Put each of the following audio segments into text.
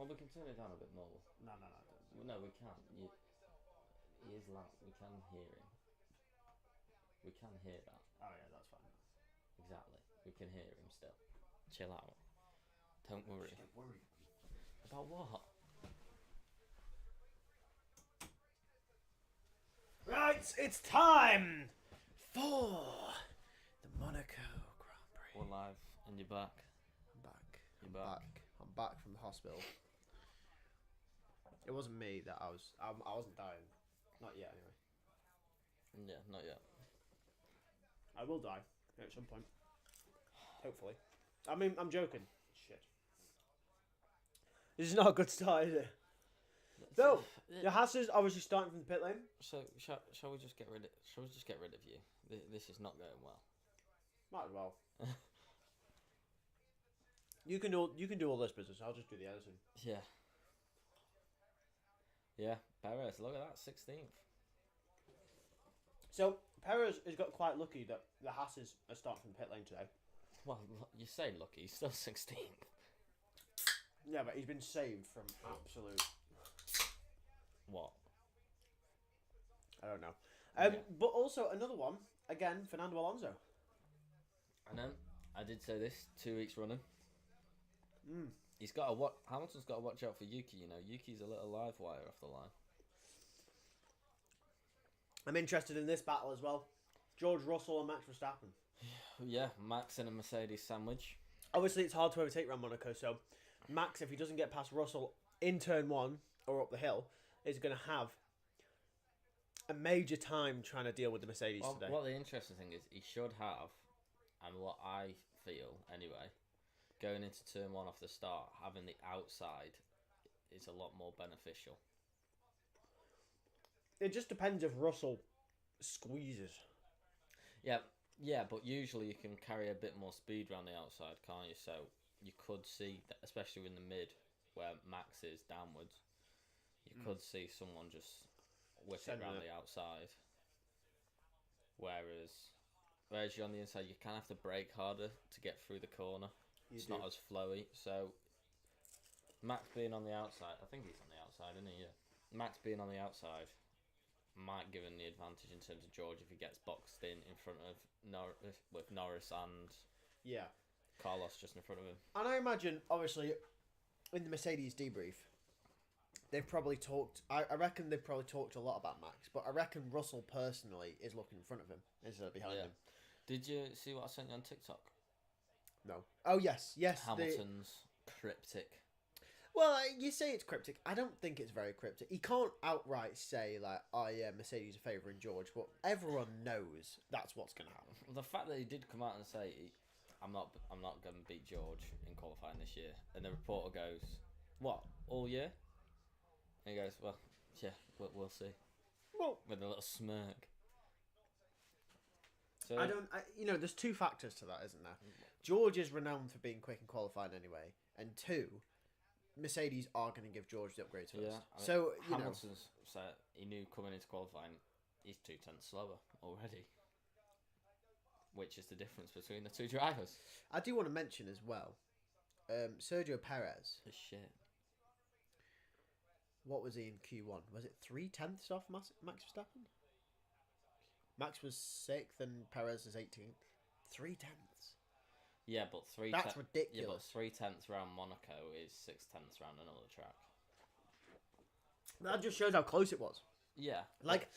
Well, we can turn it down a bit more. No. Well, no, we can't. He is loud. We can hear him. We can hear that. Oh yeah, that's fine. Exactly. We can hear him still. Chill out. Don't worry. Just get worried. About what? Right, it's time for the Monaco Grand Prix. We're live and you're back. I'm back. You're I'm back. I'm back from the hospital. It wasn't me that I wasn't dying. Not yet, anyway. Yeah, not yet. I will die at some point. Hopefully. I mean, I'm joking. Shit. This is not a good start, is it? So, the Haas is obviously starting from the pit lane. So shall we just get rid of? Shall we just get rid of you? This is not going well. Might as well. You can do all this business. I'll just do the editing. Yeah. Yeah, Perez. Look at that, 16th. So Perez has got quite lucky that the Haas are starting from the pit lane today. Well, you say lucky. He's still 16th. Yeah, but he's been saved from absolute. What? I don't know. Yeah. But also another one again, Fernando Alonso. I know. I did say this 2 weeks running. He's got to Hamilton's got to watch out for Yuki. You know, Yuki's a little live wire off the line. I'm interested in this battle as well. George Russell and Max Verstappen. Yeah, Max in a Mercedes sandwich. Obviously, it's hard to overtake around Monaco, so Max, if he doesn't get past Russell in turn one or up the hill, is going to have a major time trying to deal with the Mercedes today. What the interesting thing is, he should have, and what I feel anyway, going into turn one off the start, having the outside is a lot more beneficial. It just depends if Russell squeezes. Yeah, but usually you can carry a bit more speed around the outside, can't you? So you could see, especially in the mid, where Max is downwards, you could see someone just whip it around the outside. Whereas you're on the inside, you kind of have to brake harder to get through the corner. It's not as flowy. So Max being on the outside, I think he's on the outside, isn't he? Yeah. Max being on the outside might give him the advantage in terms of George if he gets boxed in front of with Norris and Carlos just in front of him. And I imagine, obviously, in the Mercedes debrief, they've probably talked. I reckon they've probably talked a lot about Max, but I reckon Russell personally is looking in front of him instead of behind him. Did you see what I sent you on TikTok? No. Oh yes. Hamilton's cryptic. Well, you say it's cryptic. I don't think it's very cryptic. He can't outright say, like, oh yeah, Mercedes are favouring George, but everyone knows that's what's going to happen. The fact that he did come out and say, I'm not going to beat George in qualifying this year, and the reporter goes, what, all year? And he goes, well, yeah, we'll see. Well, with a little smirk. So, there's two factors to that, isn't there? George is renowned for being quick in qualifying anyway, and two, Mercedes are going to give George the upgrade first. So Hamilton's said he knew coming into qualifying he's 2/10 slower already, which is the difference between the two drivers. I do want to mention as well, Sergio Perez. The shit. What was he in Q1? Was it 3/10 off Max Verstappen? Max was 6th and Perez is 18th. 3/10. Yeah, but That's ridiculous. Yeah, but 3/10 round Monaco is 6/10 round another track. That just shows how close it was. Yeah. Like,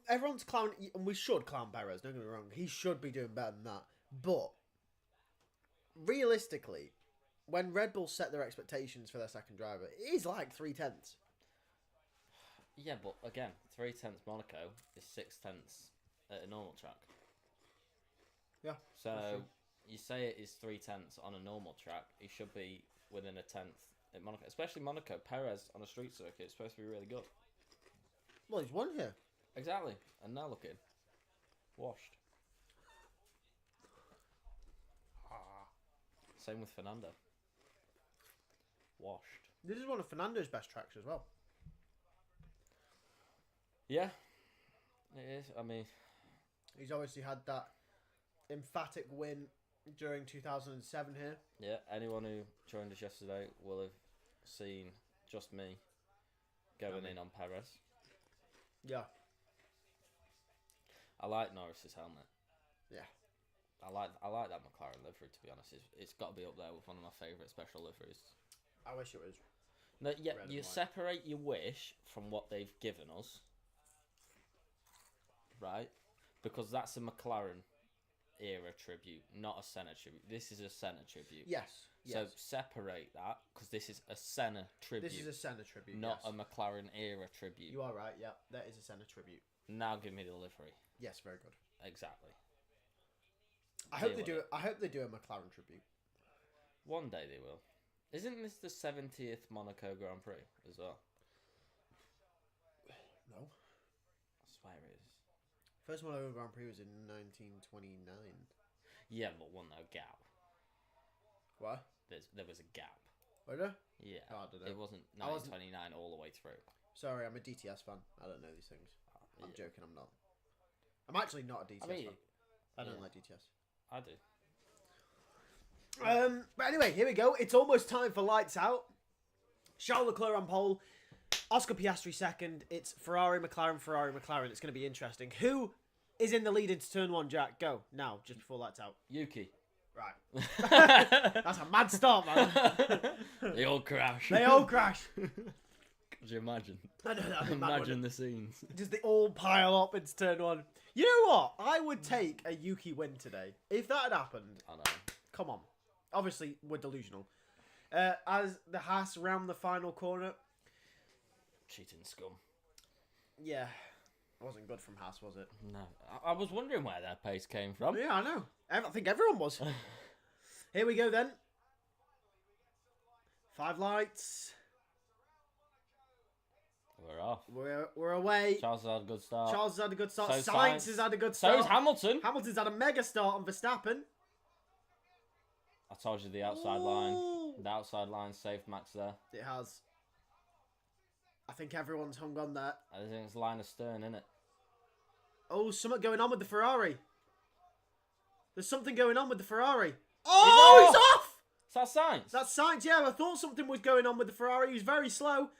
everyone's clowning, and we should clown Perez, don't get me wrong. He should be doing better than that. But, realistically, when Red Bull set their expectations for their second driver, it is like 3/10. Yeah, but again, 3/10 Monaco is 6/10 at a normal track. Yeah. So you say it is 3/10 on a normal track, he should be within a 10th at Monaco. Especially Monaco, Perez on a street circuit is supposed to be really good. Well, he's won here. Exactly. And now look at him. Washed. Same with Fernando. Washed. This is one of Fernando's best tracks as well. Yeah. It is. I mean, he's obviously had that emphatic win during 2007 here. Yeah, anyone who joined us yesterday will have seen just me going in on Perez. Yeah. I like Norris's helmet. Yeah. I like that McLaren livery, to be honest. It's got to be up there with one of my favourite special liveries. I wish it was. No, yeah, you separate your wish from what they've given us, right? Because that's a McLaren era tribute, not a Senna tribute. This is a Senna tribute. Yes. So separate that, because this is a Senna tribute. This is a Senna tribute, not a McLaren era tribute. You are right. Yeah, that is a Senna tribute. Now give me the livery. Yes, very good. Exactly. I hope they do a McLaren tribute. One day they will. Isn't this the 70th Monaco Grand Prix as well? No. I swear it is. First Monaco Grand Prix was in 1929. Yeah, but one no gap. What? There was a gap. Was there? Yeah. Oh, I don't know. It wasn't 1929 all the way through. Sorry, I'm a DTS fan. I don't know these things. I'm joking, I'm not. I'm actually not a DTS fan. I don't like DTS. I do. But anyway, here we go. It's almost time for lights out. Charles Leclerc on pole. Oscar Piastri second. It's Ferrari, McLaren, Ferrari, McLaren. It's going to be interesting. Who is in the lead into turn one, Jack? Go. Now, just before lights out. Yuki. Right. That's a mad start, man. They all crash. They all crash. Could you imagine? I know that. Imagine the scenes. Just they all pile up into turn one. You know what? I would take a Yuki win today. If that had happened. I know. Come on. Obviously, we're delusional. As the Haas round the final corner. Cheating scum. Yeah. Wasn't good from Haas, was it? No. I was wondering where their pace came from. Yeah, I know. I think everyone was. Here we go then. 5 lights. We're off. We're away. Charles has had a good start. Charles has had a good start. So Sainz has had a good start. So has Hamilton. Hamilton's had a mega start on Verstappen. I told you the outside line. The outside line saved Max there. It has. I think everyone's hung on there. I think it's line of stern, isn't it? Oh, something going on with the Ferrari. There's something going on with the Ferrari. Oh, he's off! Is that Sainz? That's Sainz, yeah. I thought something was going on with the Ferrari. He was very slow.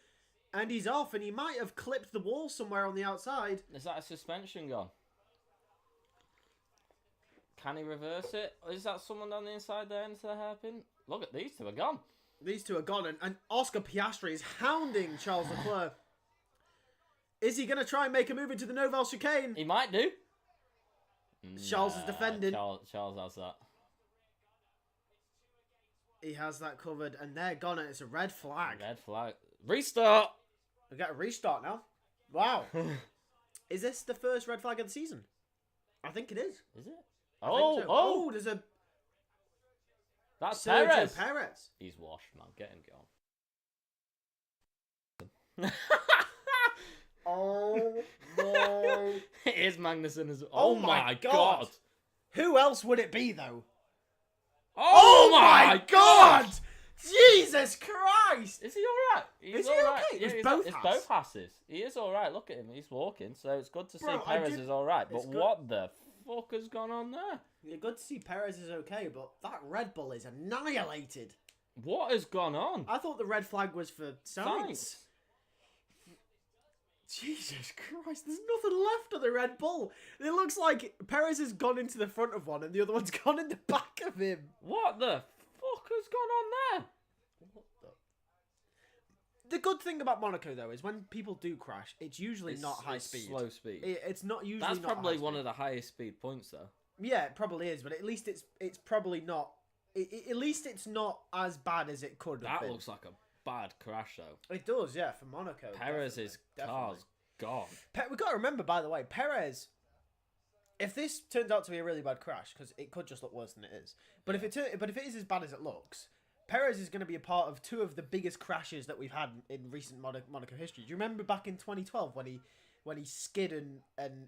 And he's off, and he might have clipped the wall somewhere on the outside. Is that a suspension gone? Can he reverse it? Or is that someone down the inside there into the hairpin? Look at these two are gone. These two are gone, and Oscar Piastri is hounding Charles Leclerc. Is he going to try and make a move into the Noval chicane? He might do. Charles is defending. Charles has that. He has that covered, and they're gone, and it's a red flag. Red flag. Restart! We got a restart now. Wow. Is this the first red flag of the season? I think it is. Is it? So. Oh, there's a... That's Sergio Perez. Perez. He's washed, man. Get him gone. Oh, no. It is Magnussen as well. Oh, Oh, my my God. God. Who else would it be, though? Oh, my God. Jesus Christ! Is he alright? Is he okay? Yeah, it's both Hasses. He is alright. Look at him. He's walking. So it's good to see Perez is alright. But what the fuck has gone on there? Yeah, good to see Perez is okay, but that Red Bull is annihilated. What has gone on? I thought the red flag was for Sainz. Jesus Christ, there's nothing left of the Red Bull. It looks like Perez has gone into the front of one and the other one's gone in the back of him. What the fuck has gone on there? What the good thing about Monaco, though, is when people do crash, it's usually not high speed. Slow speed. It's not usually That's not probably high one speed. of the highest speed points, though. Yeah, it probably is, but at least it's probably not... At least it's not as bad as it could have been. That looks like a bad crash, though. It does, yeah, for Monaco. Perez's car's gone. We've got to remember, by the way, Perez... If this turns out to be a really bad crash, because it could just look worse than it is, but if it is as bad as it looks, Perez is going to be a part of two of the biggest crashes that we've had in recent Monaco history. Do you remember back in 2012 when he skid and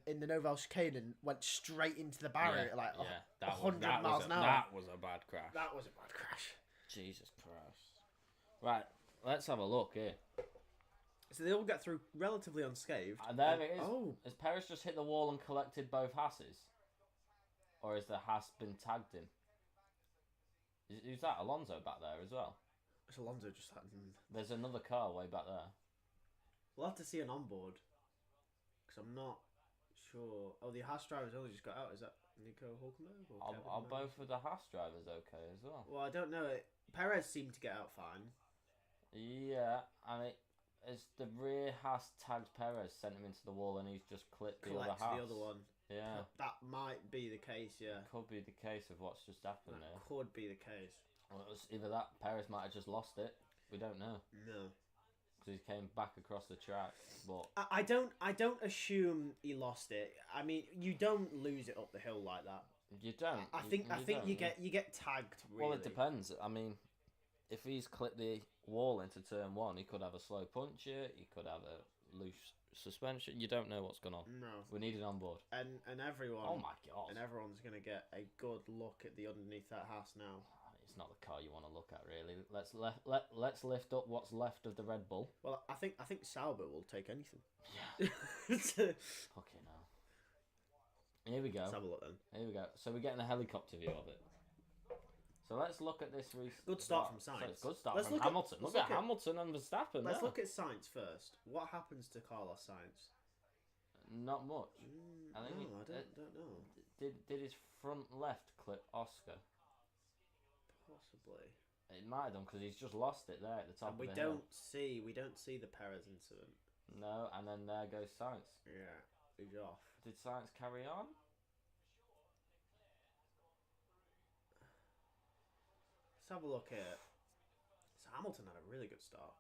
in the Noval chicane and went straight into the barrier at 100 miles an hour? That was a bad crash. That was a bad crash. Jesus Christ. Right, let's have a look here. So they all get through relatively unscathed. And there it is. Oh. Has Perez just hit the wall and collected both Hasses? Or has the Haas been tagged in? Who's that? Alonso back there as well? So Alonso just like... There's another car way back there. We'll have to see an onboard. Because I'm not sure... Oh, the Haas driver's only just got out. Is that Nico Hulkenberg? Are both of the Haas drivers okay as well? Well, I don't know. Perez seemed to get out fine. Yeah, and it's the rear Haas tagged Perez, sent him into the wall, and he's just clipped the other Haas. The other one. Yeah. That might be the case, yeah. Could be the case of what's just happened there. Could be the case. Well, it was either that, Perez might have just lost it. We don't know. No. Because he came back across the track, but... I don't assume he lost it. I mean, you don't lose it up the hill like that. You don't. I think you get tagged, really. Well, it depends. I mean, if he's clipped the wall into turn one, he could have a slow puncture, he could have a loose suspension. You don't know what's going on. No. We need it on board. And everyone... Oh my god. And everyone's going to get a good look at the underneath that Haas now. It's not the car you want to look at, really. Let's lift up what's left of the Red Bull. Well, I think Sauber will take anything. Yeah. Fucking hell. Here we go. Let's have a look then. Here we go. So we're getting a helicopter view of it. So let's look at this recent... Good start from Sainz. Good start from Hamilton. Look at Hamilton and Verstappen. Let's look at Sainz first. What happens to Carlos Sainz? Not much. I don't know. Did his front left clip Oscar? Possibly. It might have done because he's just lost it there at the top. And we don't see the Perez incident. No, and then there goes Sainz. Yeah, he's off. Did Sainz carry on? Let's have a look at... So Hamilton had a really good start.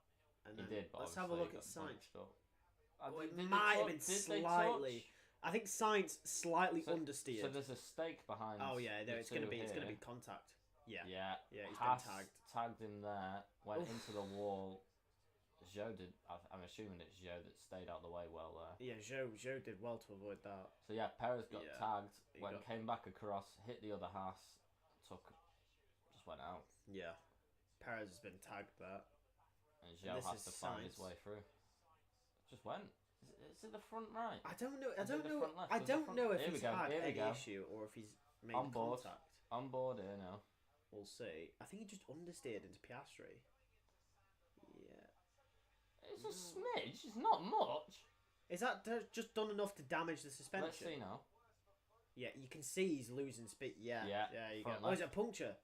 And he did, but let's have a look at Sainz. It might have been slightly... I think Sainz slightly understeered. So there's a stake behind... Oh yeah, it's going to be contact. Yeah. Yeah, he's Haas been tagged. Tagged him there, went into the wall. Zhou did... I'm assuming it's Zhou that stayed out the way well there. Yeah, Zhou did well to avoid that. So yeah, Perez got tagged, came back across, hit the other Haas, just went out. Yeah. Perez has been tagged there. And Zhou has to find his way through. Just went. Is it the front right? I don't know. I don't know if he's had any issue or if he's made contact. On board here now. We'll see. I think he just understeered into Piastri. Yeah. It's a smidge. It's not much. Is that just done enough to damage the suspension? Let's see now. Yeah, you can see he's losing speed. Yeah. You go. Oh, is it a puncture?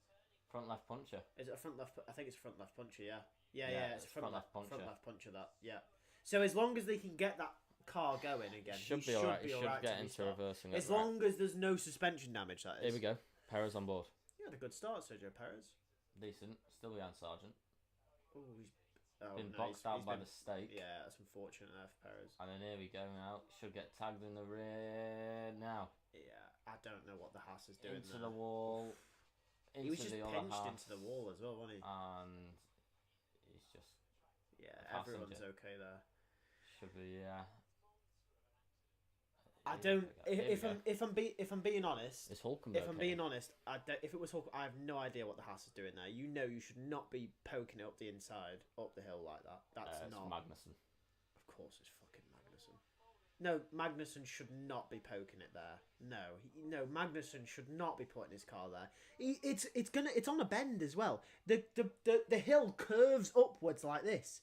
Front left puncture. Is it a front left? I think it's a front left puncture. Yeah. Yeah. It's a front left puncher. Front left puncher. That. Yeah. So as long as they can get that car going again, he should be alright. He should get into reversing. As long as there's no suspension damage. That is. Here we go. Perez on board. He had a good start, Sergio Perez. Decent. Still behind Sargent. Oh, he's been boxed out by the stake. Yeah, that's unfortunate there for Perez. And then here we go now. Should get tagged in the rear now. Yeah, I don't know what the Haas is doing into the wall. He was just pinched into the wall as well, wasn't he? And he's just... Yeah, everyone's okay there. Should be, yeah. I don't. If I'm being honest, it's Hulkenberg. If I'm being honest, if it was Hulkenberg, I have no idea what the Haas is doing there. You know, you should not be poking it up the inside, up the hill like that. That's not Magnussen. Of course, it's fucking Magnussen. No, Magnussen should not be poking it there. No, Magnussen should not be putting his car there. It's on a bend as well. The hill curves upwards like this.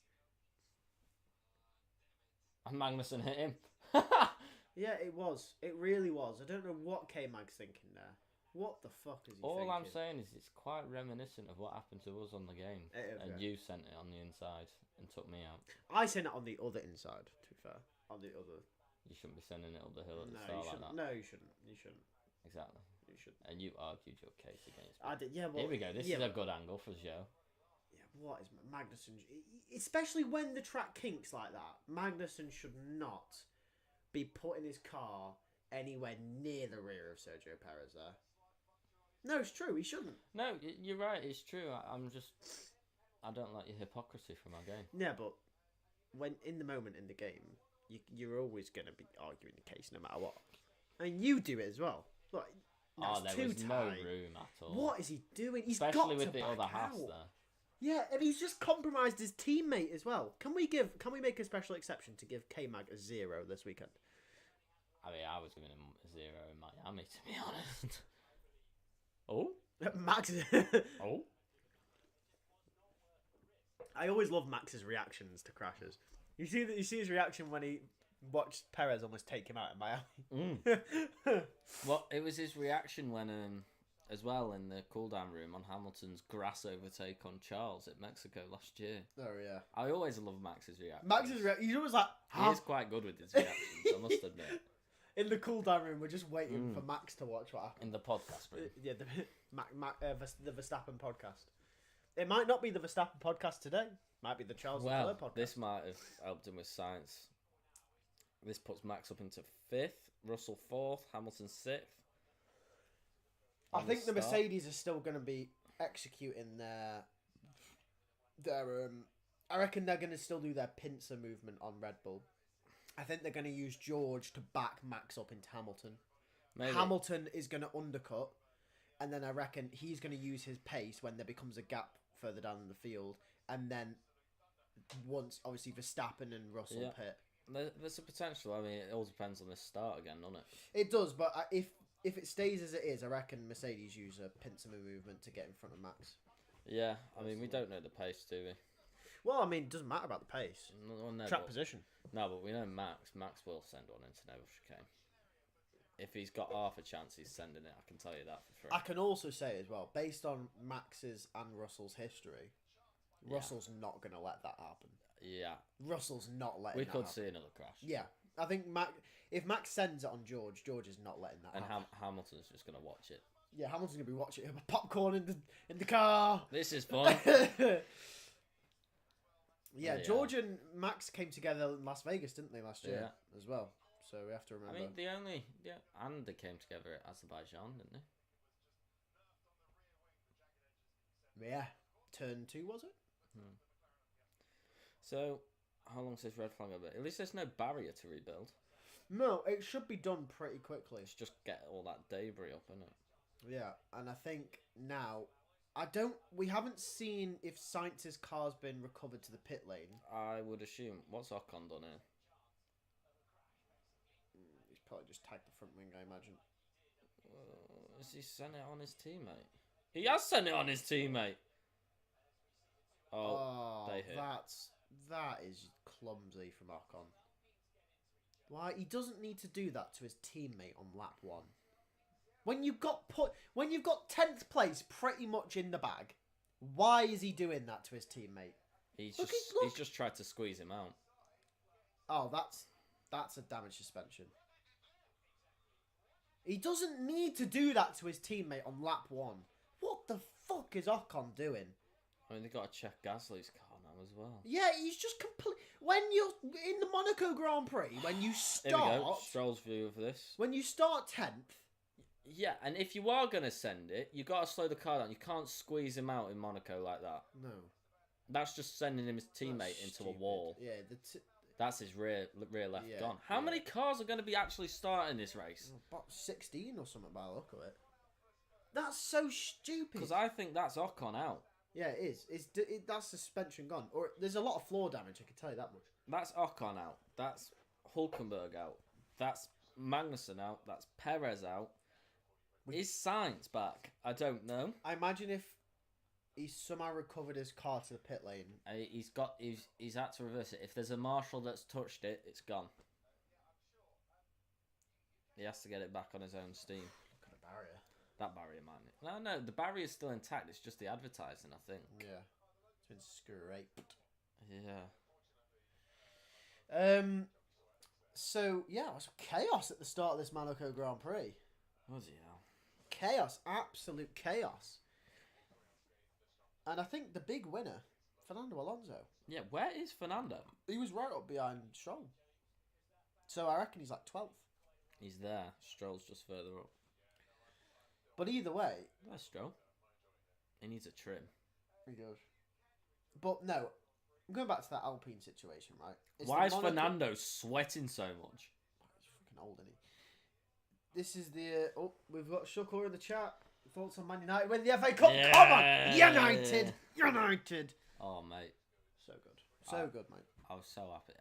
And Magnussen hit him. Yeah, it was. It really was. I don't know what K-Mag's thinking there. What the fuck is he thinking? All I'm saying is it's quite reminiscent of what happened to us on the game. And you sent it on the inside and took me out. I sent it on the other inside, to be fair. On the other... You shouldn't be sending it up the hill at the start like that. No, you shouldn't. Exactly. You shouldn't. And you argued your case against me. I did, yeah. Well, here we go. This is a good angle for Zhou. Yeah, what is Magnussen... Especially when the track kinks like that, Magnussen should not be putting his car anywhere near the rear of Sergio Perez there. No, it's true. He shouldn't. No, you're right. It's true. I don't like your hypocrisy from our game. Yeah, but when in the moment in the game, you're always going to be arguing the case no matter what. And you do it as well. Like, there was no room at all. What is he doing? He's especially got with to the back other half out. there. Yeah, and he's just compromised his teammate as well. Can we make a special exception to give K-Mag a 0 this weekend? I mean, I was giving him a 0 in Miami, to be honest. Oh? Max. Oh? I always love Max's reactions to crashes. You see his reaction when he watched Perez almost take him out in Miami. Well, it was his reaction when, as well, in the cool-down room on Hamilton's grass overtake on Charles at Mexico last year. Oh yeah. I always love Max's reaction. He's always like, he is quite good with his reactions, I must admit. In the cool-down room, we're just waiting for Max to watch what happens. In the podcast room. Yeah, the Verstappen podcast. It might not be the Verstappen podcast today. Might be the Charles Leclerc podcast. This might have helped him with science. This puts Max up into 5th, Russell 4th, Hamilton 6th. I think the Mercedes are still going to be executing their I reckon they're going to still do their pincer movement on Red Bull. I think they're going to use George to back Max up into Hamilton. Maybe. Hamilton is going to undercut, and then I reckon he's going to use his pace when there becomes a gap further down in the field, and then once obviously Verstappen and Russell pit. There's a potential. I mean, it all depends on this start again, doesn't it? It does, but if it stays as it is, I reckon Mercedes use a pincer movement to get in front of Max. Yeah, I mean, we don't know the pace, do we? Well, I mean, it doesn't matter about the pace. No, track position. No, but we know Max. Max will send one into no chicane. If he's got half a chance, he's sending it. I can tell you that for free. I can also say as well, based on Max's and Russell's history, Russell's not going to let that happen. Yeah. Russell's not letting we that could happen. see another crash. Yeah. I think if Max sends it on George, George is not letting that happen. And Hamilton's just going to watch it. Yeah, Hamilton's going to be watching it. Popcorn in the car. This is fun. Yeah, George and Max came together in Las Vegas, didn't they, last year as well? So we have to remember. I mean, and they came together at Azerbaijan, didn't they? Yeah, turn 2 was it? So, how long is this red flag over? At least there's no barrier to rebuild. No, it should be done pretty quickly. It's just get all that debris up, isn't it? Yeah, and I think now we haven't seen if Sainz's car's been recovered to the pit lane. I would assume. What's Ocon done here? He's probably just tagged the front wing, I imagine. Has he sent it on his teammate? He has sent it on his teammate. Oh, they hit. That is clumsy from Ocon. Why? He doesn't need to do that to his teammate on lap 1. When you've got 10th place pretty much in the bag, why is he doing that to his teammate? He's just tried to squeeze him out. Oh, that's a damage suspension. He doesn't need to do that to his teammate on lap 1. What the fuck is Ocon doing? I mean, they got to check Gasly's car now as well. Yeah, he's just complete. When you're in the Monaco Grand Prix, when you start, here we go. Stroll's view of this. When you start 10th. Yeah, and if you are going to send it, you got to slow the car down. You can't squeeze him out in Monaco like that. No. That's just sending his teammate into a wall. Yeah, that's his rear left gone. How many cars are going to be actually starting this race? About 16 or something by the look of it. That's so stupid. Because I think that's Ocon out. Yeah, it is. That's suspension gone. Or there's a lot of floor damage, I can tell you that much. That's Ocon out. That's Hulkenberg out. That's Magnussen out. That's Perez out. Is Sainz back? I don't know. I imagine if he somehow recovered his car to the pit lane. He's had to reverse it. If there's a marshal that's touched it, it's gone. He has to get it back on his own steam. Look at the barrier. That barrier might. No, the barrier's still intact. It's just the advertising, I think. Yeah, it's been scraped. Yeah. So yeah, it was chaos at the start of this Monaco Grand Prix. Was it? Chaos, absolute chaos. And I think the big winner, Fernando Alonso. Yeah, where is Fernando? He was right up behind Stroll. So I reckon he's like 12th. He's there. Stroll's just further up. But either way... Where's Stroll? He needs a trim. He does. But no, I'm going back to that Alpine situation, right? Why is Fernando sweating so much? He's fucking old, isn't he? This is the... we've got Shukor in the chat. Thoughts on Man United win the FA Cup? Yeah. Come on! United! United! Oh, mate. So good. So good, mate. I was so happy.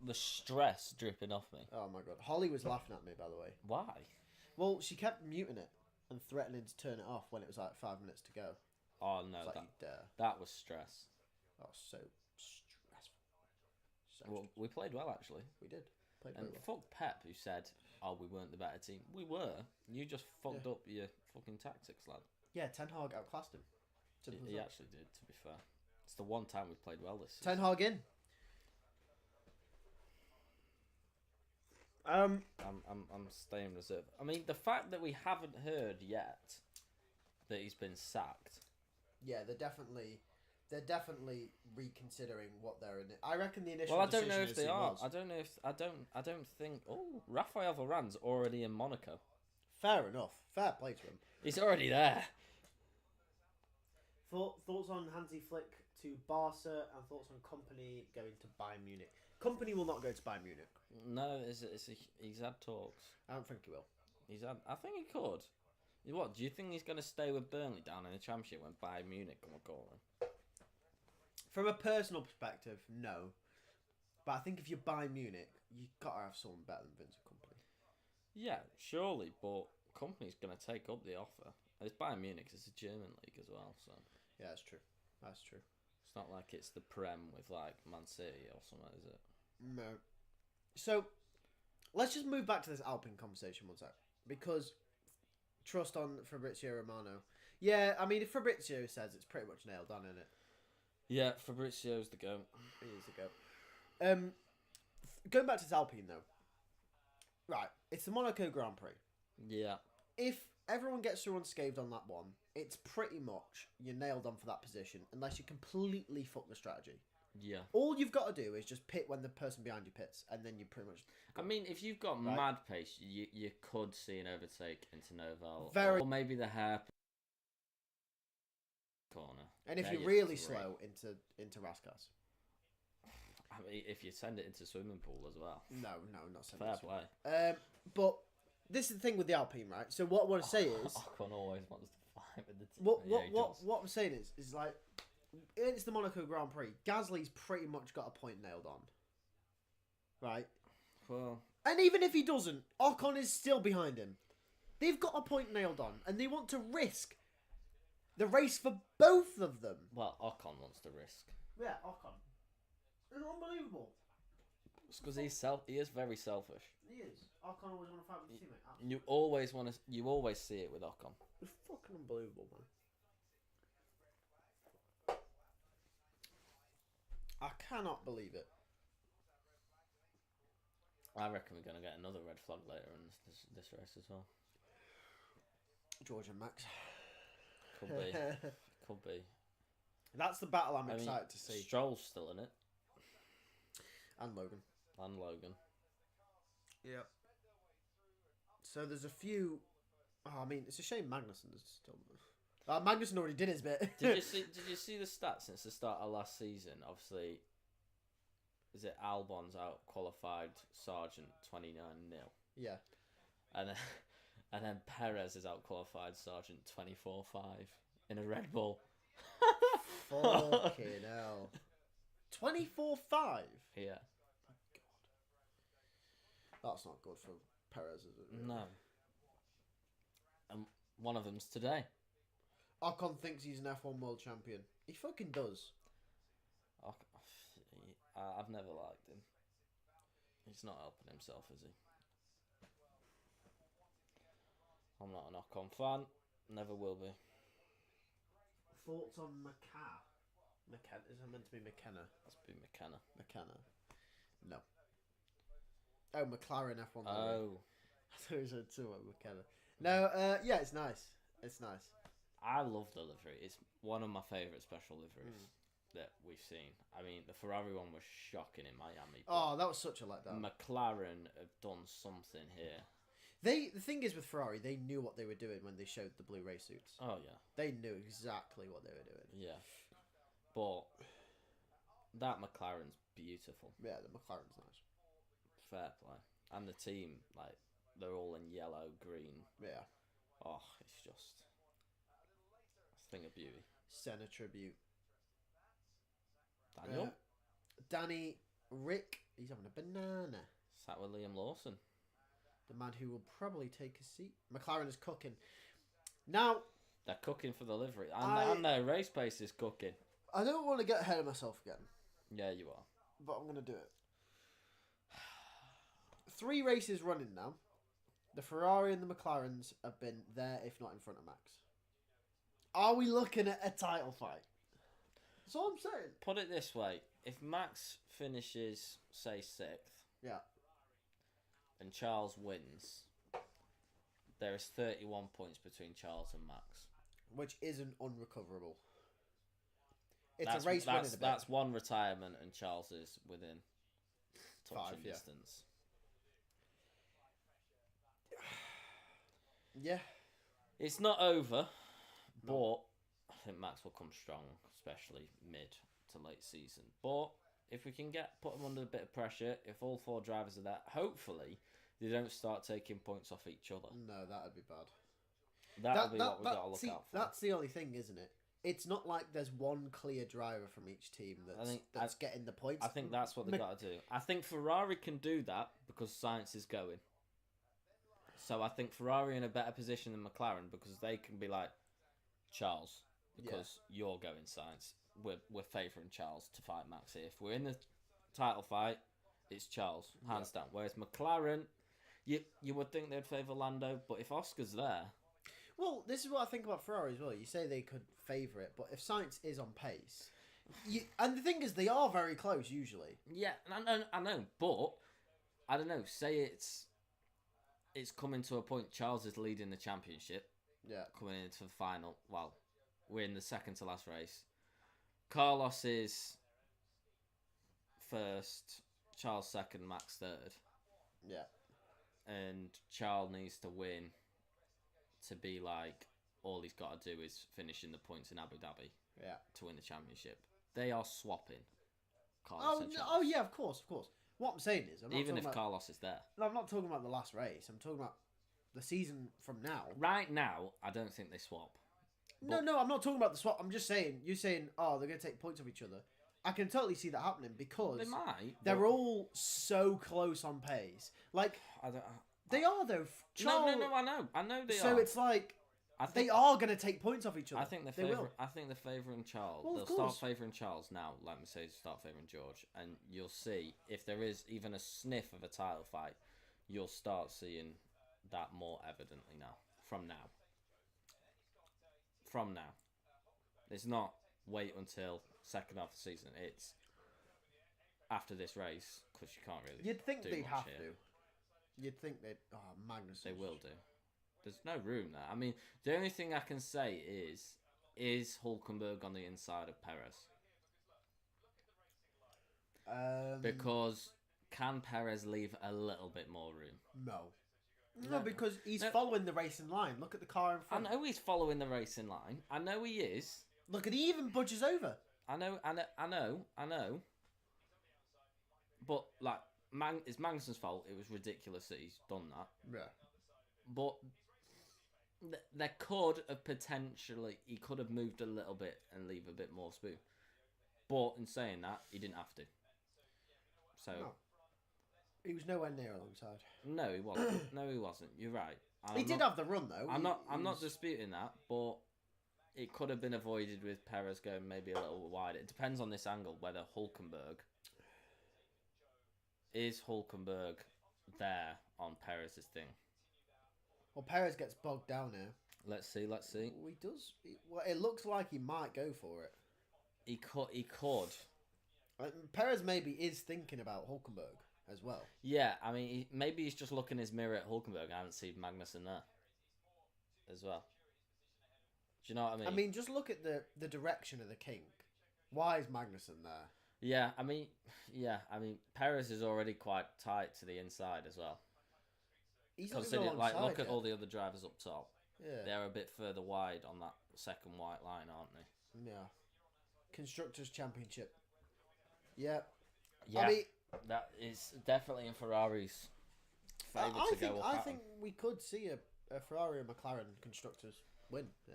The stress dripping off me. Oh, my God. Holly was laughing at me, by the way. Why? Well, she kept muting it and threatening to turn it off when it was like 5 minutes to go. Oh, no. Like, you dare. That was stress. That was so stressful. Well, we played well, actually. We did. Played And very well. fuck Pep, who said, "Oh, we weren't the better team." We were. You just fucked up your fucking tactics, lad. Yeah, Ten Hag outclassed him. He actually did, to be fair. It's the one time we've played well this season. Ten Hag in. I'm staying reserve. I mean, the fact that we haven't heard yet that he's been sacked. Yeah, they're definitely reconsidering what they're in. I reckon the initial. Well, I don't know if decision they is he are. was. I don't think. Oh, Rafael Varane's already in Monaco. Fair enough. Fair play to him. He's already there. Thoughts on Hansi Flick to Barca and thoughts on Company going to Bayern Munich. Company will not go to Bayern Munich. No, he's had talks. I don't think he will. I think he could. What do you think he's going to stay with Burnley down in the Championship when Bayern Munich come calling? From a personal perspective, no. But I think if you're Bayern Munich, you gotta have someone better than Vincent Company. Yeah, surely, but Company's going to take up the offer. It's Bayern Munich. It's a German league as well, so yeah, that's true. That's true. It's not like it's the Prem with like Man City or something, is it? No. So let's just move back to this Alpine conversation one sec, because trust on Fabrizio Romano. Yeah, I mean, if Fabrizio says it's pretty much nailed on, isn't it? Yeah, Fabrizio's the go. He is the go. Going back to this Alpine though. Right, it's the Monaco Grand Prix. Yeah. If everyone gets through unscathed on that one, it's pretty much you're nailed on for that position, unless you completely fuck the strategy. Yeah. All you've got to do is just pit when the person behind you pits, and then you pretty much. I mean, if you've got mad pace, you could see an overtake into Noval. Very. Or maybe the hair corner. And if There you're you're really through. slow into Raskas. I mean, if you send it into swimming pool as well. No, not so Fair much. play. But this is the thing with the Alpine, right? So what I want to say is, Ocon always wants to fight with the team. what I'm saying is like, it's the Monaco Grand Prix. Gasly's pretty much got a point nailed on, right? Well, And even if he doesn't, Ocon is still behind him. They've got a point nailed on, and they want to risk the race for both of them. well, Ocon wants to risk. Yeah, Ocon. It's unbelievable. It's because he is very selfish. He is. Ocon always want to fight with his teammate. You always see it with Ocon. It's fucking unbelievable, man. I cannot believe it. I reckon we're going to get another red flag later in this race as well. George and Max. Could be. Could be. That's the battle I'm I mean, excited to see. Stroll's still in it. And Logan. And Logan. Yeah. So there's a few. Oh, I mean, it's a shame Magnussen is still. Magnussen already did his bit. Did you see the stats since the start of last season? Obviously, is it Albon's out qualified Sargent 29-0. Yeah. And then Perez is out qualified Sargent 24-5 in a Red Bull. Fucking hell. 24-5. Yeah. God. That's not good for Perez, is it? No. And one of them's today. Ocon thinks he's an F1 world champion. He fucking does. I've never liked him. He's not helping himself, is he? I'm not an Ocon fan. Never will be. Thoughts on McKenna? Is it meant to be McKenna? Let's be McKenna. McKenna. No. Oh, McLaren F1. Oh. I thought it was two McKenna. No, yeah, it's nice. It's nice. I love the livery. It's one of my favourite special liveries that we've seen. I mean, the Ferrari one was shocking in Miami. Oh, that was such a letdown. McLaren have done something here. The thing is with Ferrari, they knew what they were doing when they showed the blue race suits. Oh, yeah. They knew exactly what they were doing. Yeah. But that McLaren's beautiful. Yeah, the McLaren's nice. Fair play. And the team, like, they're all in yellow, green. Yeah. Oh, it's just a thing of beauty. Senna tribute. Daniel? Danny Rick, he's having a banana. Sat with Liam Lawson. The man who will probably take a seat. McLaren is cooking. Now... They're cooking for the livery. And their race pace is cooking. I don't want to get ahead of myself again, Yeah, you are. but I'm going to do it. 3 races running now. The Ferrari and the McLarens have been there, if not in front of Max. Are we looking at a title fight? That's all I'm saying. Put it this way: if Max finishes, say 6th, Yeah. and Charles wins, there is 31 points between Charles and Max. Which isn't unrecoverable. It's a race winning a bit. That's 1 retirement, and Charles is within touching 5, yeah. distance. Yeah. It's not over, but I think Max will come strong, especially mid to late season. But if we can put him under a bit of pressure, if all 4 drivers are there, hopefully they don't start taking points off each other. No, that'd be bad. That'll be what we've got to look out for. That's the only thing, isn't it? It's not like there's one clear driver from each team that's getting the points. I think that's what they've got to do. I think Ferrari can do that because Sainz is going. So I think Ferrari are in a better position than McLaren because they can be like, Charles, because you're going Sainz. We're favouring Charles to fight Max here. If we're in the title fight, it's Charles, hands down. Whereas McLaren, you would think they'd favour Lando, but if Oscar's there... Well, this is what I think about Ferrari as well. You say they could favour it, but if Sainz is on pace... and the thing is, they are very close, usually. Yeah, I know, but... I don't know, say it's coming to a point Charles is leading the championship. Yeah. Coming into the final. Well, we're in the second to last race. Carlos is first, Charles second, Max third. Yeah. And Charles needs to win to be like, all he's got to do is finish in the points in Abu Dhabi. Yeah. To win the championship. They are swapping Carlos and Charles. Oh, yeah, of course. What I'm saying is... Even if Carlos is there. No, I'm not talking about the last race. I'm talking about the season from now. Right now, I don't think they swap. No, I'm not talking about the swap. I'm just saying, you're saying, oh, they're going to take points off each other. I can totally see that happening because... They might. They're all so close on pace. Like, they are, though. No, I know they are. So it's like... they are going to take points off each other. I think they're favouring Charles. Well, they'll start favouring Charles now. Like Mercedes start favouring George, and you'll see if there is even a sniff of a title fight, you'll start seeing that more evidently now. From now, it's not wait until second half of the season. It's after this race because you can't really. You'd think they'd have here. to. You'd think they'd. Oh, Magnus. They will do. There's no room there. I mean, the only thing I can say is Hulkenberg on the inside of Perez? Because can Perez leave a little bit more room? No, because he's following the racing line. Look at the car in front. I know he's following the racing line. I know he is. Look, and he even budges over. I know. But, like, it's Magnussen's fault. It was ridiculous that he's done that. Yeah. But... there could have potentially... He could have moved a little bit and leave a bit more spoon. But in saying that, he didn't have to. So... No. He was nowhere near alongside. No, he wasn't. No, he wasn't. You're right. He did have the run, though. I'm not disputing that, but it could have been avoided with Perez going maybe a little wider. It depends on this angle, whether Hulkenberg... Is Hulkenberg there on Perez's thing? Well, Perez gets bogged down here. Let's see. Well, he does. Well, it looks like he might go for it. He could. Perez maybe is thinking about Hulkenberg as well. Yeah, I mean, maybe he's just looking his mirror at Hulkenberg. I haven't seen Magnussen there as well. Do you know what I mean? I mean, just look at the direction of the kink. Why is Magnussen there? Yeah, I mean, Perez is already quite tight to the inside as well. He's not even alongside look at yet. all the other drivers up top. Yeah. They're a bit further wide on that second white line, aren't they? Yeah. Constructors' Championship. Yeah. Yeah. I mean, that is definitely in Ferrari's favour to go up. I think we could see a Ferrari and McLaren constructors win. Yeah.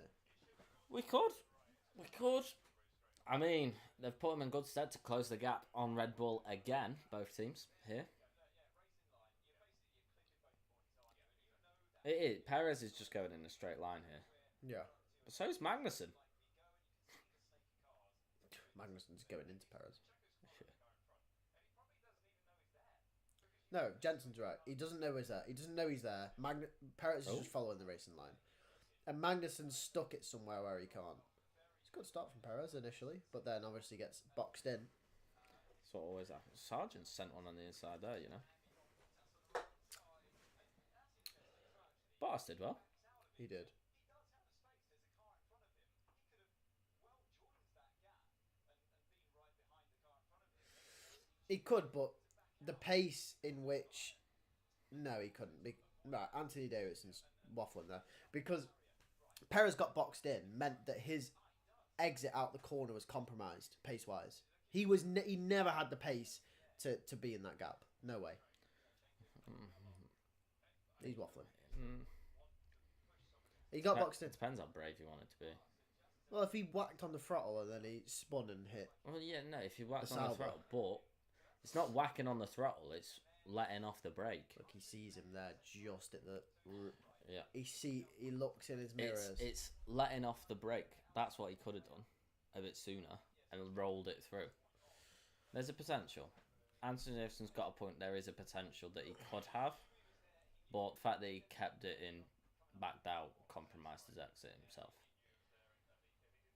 We could. I mean, they've put them in good stead to close the gap on Red Bull again, both teams here. It is. Perez is just going in a straight line here. Yeah. But so is Magnussen. Magnussen's going into Perez. No, Jensen's right. He doesn't know he's there. He doesn't know he's there. Perez is just following the racing line. And Magnussen's stuck it somewhere where he can't. It's a good start from Perez initially, but then obviously gets boxed in. That's what always happens. Sargent sent one on the inside there, you know. Bottas did well. He did. He could, but the pace in which... No, he couldn't. Right, Anthony Davidson's waffling there. Because Perez got boxed in meant that his exit out the corner was compromised, pace-wise. He never had the pace to be in that gap. No way. He's waffling. He got boxed in. Depends how brave you want it to be. Well, if he whacked on the throttle and then he spun and hit... Well, yeah, no, if he whacks on the throttle, but it's not whacking on the throttle, it's letting off the brake. Look, he sees him there just at the... Yeah. He looks in his mirrors. It's letting off the brake. That's what he could have done a bit sooner and rolled it through. There's a potential. Anthony Davidson's got a point. There is a potential that he could have, but the fact that he kept it in, backed out, compromised his exit himself.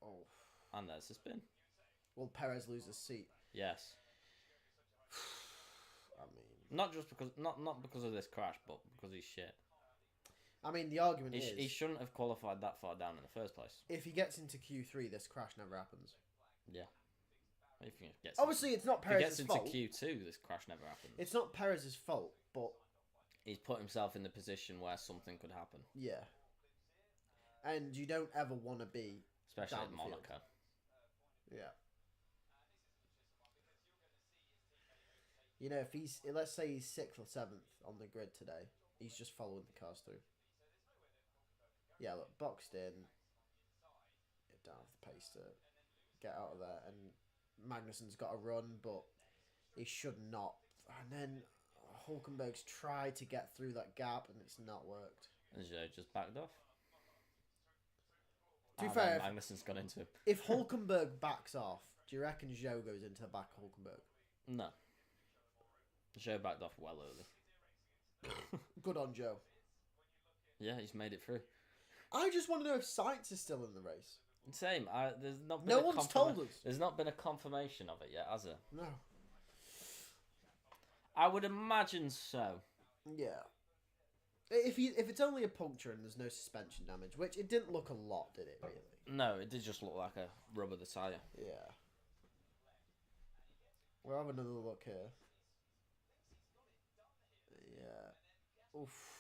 Oh. And there's the spin. Will Perez lose his seat? Yes. I mean... Not because of this crash, but because he's shit. I mean, the argument is... He shouldn't have qualified that far down in the first place. If he gets into Q3, this crash never happens. Yeah. Obviously, it's not Perez's fault. If he gets into Q2, this crash never happens. It's not Perez's fault, but... He's put himself in the position where something could happen. Yeah. And you don't ever want to be... Especially at Monaco. Yeah. You know, if he's... Let's say he's 6th or 7th on the grid today. He's just following the cars through. Yeah, look, boxed in. Don't have the pace to get out of there. And Magnussen's got a run, but he should not. And then Hulkenberg's tried to get through that gap, and it's not worked. And Zhou just backed off. To be fair, Magnussen's gone into him. If Hulkenberg backs off, do you reckon Zhou goes into the back of Hulkenberg? No. Zhou backed off well early. Good on Joe. Yeah, he's made it through. I just want to know if Sainz is still in the race. Same. There's not been no one's told us. There's not been a confirmation of it yet, has there? No. I would imagine so. Yeah. If it's only a puncture and there's no suspension damage, which it didn't look a lot, did it really? No, it did just look like a rub of the tyre. Yeah. We'll have another look here. Yeah. Oof.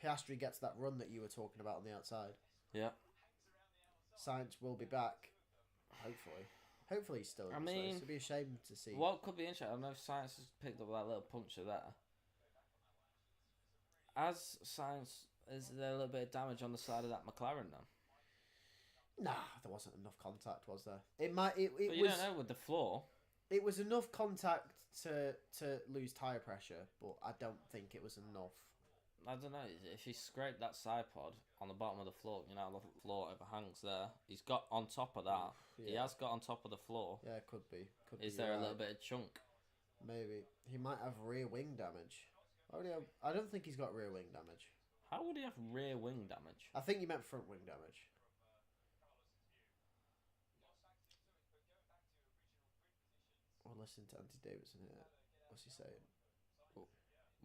Piastri gets that run that you were talking about on the outside. Yeah. Sainz will be back. Hopefully. Hopefully he's still in this race. It'd be a shame to see. What could be interesting, I know Sainz has picked up that little puncture there. As Sainz, is there a little bit of damage on the side of that McLaren now? Nah, there wasn't enough contact, was there? But you don't know with the floor. It was enough contact to lose tyre pressure, but I don't think it was enough. I don't know, if he scraped that side pod on the bottom of the floor, you know, the floor overhangs there. He's got on top of that. Yeah. He has got on top of the floor. Yeah, could be. Is there a little bit of chunk? Maybe. He might have rear wing damage. I don't think he's got rear wing damage. How would he have rear wing damage? I think you meant front wing damage. Well, listen to Anthony Davidson here. What's he saying?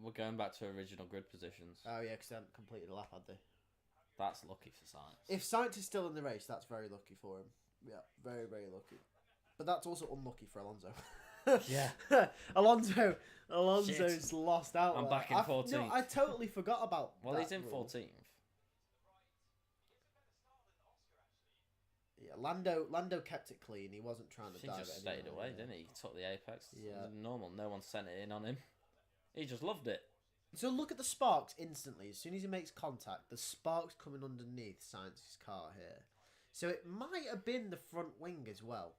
We're going back to original grid positions. Oh, yeah, because they haven't completed a lap, had they? That's lucky for Sainz. If Sainz is still in the race, that's very lucky for him. Yeah, very, very lucky. But that's also unlucky for Alonso. Yeah. Alonso's Shit. Lost out. I'm back in 14th. No, I totally forgot about Well, he's in rule. 14th. Yeah, Lando kept it clean. He wasn't trying to dive it. He just stayed away, yeah. didn't he? He took the apex. Yeah. Normal. No one sent it in on him. He just loved it. So look at the sparks instantly. As soon as he makes contact, the sparks coming underneath Sainz's car here. So it might have been the front wing as well,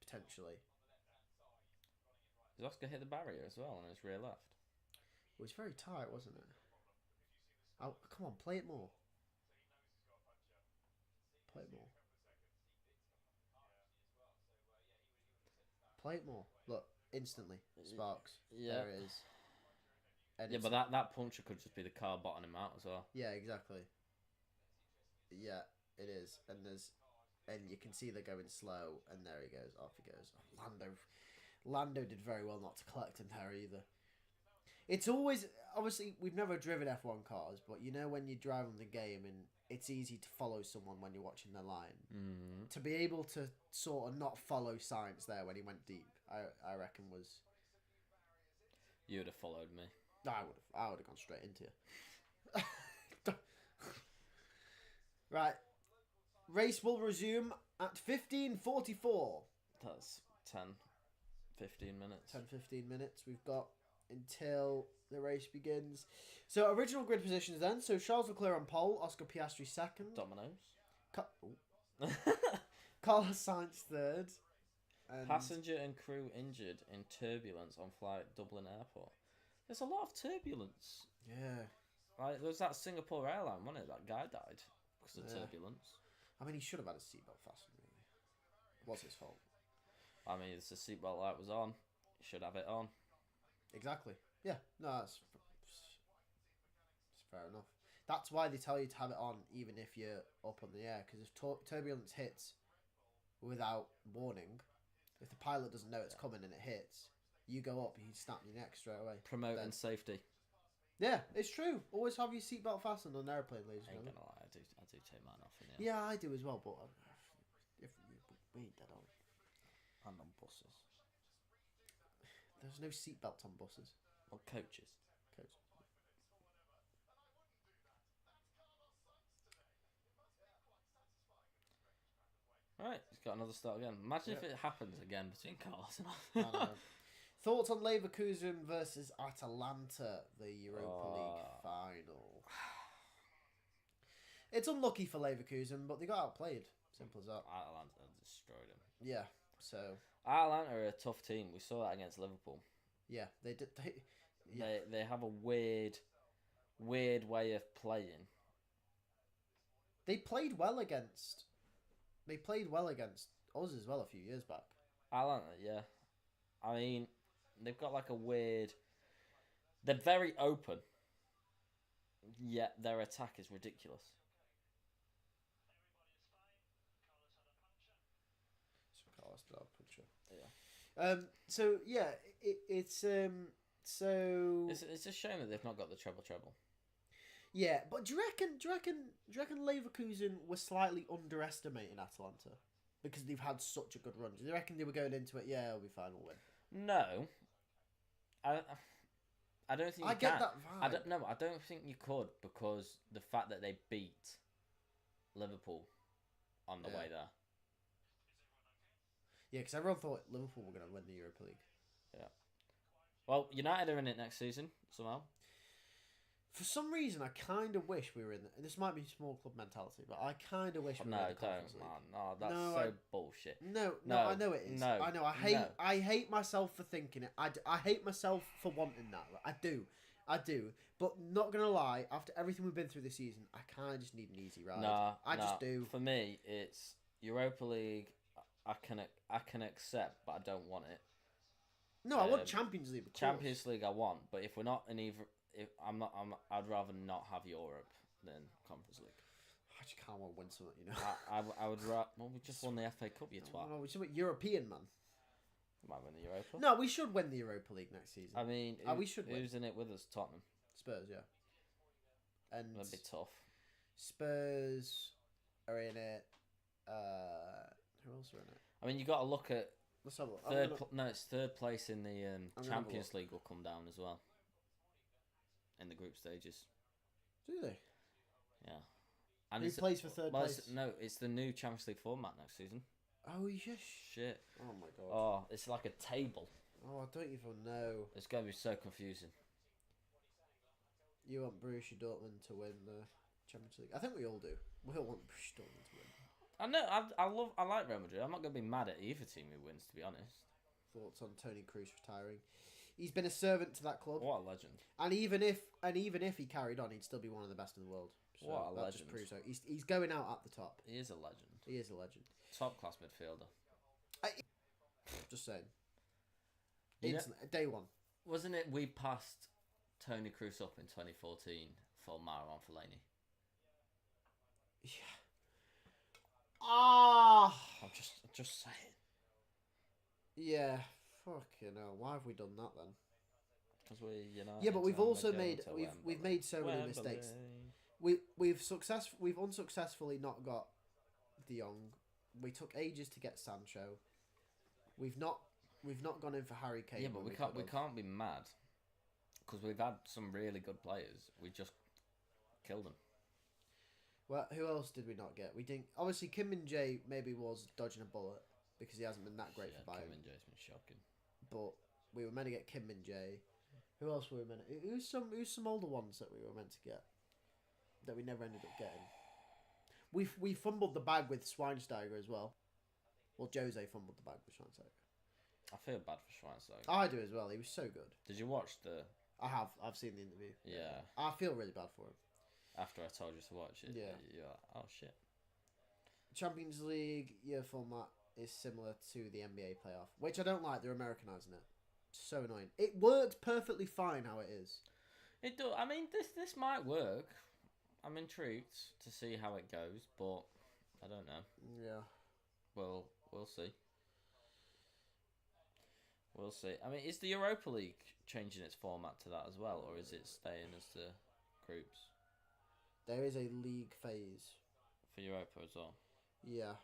potentially. Did Oscar hit the barrier as well on his rear left? It was very tight, wasn't it? Oh, come on, play it more. Play it more. Play it more. Look, instantly. Sparks. Yeah. There it is. And Yeah, it's- but that puncture could just be the car bottoming him out as well. Yeah, exactly. Yeah, it is. And you can see they're going slow, and there he goes. Off he goes. Oh, Lando did very well not to collect him there either. It's always, obviously, we've never driven F1 cars, but you know when you drive on the game and it's easy to follow someone when you're watching their line. Mm. To be able to sort of not follow Sainz there when he went deep, I reckon was... You would have followed me. I would have gone straight into you. Right. Race will resume at 15:44. That's 10, 15 minutes. 10-15 minutes we've got until the race begins. So original grid positions then. So Charles Leclerc on pole, Oscar Piastri second. Dominoes. Carlos Sainz third. And Passenger and crew injured in turbulence on flight Dublin Airport. There's a lot of turbulence. Yeah. Like, there was that Singapore airline, wasn't it? That guy died because of turbulence. I mean, he should have had a seatbelt fastened, really. It was his fault. I mean, if the seatbelt light was on, you should have it on. Exactly. Yeah. No, that's fair enough. That's why they tell you to have it on even if you're up on the air. Because if turbulence hits without warning, if the pilot doesn't know it's coming and it hits, you go up, you snap your neck straight away. Promoting safety. Yeah, it's true. Always have your seatbelt fastened on an airplane, ladies and Ain't gentlemen. gonna lie, I do take mine off in here. Yeah, I do as well, but if we ain't dead on. And on buses. There's no seatbelts on buses. Or coaches. Right, he's got another start again. Imagine if it happens again between cars. I know. Thoughts on Leverkusen versus Atalanta, the Europa League final? It's unlucky for Leverkusen, but they got outplayed. Simple as that. Atalanta destroyed him. Yeah, so... Atalanta are a tough team. We saw that against Liverpool. Yeah, they did. They have a weird way of playing. They played well against us as well a few years back. Atalanta, yeah. I mean, they've got like a weird... They're very open, yet their attack is ridiculous. Yeah. So yeah, it's It's a shame that they've not got the treble. Yeah, but do you reckon Leverkusen were slightly underestimating Atalanta because they've had such a good run? Do you reckon they were going into it? Yeah, it'll be fine, we'll win. No, I don't think I you get can. that vibe. I don't think you could because the fact that they beat Liverpool on the way there. Yeah, because everyone thought Liverpool were going to win the Europa League. Yeah. Well, United are in it next season somehow. For some reason, I kind of wish we were in. This might be small club mentality, but I kind of wish we were in the Conference League. No, that's bullshit. No, I know it is. No, I know. I hate myself for thinking it. I hate myself for wanting that. I do. But not gonna lie, after everything we've been through this season, I kind of just need an easy ride. I just do. For me, it's Europa League. I can accept, but I don't want it. No, I want Champions League. Of Champions League, I want, but if we're not in either, I'd rather not have Europe than Conference League. I just can't want to win something, you know. I would rather. Well, we just won the FA Cup, you twat. No, we're European, man. Might win the Europa. No, we should win the Europa League next season. I mean, we should win. Who's in it with us? Tottenham. Spurs, yeah. And that'd be tough. Spurs are in it. Who else are in it? I mean, you got to look at Let's have a look. it's third place in the Champions League will come down as well. In the group stages. Do they? Yeah. And who plays for third place? It's the new Champions League format next season. Oh, yes. Shit. Oh, my God. Oh, it's like a table. Oh, I don't even know. It's going to be so confusing. You want Borussia Dortmund to win the Champions League? I think we all do. We all want Borussia Dortmund to win. I know. I like Real Madrid. I'm not going to be mad at either team who wins, to be honest. Thoughts on Toni Kroos retiring? He's been a servant to that club. What a legend! And even if he carried on, heed still be one of the best in the world. So what a that legend! Just proves so. He's going out at the top. He is a legend. He is a legend. Top class midfielder. Just saying. Day one. Wasn't it we passed Tony Cruz up in 2014 for Marouane Fellaini? Yeah. I'm just saying. Yeah. Fucking hell. Why have we done that then? Because we're United. Yeah, but we've also we've made so many mistakes. We've unsuccessfully not got De Jong. We took ages to get Sancho. We've not gone in for Harry Kane. Yeah, but we can't be mad because we've had some really good players. We just killed them. Well, who else did we not get? We didn't. Obviously, Kim Min-jae maybe was dodging a bullet because he hasn't been that great for Bayern. Kim Min-jae's been shocking. But we were meant to get Kim Min-jae. Who else were we meant to... Who's some older ones that we were meant to get that we never ended up getting? We fumbled the bag with Schweinsteiger as well. Well, Jose fumbled the bag with Schweinsteiger. I feel bad for Schweinsteiger. I do as well. He was so good. Did you watch the... I have. I've seen the interview. Yeah. I feel really bad for him. After I told you to watch it, yeah. You're like, oh shit. Champions League year format is similar to the NBA playoff, which I don't like. They're Americanizing it. So annoying. It works perfectly fine how it is. It do. I mean, this might work. I'm intrigued to see how it goes, but I don't know. Yeah. Well, we'll see. We'll see. I mean, is the Europa League changing its format to that as well, or is it staying as the groups? There is a league phase. For Europa as well? Yeah.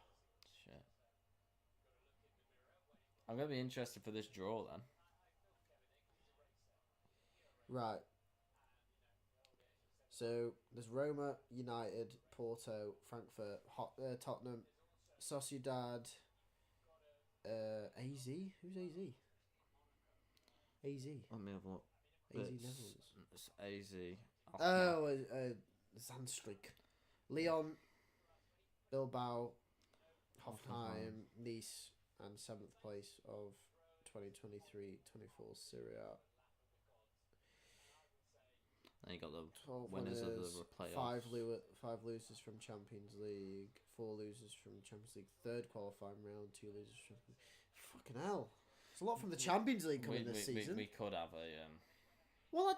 Shit. I'm going to be interested for this draw then. Right. So, there's Roma, United, Porto, Frankfurt, Tottenham, Sociedad, AZ? Who's AZ? AZ. Let me have a look. AZ Netherlands. It's AZ. Oh, Zandstrik. Lyon, Bilbao, Hoffenheim, Nice, and 7th place of 2023-24 Serie A. And you got the winners of the playoffs. 5 losers from Champions League, 4 losers from Champions League, 3rd qualifying round, 2 losers from... Fucking hell. It's a lot from the Champions League coming this season. We could have a... Well,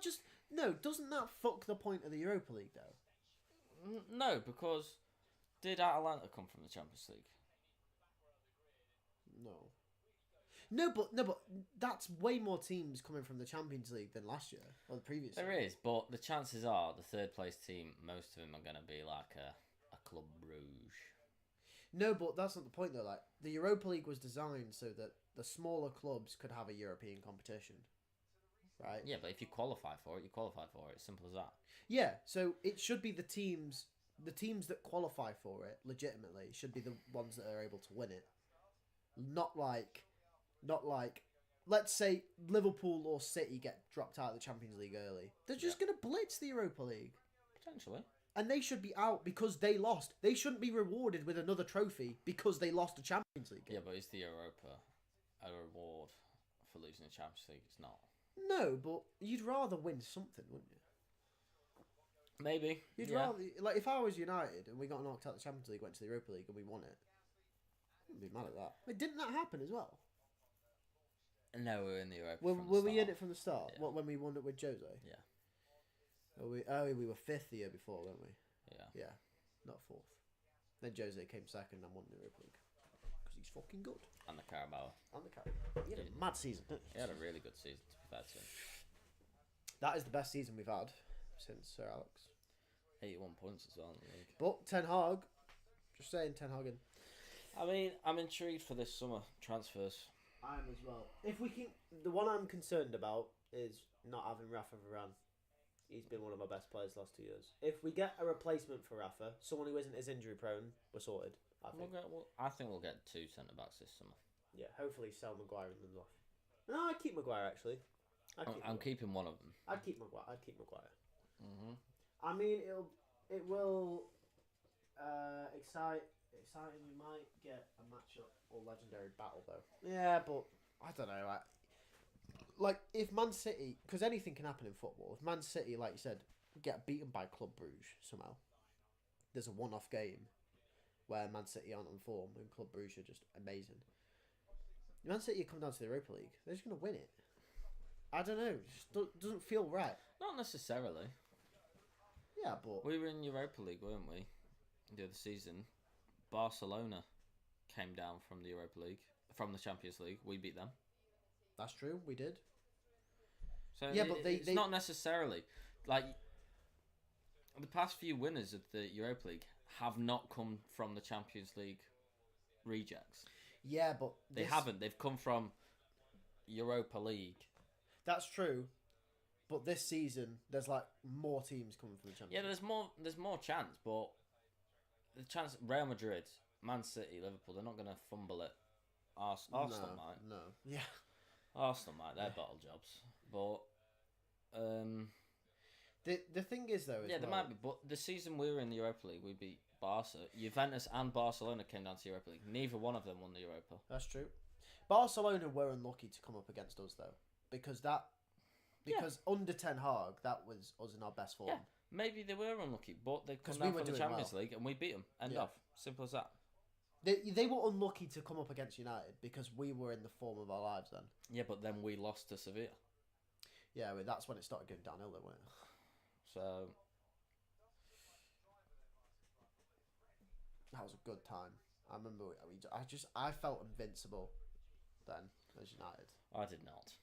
No, doesn't that fuck the point of the Europa League, though? No, because... Did Atalanta come from the Champions League? No, but that's way more teams coming from the Champions League than last year or the previous year. There is, but the chances are the 3rd place team, most of them are going to be like a Club Brugge. No, but that's not the point though. Like the Europa League was designed so that the smaller clubs could have a European competition, right? Yeah, but if you qualify for it, you qualify for it. Simple as that. Yeah, so it should be the teams that qualify for it legitimately should be the ones that are able to win it. Not like, let's say Liverpool or City get dropped out of the Champions League early. They're just going to blitz the Europa League. Potentially. And they should be out because they lost. They shouldn't be rewarded with another trophy because they lost the Champions League game. Yeah, but is the Europa a reward for losing the Champions League? It's not. No, but you'd rather win something, wouldn't you? Maybe. You'd rather... Like, if I was United and we got knocked out of the Champions League, went to the Europa League and we won it, I wouldn't be mad at that. But didn't that happen as well? No, we were in the Europa Were we in it from the start? Yeah. What, when we won it with Jose? Yeah. We were 5th the year before, weren't we? Yeah. Yeah, not 4th. Then Jose came 2nd and won the Europa League. Because he's fucking good. And the Carabao. He had a mad season, didn't he? He had a really good season, to be fair to him. That is the best season we've had since Sir Alex. 81 points as well in the league. But Ten Hag, just saying, Ten Hag in. I mean, I'm intrigued for this summer transfers. I am as well. If we can, the one I'm concerned about is not having Rafa Varane. He's been one of our best players the last 2 years. If we get a replacement for Rafa, someone who isn't as injury prone, we're sorted. I think. I think we'll get 2 centre backs this summer. Yeah, hopefully sell Maguire and them off. No, I'd keep Maguire actually. I'm keeping one of them. I'd keep Maguire. Mm-hmm. I mean, it will exciting. We might get a matchup or legendary battle though. Yeah, but I don't know. Like if Man City, because anything can happen in football. If Man City, like you said, get beaten by Club Brugge somehow, there's a one-off game where Man City aren't on form and Club Brugge are just amazing. Man City come down to the Europa League. They're just gonna win it. I don't know. It just doesn't feel right. Not necessarily. Yeah, but We were in Europa League, weren't we? The other season. Barcelona came down from the Europa League, from the Champions League. We beat them. that's true. We did. So Yeah, but it's not necessarily like the past few winners of the Europa League have not come from the Champions League rejects. Yeah, but They haven't. They've come from Europa League. That's true. But this season, there's like more teams coming from the Champions. Yeah, there's more chance, but the chance Real Madrid, Man City, Liverpool, they're not going to fumble it. Arsenal might. No. Yeah. Arsenal might. They're bottle jobs, but the thing is though. there might be. But the season we were in the Europa League, we beat Barca, Juventus, and Barcelona came down to the Europa League. Neither one of them won the Europa. That's true. Barcelona were unlucky to come up against us though, because under Ten Hag, that was us in our best form. Yeah, maybe they were unlucky, but they come we down were from the doing Champions well. League and we beat them. End of. Simple as that. They were unlucky to come up against United because we were in the form of our lives then. Yeah, but then we lost to Sevilla. Yeah, well, that's when it started going downhill, though, wasn't it? So that was a good time. I remember. I felt invincible then as United. I did not.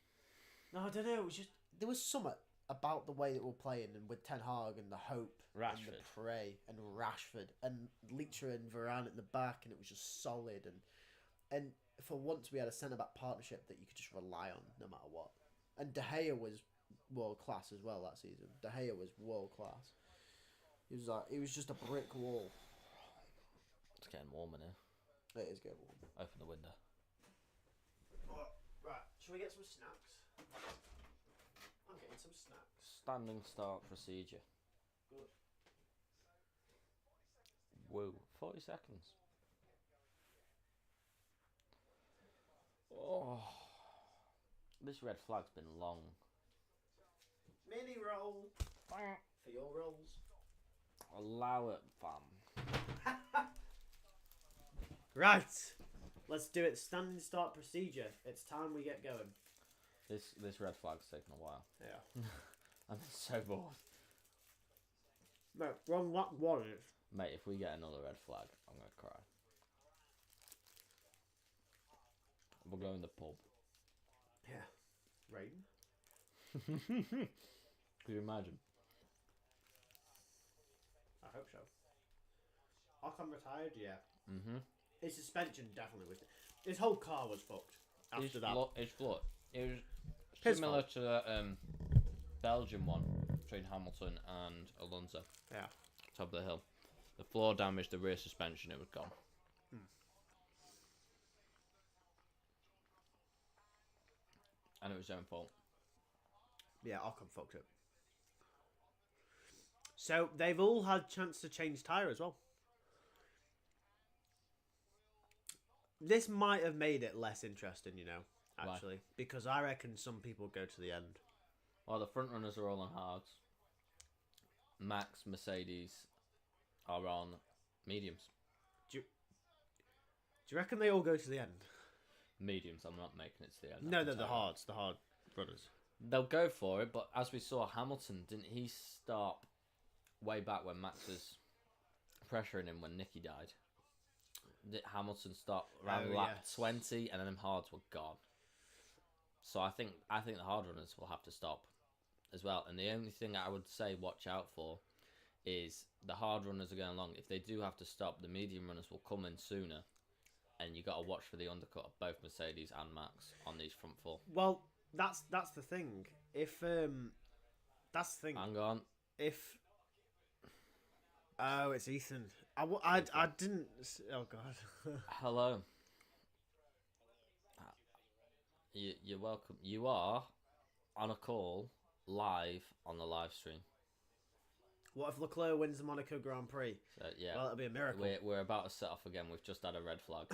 No, I don't know. It was just there was something about the way that we're playing, and with Ten Hag and the hope, and the prey, and Rashford, and Leitcher and Varane at the back, and it was just solid. And for once, we had a centre back partnership that you could just rely on no matter what. And De Gea was world class as well that season. De Gea was world class. He was just a brick wall. It's getting warm in here. It is getting warm. Open the window. Right, shall we get some snacks? I'm getting some snacks. Standing start procedure. Good. Whoa, 40 seconds. Oh, this red flag's been long. Mini roll for your rolls. Allow it, fam. Right, let's do it. Standing start procedure. It's time we get going. This red flag's taken a while. Yeah. I'm so bored. No, we're on lap 1. Mate, if we get another red flag, I'm gonna cry. We'll go in the pub. Yeah. Rain? Could you imagine? I hope so. Ocon retired, yeah. Mm-hmm. His suspension definitely was. His whole car was fucked after that. It's floor. It was His similar fault. to the Belgian one between Hamilton and Alonso. Yeah. Top of the hill. The floor damaged the rear suspension. It was gone. And it was his own fault. Yeah, Ocon fucked it. So they've all had chance to change tyre as well. This might have made it less interesting, you know, actually. Why? Because I reckon some people go to the end. Well, the front runners are all on hards. Max, Mercedes are on mediums. Do you reckon they all go to the end? Mediums, I'm not making it to the end. No, they're the hard runners. They'll go for it, but as we saw, Hamilton, didn't he stop way back when Max was pressuring him when Nicky died? Hamilton stopped around lap 20, and then them hards were gone. So I think the hard runners will have to stop as well. And the only thing I would say watch out for is the hard runners are going along. If they do have to stop, the medium runners will come in sooner, and you got to watch for the undercut of both Mercedes and Max on these front four. Well, that's the thing. If that's the thing. Hang on. Oh, it's Ethan. I didn't. Oh God. Hello. You're welcome. You are on a call live on the live stream. What if Leclerc wins the Monaco Grand Prix? So, yeah. Well, that'll be a miracle. We're about to set off again. We've just had a red flag.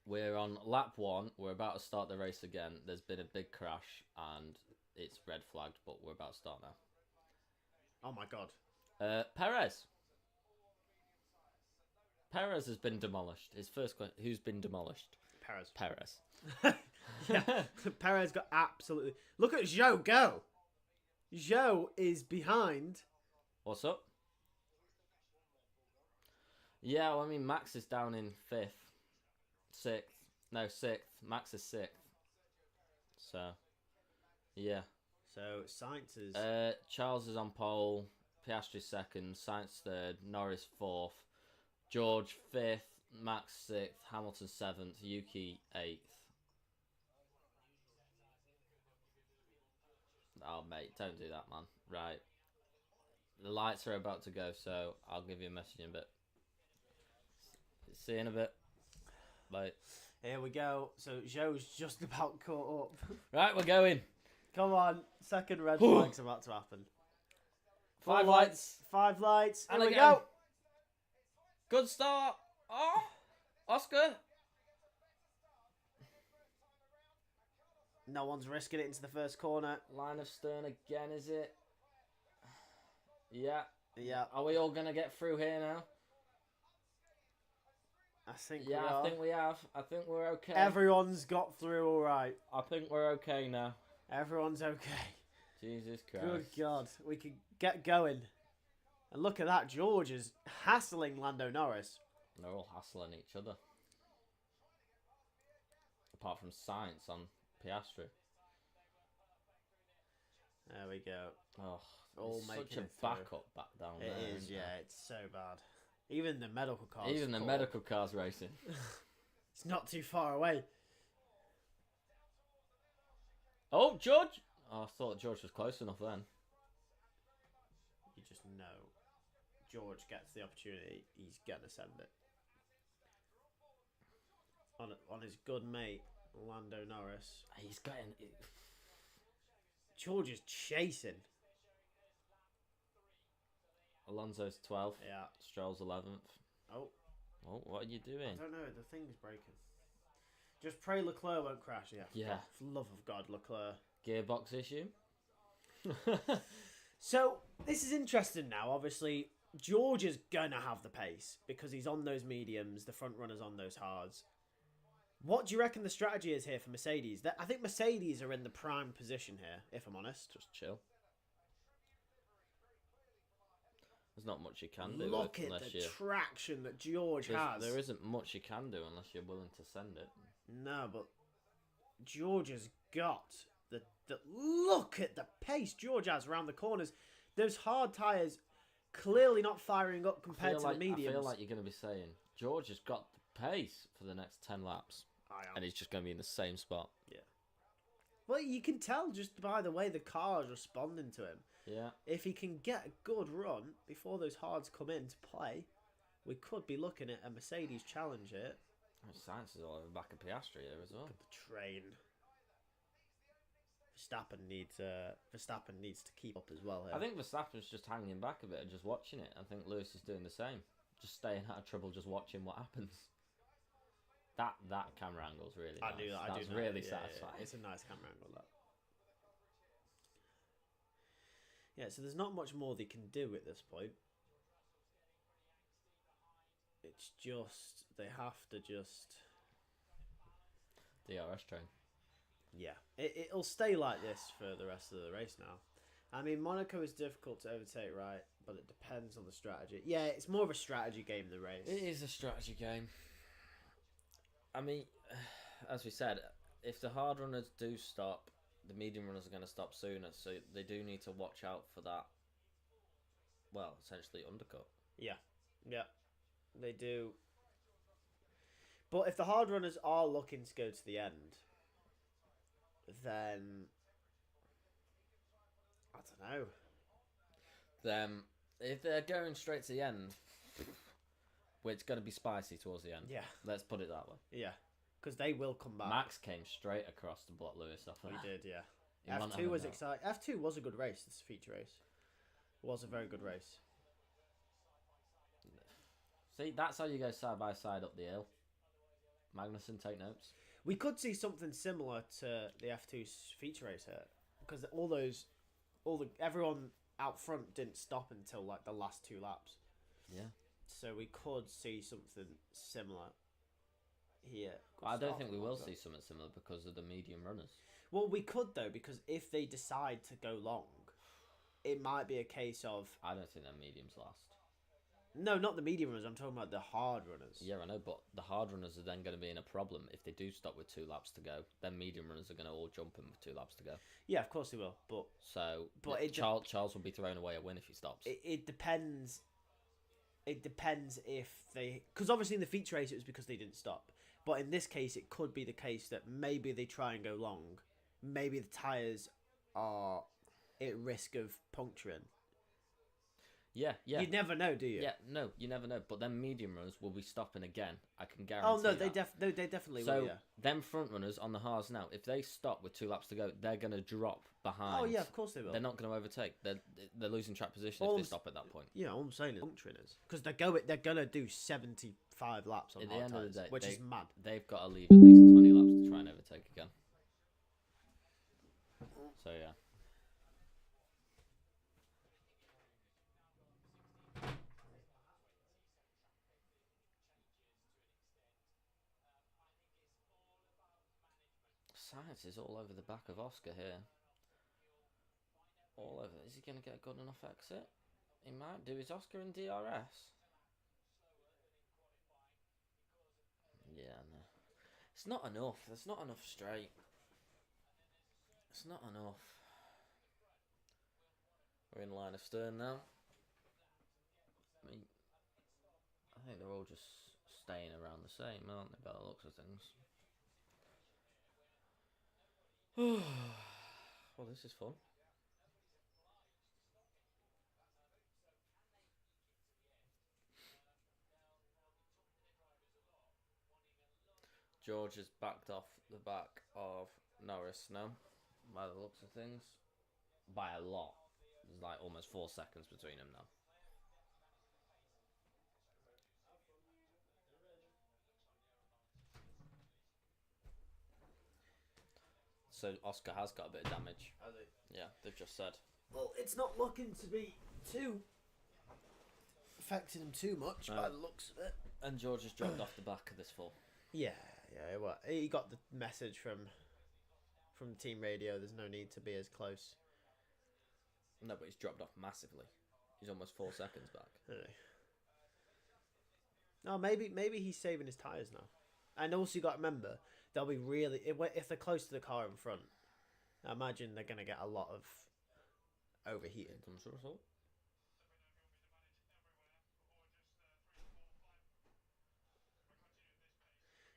We're on lap 1. We're about to start the race again. There's been a big crash and it's red flagged, but we're about to start now. Oh my God. Perez. Perez has been demolished. His first question: who's been demolished? Perez. Perez. Yeah, Perez got absolutely... Look at Zhou go! Zhou is behind. What's up? Yeah, well, I mean, Max is down in 5th. 6th. No, 6th. Max is 6th. So, yeah. So, Sainz is... Charles is on pole. Piastri 2nd. Sainz 3rd. Norris 4th. George 5th. Max 6th. Hamilton 7th. Yuki 8th. Oh, mate, don't do that, man. Right. The lights are about to go, so I'll give you a message in a bit. See you in a bit. Bye. Here we go. So, Zhou's just about caught up. Right, we're going. Come on. Second red flag's about to happen. 5 lights. 5 lights. And Here we again. go. Good start. Oh, Oscar. No one's risking it into the first corner. Line of stern again, is it? Yeah. Yeah. Are we all going to get through here now? I think Yeah, we are. I think we have. I think we're okay. Everyone's got through all right. I think we're okay now. Everyone's okay. Jesus Christ. Good God. We can get going. And look at that. George is hassling Lando Norris. They're all hassling each other. Apart from Sainz on Piastri. There we go. Oh, All it's such making a it through. backup back down there. It is, isn't yeah. it? It's so bad. Even the medical cars. Even the caught medical up. cars racing. It's not too far away. Oh, George! Oh, I thought George was close enough then. You just know. George gets the opportunity. He's going to send it. On his good mate, Lando Norris. He's getting... George is chasing. Alonso's 12th. Yeah. Stroll's 11th. Oh. Oh, what are you I doing? don't know. The thing's breaking. Just pray Leclerc won't crash. Yeah. Yeah. For the love of God, Leclerc. Gearbox issue? So, this is interesting now. Obviously, George is going to have the pace because he's on those mediums, the front runners on those hards. What do you reckon the strategy is here for Mercedes? I think Mercedes are in the prime position here, if I'm honest. Just chill. There's not much you can do. Look at unless the you... traction that George has. There isn't much you can do unless you're willing to send it. No, but George has got the look at the pace George has around the corners. Those hard tyres clearly not firing up compared to the mediums. I feel like you're going to be saying George has got the pace for the next 10 laps. I am. And he's just going to be in the same spot. Yeah. Well, you can tell just by the way the car is responding to him. Yeah. If he can get a good run before those hards come into play, we could be looking at a Mercedes challenge here. Sainz is all over back of Piastri here as well. Look at the train. Verstappen needs to keep up as well here. I think Verstappen's just hanging back a bit and just watching it. I think Lewis is doing the same. Just staying out of trouble, just watching what happens. That camera angle's really nice. I do that. That's really satisfying. Yeah. It's a nice camera angle, that. Yeah, so there's not much more they can do at this point. It's just, they have to just... DRS train. Yeah, it'll stay like this for the rest of the race now. I mean, Monaco is difficult to overtake, right? But it depends on the strategy. Yeah, it's more of a strategy game than the race. It is a strategy game. I mean, as we said, if the hard runners do stop, the medium runners are going to stop sooner. So they do need to watch out for that, well, essentially undercut. Yeah, they do. But if the hard runners are looking to go to the end, then I don't know. Then if they're going straight to the end, well, it's going to be spicy towards the end. Yeah, Let's put it that way. yeah, because they will come back. Max came straight across to block Lewis off. He did, yeah. He won't F2 have was that. exciting. F2 was a good race. This feature race was a very good race. See, that's how you go side by side up the hill. Magnussen, take notes. We could see something similar to the F2 feature race here, because everyone out front didn't stop until like the last 2 laps. Yeah. So we could see something similar here. I don't think we will see something similar because of the medium runners. Well, we could though, because if they decide to go long, it might be a case of. I don't think their mediums last. No, not the medium runners. I'm talking about the hard runners. Yeah, I know, but the hard runners are then going to be in a problem if they do stop with 2 laps to go. Then medium runners are going to all jump in with 2 laps to go. Yeah, of course they will. But Charles will be throwing away a win if he stops. It depends. It depends if they, because obviously in the feature race it was because they didn't stop. But in this case, it could be the case that maybe they try and go long. Maybe the tyres are at risk of puncturing. Yeah. You never know, do you? Yeah, no, you never know. But then medium runners will be stopping again. I can guarantee. Oh no, that. they definitely so, will. Yeah. Them front runners on the hards now, if they stop with 2 laps to go, they're going to drop behind. Oh yeah, of course they will. They're not going to overtake. They're losing track position if they stop at that point. Yeah, all I'm saying is puncturing is because they're gonna do 75 laps on at the hard end tyres, of the day, which is mad. They've got to leave at least 20 laps to try and overtake again. So yeah. Science is all over the back of Oscar here. All over. Is he going to get a good enough exit? He might do. Is Oscar in DRS? Yeah, no. It's not enough. There's not enough straight. It's not enough. We're in line of stern now. I mean, I think they're all just staying around the same, aren't they, by the looks of things? Well, this is fun. George has backed off the back of Norris now, by the looks of things. By a lot. There's like almost 4 seconds between them now. So Oscar has got a bit of damage. Has he? Yeah, they've just said. Well, it's not looking to be too affecting him too much by the looks of it. And George has dropped off the back of this fall. Yeah. Well, he got the message from the team radio. There's no need to be as close. No, but he's dropped off massively. He's almost 4 seconds back. Really? No, maybe he's saving his tyres now. And also you got to remember, they'll be really if they're close to the car in front. I imagine they're going to get a lot of overheating.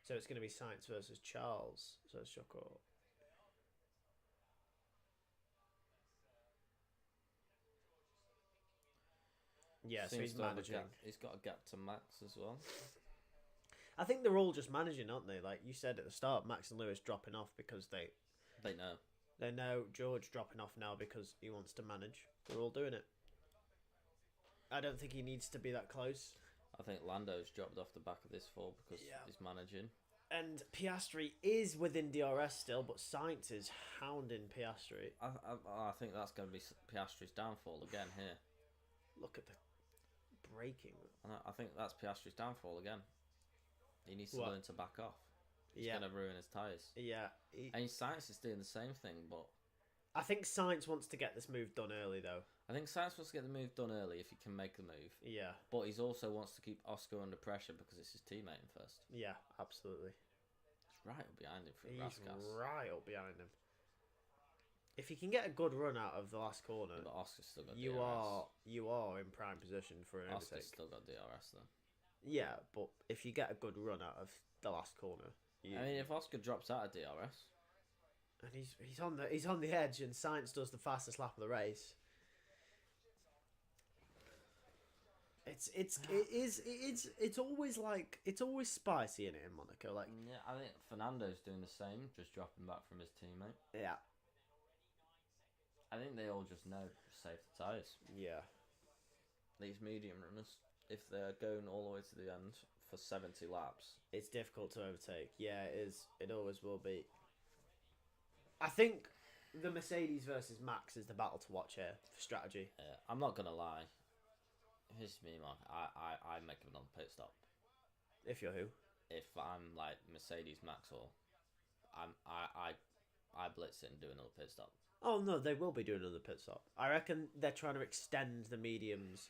So it's going to be Sainz versus Charles. So it's Choco. Yeah, so he's managing. He's got a gap to Max as well. I think they're all just managing, aren't they? Like you said at the start, Max and Lewis dropping off because they know. They know George dropping off now because he wants to manage. They're all doing it. I don't think he needs to be that close. I think Lando's dropped off the back of this fall because he's managing. And Piastri is within DRS still, but Sainz is hounding Piastri. I think that's going to be Piastri's downfall again here. Look at the braking. I think that's Piastri's downfall again. He needs to learn to back off. He's going to ruin his tyres. Yeah. And Sainz is doing the same thing, but... I think Sainz wants to get this move done early, though. I think Sainz wants to get the move done early if he can make the move. Yeah. But he also wants to keep Oscar under pressure because it's his teammate in first. Yeah, absolutely. He's right up behind him from Raskas. Raskas. Right up behind him. If he can get a good run out of the last corner, but Oscar's still got you DRS. you are in prime position for an overtake. Oscar's still got DRS though. Yeah, but if you get a good run out of the last corner, I mean, if Oscar drops out of DRS, and he's on the edge, and Sainz does the fastest lap of the race. It's always spicy in it in Monaco. Like yeah, I think Fernando's doing the same, just dropping back from his teammate. Yeah. I think they all just know save the tyres. Yeah. These medium runners, if they're going all the way to the end for 70 laps, it's difficult to overtake. Yeah, it is. It always will be. I think the Mercedes versus Max is the battle to watch here for strategy. I'm not gonna lie. Here's me, Mark. I make another pit stop. If you're who? if I'm like Mercedes, Max, or I blitz it and do another pit stop. Oh no, they will be doing another pit stop. I reckon they're trying to extend the mediums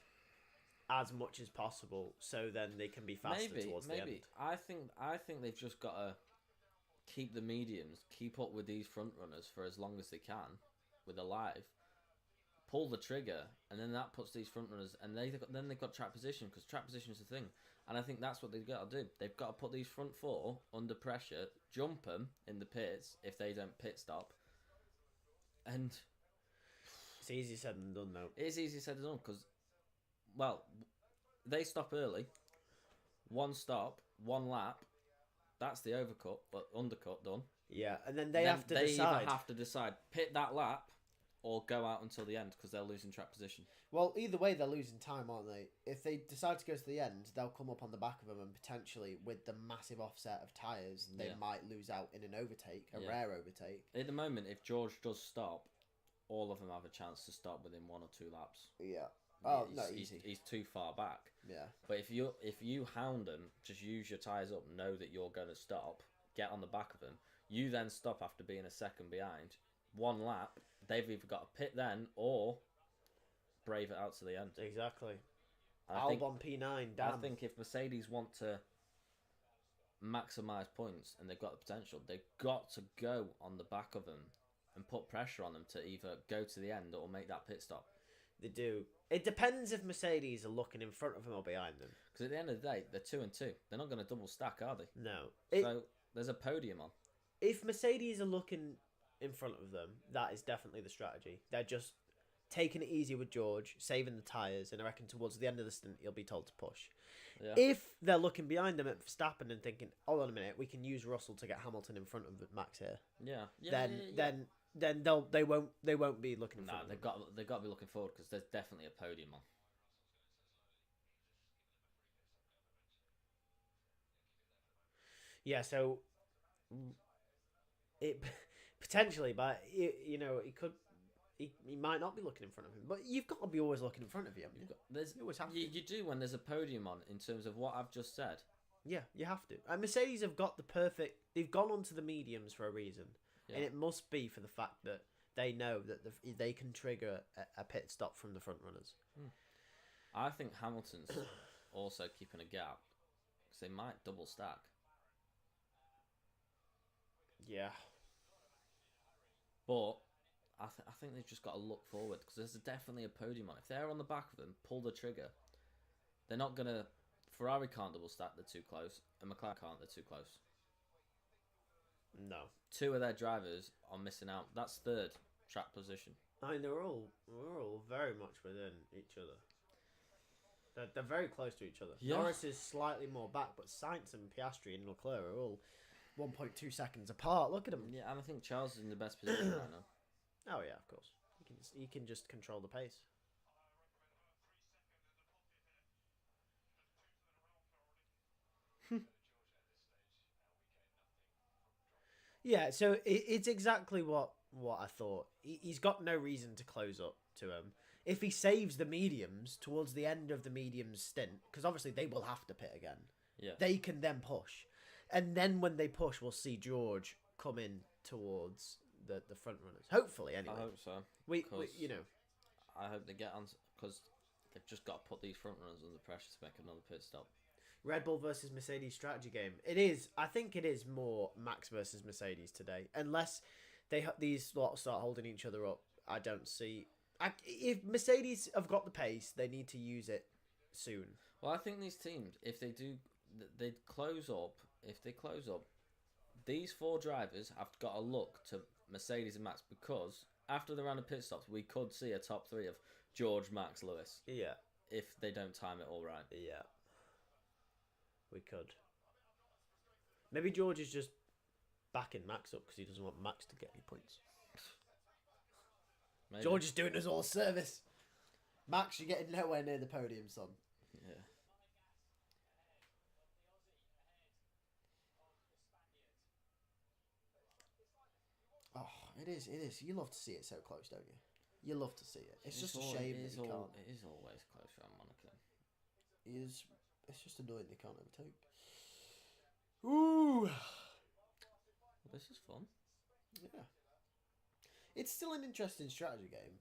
as much as possible, so then they can be faster towards the end. I think they've just got to keep the mediums, keep up with these front runners for as long as they can, with alive. Pull the trigger, and then that puts these front runners, and then they've got track position, because track position is the thing, and I think that's what they've got to do. They've got to put these front four under pressure, jump them in the pits if they don't pit stop, and it's easier said than done, though. It is easier said than done because, well, they stop early, one stop, one lap. That's the undercut done. Yeah, and then they have to decide. Either have to decide pit that lap or go out until the end because they're losing track position. Well, either way, they're losing time, aren't they? If they decide to go to the end, they'll come up on the back of them, and potentially, with the massive offset of tyres, they might lose out in an overtake, a rare overtake. At the moment, if George does stop, all of them have a chance to stop within 1 or 2 laps. Yeah. Oh, He's too far back. Yeah. But if you hound them, just use your tyres up, know that you're going to stop, get on the back of them. You then stop after being a second behind. 1 lap, they've either got to pit then or brave it out to the end. Exactly. Albon P9, damn. I think if Mercedes want to maximise points and they've got the potential, they've got to go on the back of them and put pressure on them to either go to the end or make that pit stop. They do. It depends if Mercedes are looking in front of them or behind them. Because at the end of the day, they're 2 and 2. They're not going to double stack, are they? No. So there's a podium on. If Mercedes are looking in front of them, that is definitely the strategy. They're just taking it easy with George, saving the tyres, and I reckon towards the end of the stint, he'll be told to push. Yeah. If they're looking behind them at Verstappen and thinking, hold on a minute, we can use Russell to get Hamilton in front of Max here. Then they won't be looking. No, they've got to be looking forward because there's definitely a podium on. Yeah, so it potentially, but he could. He might not be looking in front of him, but you've got to be always looking in front of you. You always have to. You do when there's a podium on. In terms of what I've just said. Yeah, you have to. And Mercedes have got the perfect. They've gone onto the mediums for a reason. Yeah. And it must be for the fact that they know that they can trigger a pit stop from the front runners. I think Hamilton's also keeping a gap because they might double stack. Yeah. But I think they've just got to look forward because there's definitely a podium on. If they're on the back of them, pull the trigger. They're not going to... Ferrari can't double stack, they're too close. And McLaren can't, they're too close. No. 2 of their drivers are missing out. That's 3rd track position. I mean, we're all very much within each other. They're very close to each other. Yeah. Norris is slightly more back, but Sainz and Piastri and Leclerc are all 1.2 seconds apart. Look at them. Yeah, and I think Charles is in the best position right now. Oh yeah, of course. He can just control the pace. Yeah, so it's exactly what I thought. He's got no reason to close up to him. If he saves the mediums towards the end of the mediums stint, because obviously they will have to pit again. Yeah. They can then push. And then when they push, we'll see George come in towards the front runners. Hopefully, anyway. I hope so. We I hope they get on, because they've just got to put these front runners under pressure to make another pit stop. Red Bull versus Mercedes strategy game. It is. I think it is more Max versus Mercedes today. Unless these lots start holding each other up, I don't see. If Mercedes have got the pace, they need to use it soon. Well, I think these teams, if they do, they close up. If they close up, these 4 drivers have got to look to Mercedes and Max, because after the round of pit stops, we could see a top 3 of George, Max, Lewis. Yeah. If they don't time it all right. Yeah. We could. Maybe George is just backing Max up because he doesn't want Max to get any points. Maybe. George is doing us all a service. Max, you're getting nowhere near the podium, son. Yeah. Oh, it is. You love to see it so close, don't you? You love to see it. It's just a shame that you can't. It is always close around Monaco. It's just annoying they can't overtake. Ooh. Well, this is fun. Yeah. It's still an interesting strategy game.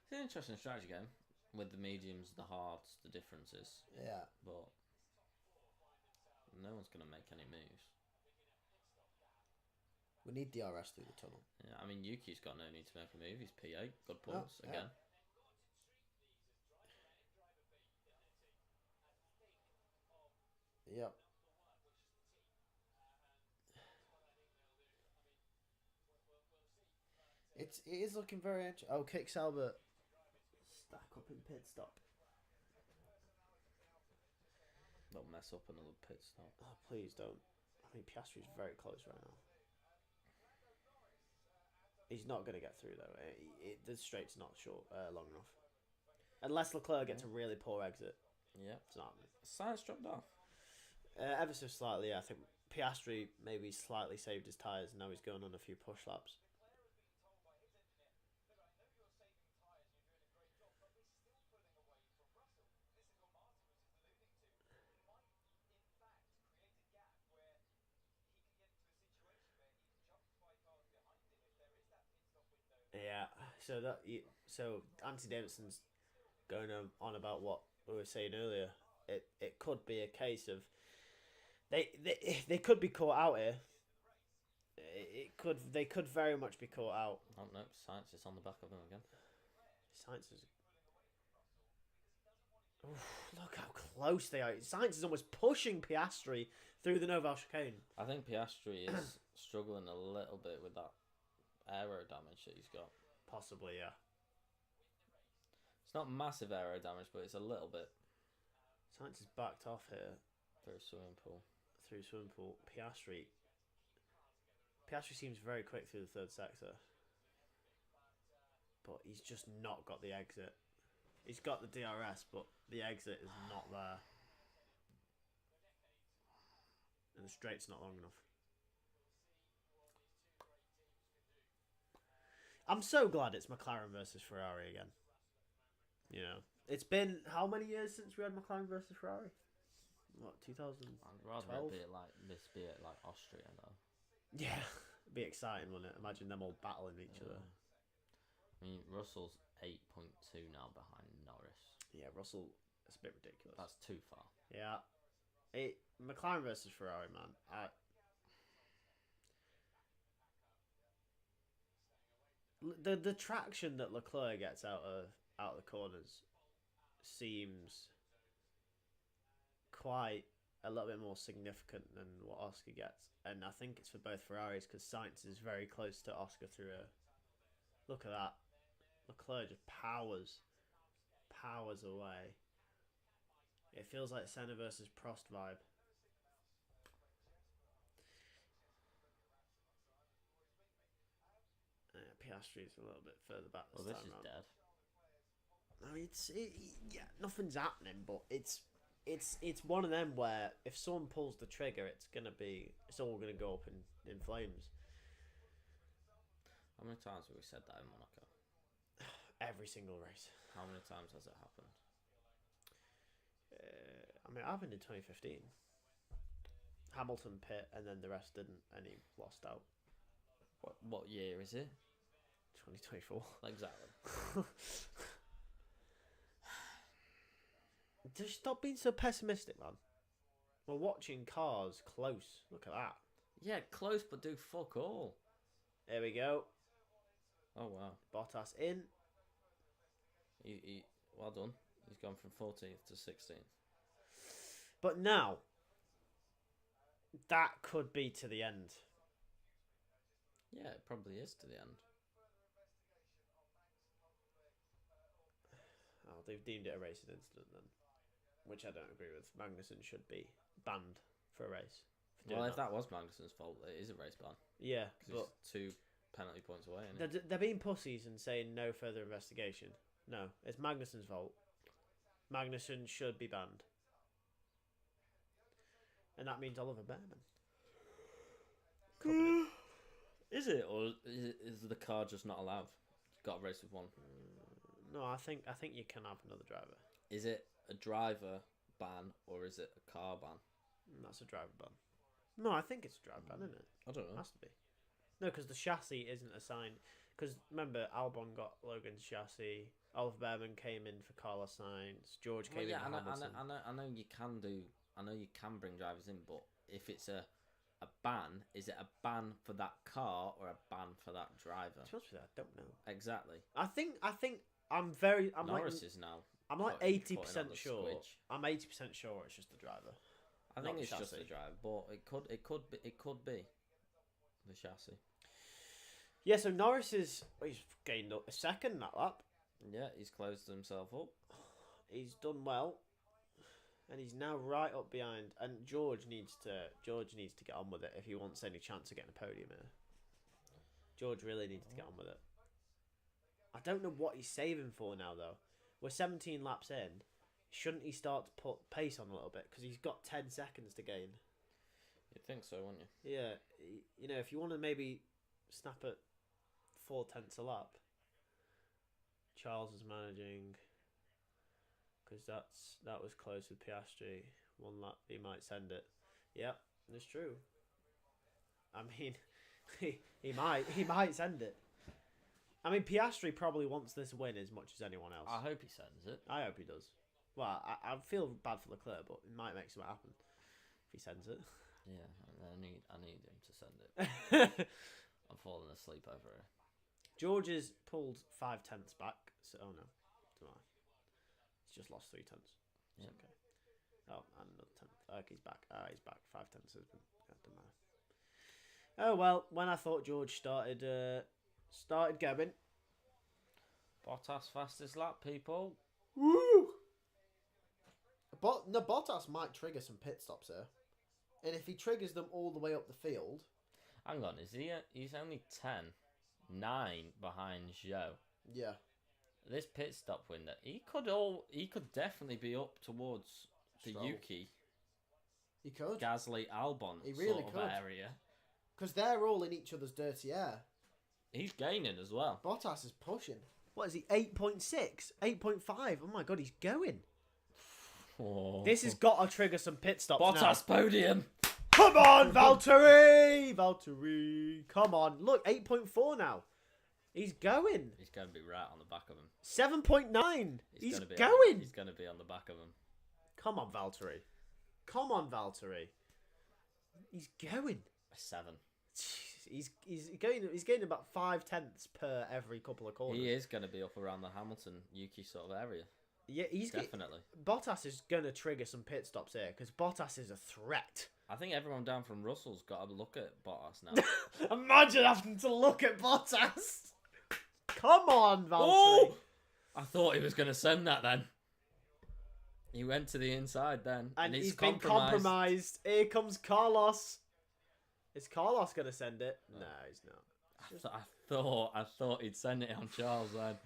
It's an interesting strategy game with the mediums, the hards, the differences. Yeah. But no one's going to make any moves. We need DRS through the tunnel. Yeah, I mean, Yuki's got no need to make a move. He's P8. Good points again. Yep. It is looking very interesting. Oh, kicks Albert. Stack up in pit stop. They'll mess up another pit stop. Oh, please don't. I mean, Piastri's very close right now. He's not going to get through, though. The straight's not long enough. Unless Leclerc gets a really poor exit. Yeah. It's not happening. Science dropped off. Ever so slightly, yeah. I think Piastri maybe slightly saved his tyres, and now he's going on a few push laps. Yeah, so Anthony Davidson's going on about what we were saying earlier. It could be a case of they could be caught out here. They could very much be caught out. Oh no, Science is on the back of them again. Science is. Oof, look how close they are. Science is almost pushing Piastri through the Noval chicane. I think Piastri is struggling a little bit with that aero damage that he's got. Possibly, yeah. It's not massive aero damage, but it's a little bit. Science is backed off here. Through swimming pool. Piastri seems very quick through the third sector. But he's just not got the exit. He's got the DRS, but the exit is not there. And the straight's not long enough. I'm so glad it's McLaren versus Ferrari again. You know, it's been how many years since we had McLaren versus Ferrari? What, 2012? I'd rather it be like this, be it like Austria though. Yeah, it'd be exciting, wouldn't it? Imagine them all battling each other. I mean, Russell's 8.2 now behind Norris. Yeah, Russell, it's a bit ridiculous. That's too far. Yeah, McLaren versus Ferrari, man. The traction that Leclerc gets out of the corners seems quite a little bit more significant than what Oscar gets, and I think it's for both Ferraris because Sainz is very close to Oscar through a. Look at that, Leclerc just powers away. It feels like Senna versus Prost vibe. Piastri's a little bit further back this time is round. dead. I mean, yeah, nothing's happening, but it's one of them where if someone pulls the trigger, it's all gonna go up in flames. How many times have we said that in Monaco? Every single race. How many times has it happened? I mean, it happened in 2015. Hamilton pit, and then the rest didn't, and he lost out. What year is it? 2024. Exactly. Just stop being so pessimistic, man. We're watching cars close. Look at that. Yeah, close, but do fuck all. There we go. Oh wow. Bottas in. He well done. He's gone from 14th to 16th. But now, that could be to the end. Yeah, it probably is to the end. Oh, they've deemed it a racing incident then, which I don't agree with. Magnussen should be banned for a race. Well, if that was Magnussen's fault, it is a race ban. Yeah, but it's 2 penalty points away. Isn't it? They're being pussies and saying no further investigation. No, it's Magnussen's fault. Magnussen should be banned. And that means Oliver Behrman. Is it, or is the car just not allowed? You've got to race with one. No, I think you can have another driver. Is it a driver ban or is it a car ban? That's a driver ban. No, I think it's a drive ban, isn't it? I don't know. Has to be. No, because the chassis isn't assigned. Because remember, Albon got Logan's chassis. Oliver Behrman came in for Carlos Sainz. George came in for Hamilton. I know you can do. I know you can bring drivers in, but if it's a ban, is it a ban for that car or a ban for that driver? To be honest with you, I don't know. Exactly. I think I'm Norris is now. I'm like putting 80% sure. squidge. I'm 80% sure it's just the driver. I Not think the it's just chassis. the driver, but it could be the chassis. Yeah, so Norris he's gained up a second that lap. Yeah, he's closed himself up. He's done well, and he's now right up behind. And George needs to get on with it if he wants any chance of getting a podium here. George really needs to get on with it. I don't know what he's saving for now though. We're 17 laps in. Shouldn't he start to put pace on a little bit because he's got 10 seconds to gain? You'd think so, wouldn't you? Yeah, you know, if you want to maybe snap at 4/10 a lap. Charles is managing because that was close with Piastri. One lap he might send it. Yep, that's true. I mean, he might send it. I mean, Piastri probably wants this win as much as anyone else. I hope he sends it. I hope he does. Well, I feel bad for Leclerc, but it might make something happen if he sends it. Yeah, I need him to send it. I'm falling asleep over it. George has pulled 5/10 back. So, oh no, don't I? He's just lost 3/10. Yeah. Okay. Oh, and another 10th. Okay, he's back. He's back. 5/10 has been. Yeah, doesn't matter. Oh well, when I thought George started going. Bottas fastest lap, people. Woo! Bottas might trigger some pit stops here, and if he triggers them all the way up the field. Hang on, is he? He's only 9 behind Zhou. Yeah. This pit stop window, he could definitely be up towards the Stroll. Yuki, He could. Gasly, Albon He really sort of could. area. Because they're all in each other's dirty air. He's gaining as well. Bottas is pushing. What is he? 8.6? 8.5? Oh my god, he's going. Oh. This has got to trigger some pit stops Bottas now. podium. Come on, Valtteri! Valtteri. Come on. Look, 8.4 now. He's going. He's going to be right on the back of him. 7.9. He's gonna be going. He's going to be on the back of him. Come on, Valtteri. Come on, Valtteri. He's going. 7. Jeez, he's getting about 5/10 per every couple of corners. He is going to be up around the Hamilton Yuki sort of area. Yeah, he's Definitely. Bottas is going to trigger some pit stops here because Bottas is a threat. I think everyone down from Russell's got to look at Bottas now. Imagine having to look at Bottas. Come on, Valtteri. Oh! I thought he was going to send that then. He went to the inside then. And he's been compromised. Here comes Carlos. Is Carlos going to send it? No, he's not. I thought he'd send it on Charles then.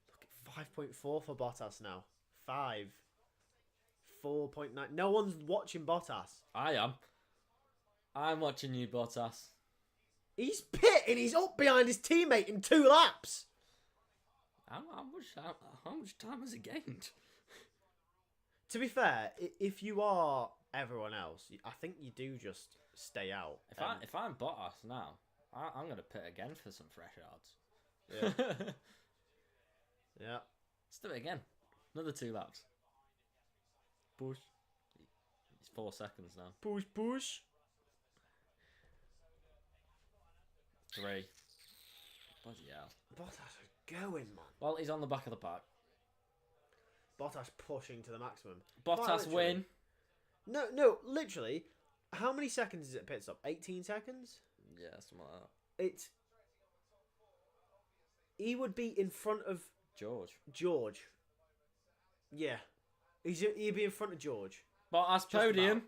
Look at 5.4 for Bottas now. 5. 4.9. No one's watching Bottas. I am. I'm watching you, Bottas. He's pit and he's up behind his teammate in 2 laps. How much time has he gained? To be fair, if you are everyone else, I think you do just stay out. If I'm Bottas now, I'm going to pit again for some fresh yards. Yeah. Yeah. Let's do it again. Another 2 laps. Push. It's 4 seconds now. Push, push. 3. Bloody hell. Bottas is going, man. Well, he's on the back of the pack. Bottas pushing to the maximum. Bottas win. No, literally. How many seconds is it pit stop? 18 seconds? Yeah, something like that. He would be in front of George. Yeah. He'd be in front of George. Bottas podium.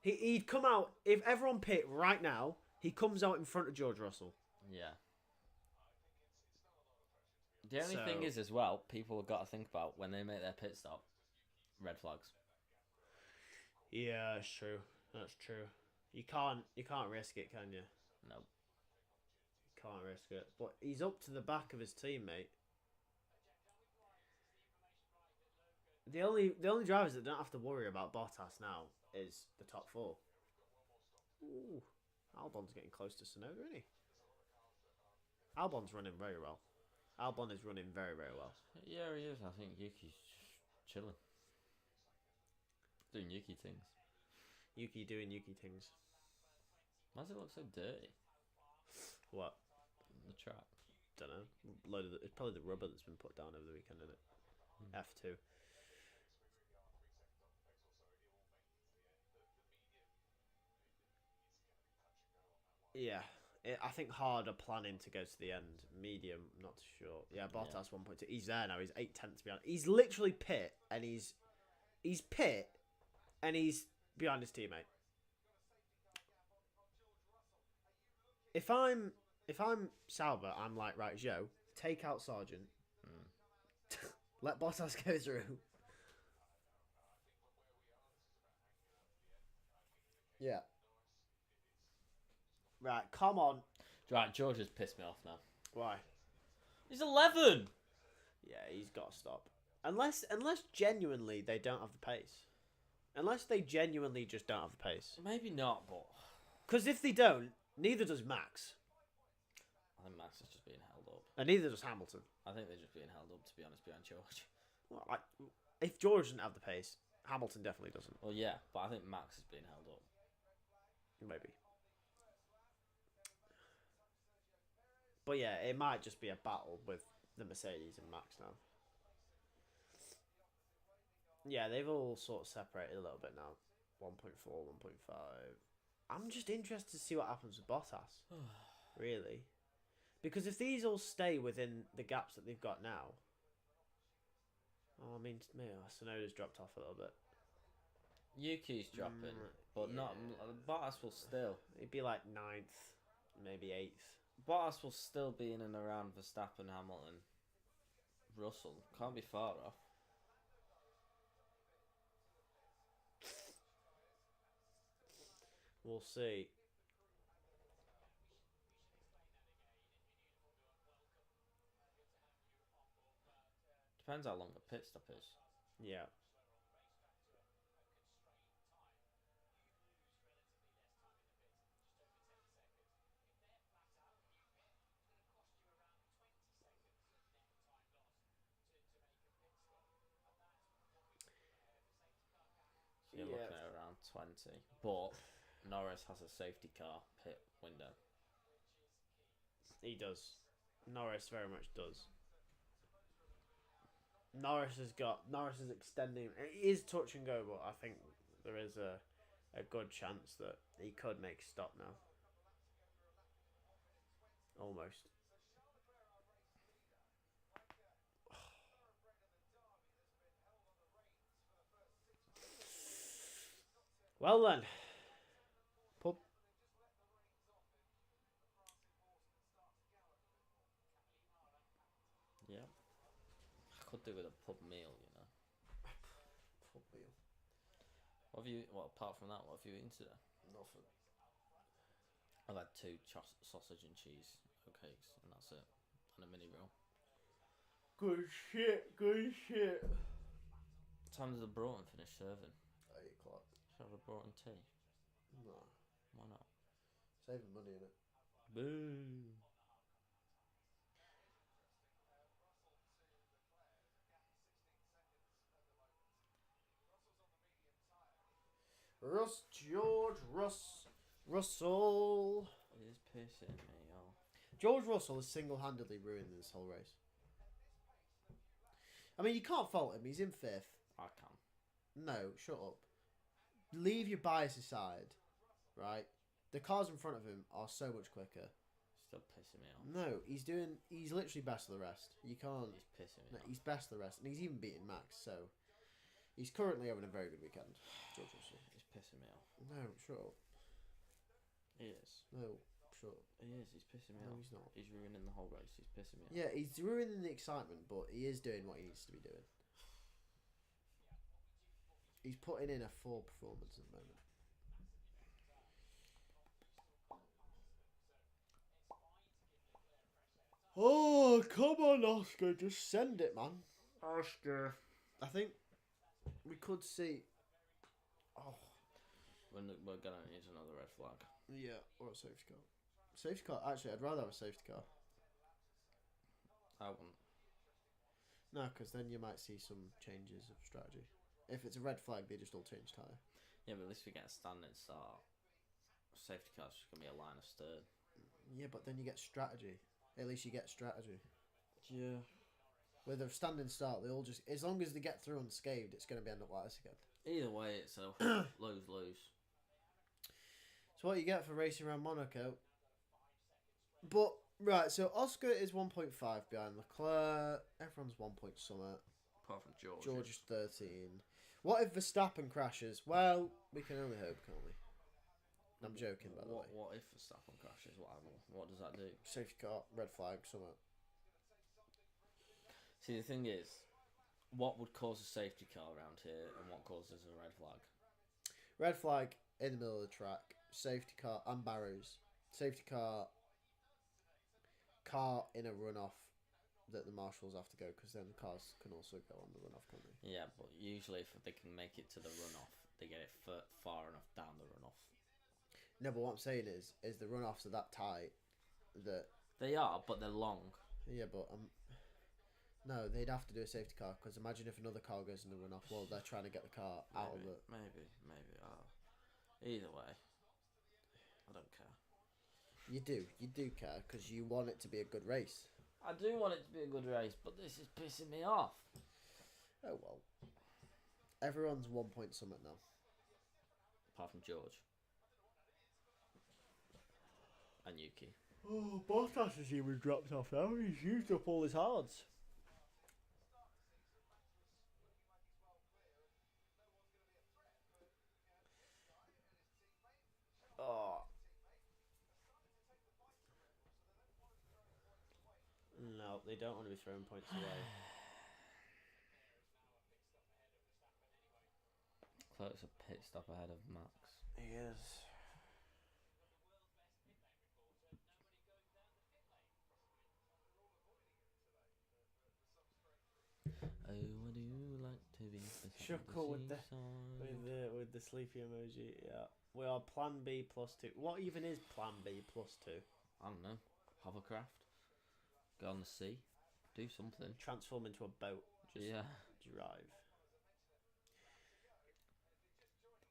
He'd come out, if everyone pit right now, he comes out in front of George Russell. Yeah. The only thing is, as well, people have got to think about when they make their pit stop, red flags. Yeah, that's true. That's true. You can't risk it, can you? No. You can't risk it. But he's up to the back of his teammate. The only drivers that don't have to worry about Bottas now is the top 4. Ooh. Albon's getting close to Sonoda, isn't he? Albon's running very well. Albon is running very, very well. Yeah, he is. I think Yuki's chilling. Doing Yuki things. Yuki doing Yuki things. Why does it look so dirty? What? The track. Don't know. It's probably the rubber that's been put down over the weekend, isn't it? F2. Yeah. I think hard are planning to go to the end. Medium, not sure. Yeah, Bottas 1.2. He's there now. He's 8 tenths behind. He's literally pit, and he's pit, and he's behind his teammate. If I'm Sauber, I'm like, right, Joe, take out Sargent. Let Bottas go through. Yeah. Right, come on. Right, George has pissed me off now. Why? He's 11! Yeah, he's got to stop. Unless genuinely they don't have the pace. Unless they genuinely just don't have the pace. Maybe not, but... Because if they don't, neither does Max. I think Max is just being held up. And neither does Hamilton. I think they're just being held up, to be honest, behind George. Well, if George doesn't have the pace, Hamilton definitely doesn't. Well, yeah, but I think Max is being held up. Maybe. But yeah, it might just be a battle with the Mercedes and Max now. Yeah, they've all sort of separated a little bit now. 1.4, 1.5. I'm just interested to see what happens with Bottas. Really. Because if these all stay within the gaps that they've got now... Oh, I mean, Sonoda's dropped off a little bit. Yuki's dropping, but not... Bottas will still... It'd be like 9th, maybe 8th. Bottas will still be in and around Verstappen, Hamilton, Russell. Can't be far off. We'll see. Depends how long the pit stop is. Yeah. So you're looking at around 20. But Norris has a safety car pit window. He does. Norris very much does. Norris is extending. It is touch and go, but I think there is a good chance that he could make a stop now. Almost. Well then. Pub. Yeah. I could do with a pub meal, you know. Pub meal. Apart from that, what have you eaten today? Nothing. I've had 2 sausage and cheese cakes, and that's it. And a mini roll. Good shit, good shit. What time does the Broughton finish serving? 8 o'clock. Should I have a Broughton tea? No. Why not? Saving money in it. Boo. Russell. It is pissing me off. George Russell has single-handedly ruined this whole race. I mean, you can't fault him. He's in 5th. I can. No, shut up. Leave your bias aside, right? The cars in front of him are so much quicker. Still pissing me off. No, he's literally best of the rest. You can't... He's pissing me off. He's best of the rest. And he's even beaten Max, so... He's currently having a very good weekend, George Russell. He's pissing me off. No, shut up. He is. No, shut up. He is. He's pissing me off. No, he's not. He's ruining the whole race. He's pissing me off. Yeah, he's ruining the excitement, but he is doing what he needs to be doing. He's putting in a full performance at the moment. Oh, come on, Oscar. Just send it, man. Oscar. I think we could see... Oh. We're gonna need another red flag. Yeah, or a safety car. Safety car. Actually, I'd rather have a safety car. I wouldn't. No, because then you might see some changes of strategy. If it's a red flag, they just all change tyre. Yeah, but at least we get a standing start. Safety car's just gonna be a line of stern. Yeah, but then you get strategy. At least you get strategy. Yeah. With a standing start, they all just, as long as they get through unscathed, it's going to be end up like this again. Either way, it's a lose-lose. So what you get for racing around Monaco. But, right, so Oscar is 1.5 behind Leclerc. Everyone's 1 point something. Apart from George. George is 13. What if Verstappen crashes? Well, we can only hope, can't we? I'm joking, by the way. What if Verstappen crashes? What does that do? Safety car, red flag, something. See, the thing is, what would cause a safety car around here and what causes a red flag? Red flag in the middle of the track. Safety car and barrows. Safety car in a runoff that the marshals have to go, because then the cars can also go on the runoff, can't they? Yeah, but usually if they can make it to the runoff, they get it far enough down the runoff. No, but what I'm saying is the runoffs are that tight that... They are, but they're long. Yeah, but... no, they'd have to do a safety car, because imagine if another car goes in the runoff. Well, they're trying to get the car out of it. Maybe. Either way, I don't care. You do care, because you want it to be a good race. I do want it to be a good race, but this is pissing me off. Oh well. Everyone's 1 point something now. Apart from George. And Yuki. Oh, Bottas has even dropped off now. He's used up all his hards. Oh. No, they don't want to be throwing points away. Clerk's a pit stop ahead of Max. He is. Oh, I do like to be Chuckle with the sleepy emoji. Yeah, we are Plan B +2. What even is Plan B +2? I don't know. Hovercraft. Go on the sea. Do something. Transform into a boat. Just drive.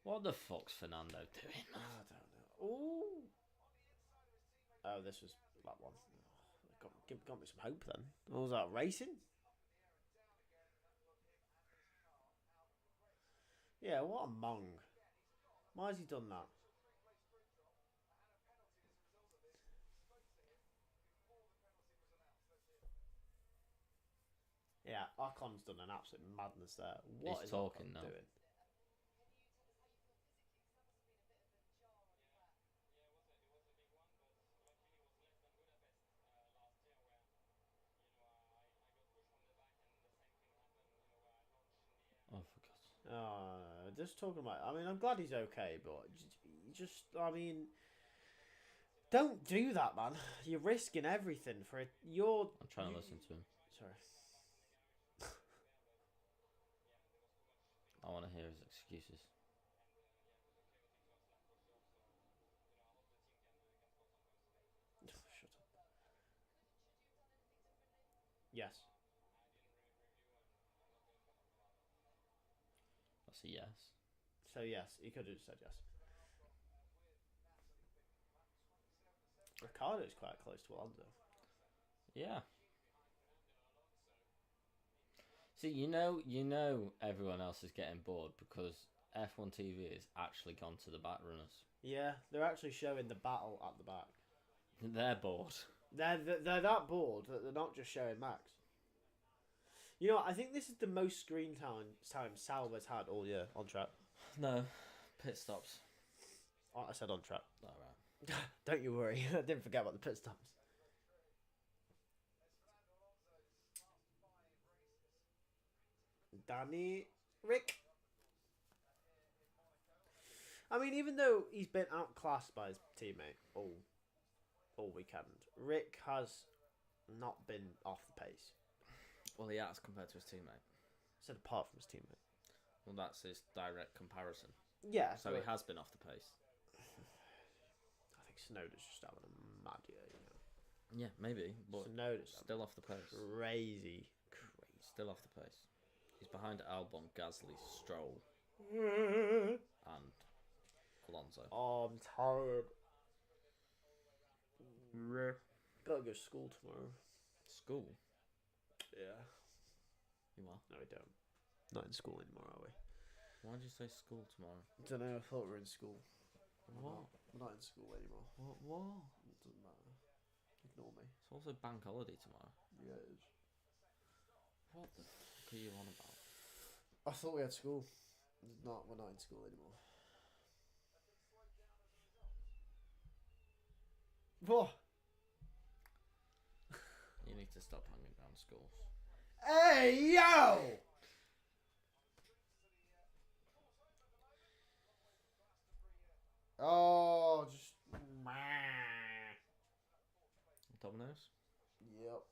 What the fuck's Fernando doing? I don't know. Ooh. Oh, this was that one. Got me some hope then. What was that, racing? Yeah, what a mong. Why has he done that? Yeah, Ocon's done an absolute madness there. What He's is talking Ocon now. doing? Oh, for God's sake. Just talking about... I mean, I'm glad he's okay, but just... I mean... Don't do that, man. You're risking everything for it. I'm trying to listen to him. Sorry. I want to hear his excuses. Shut up. Yes. That's a yes. So yes, he could have just said yes. Ricardo's quite close to Alonso. Yeah. See, you know everyone else is getting bored because F1 TV has actually gone to the back runners. Yeah, they're actually showing the battle at the back. They're bored. They're that bored that they're not just showing Max. You know what, I think this is the most screen time Sauber's had all year on track. No, pit stops. Oh, I said on track. All right. Don't you worry, I didn't forget about the pit stops. Danny Rick. I mean, even though he's been outclassed by his teammate all weekend, Rick has not been off the pace. Well, he has compared to his teammate. Said apart from his teammate. Well, that's his direct comparison. Yeah. So he has been off the pace. I think Snowden's just having a mad year. You know. Yeah, maybe, but Snowden's still off the pace. Crazy. Still off the pace. He's behind Albon, Gasly, Stroll, and Alonso. Oh, I'm tired. Gotta go to school tomorrow. School? Yeah. You are? No, we don't. Not in school anymore, are we? Why did you say school tomorrow? I don't know. I thought we were in school. What? We're not in school anymore. What? It doesn't matter. Ignore me. It's also bank holiday tomorrow. Yeah, it is. What the fuck are you on about? I thought we had school. We're not in school anymore. What? You need to stop hanging around schools. Hey, yo! Oh, just... Dominoes? Yep.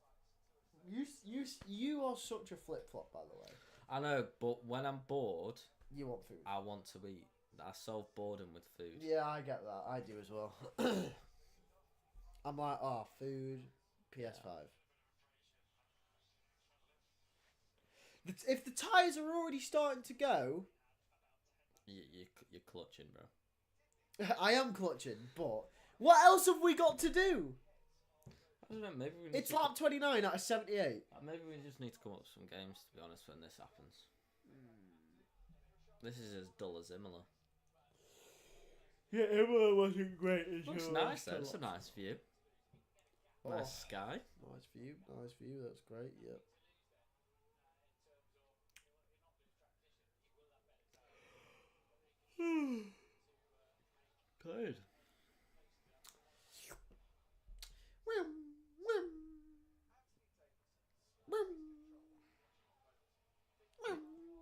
You are such a flip-flop, by the way. I know, but when I'm bored, You want food. I want to eat. I solve boredom with food. Yeah, I get that. I do as well. I'm like, oh, food, PS5. If the tyres are already starting to go... You're clutching, bro. I am clutching, but... What else have we got to do? I don't know, maybe we need It's lap 29 out of 78. Maybe we just need to come up with some games, to be honest, when this happens. This is as dull as Imola. Yeah, Imola wasn't great. Looks nice, though. It's a nice view. Oh, Nice sky. Nice view. That's great, yep. Good.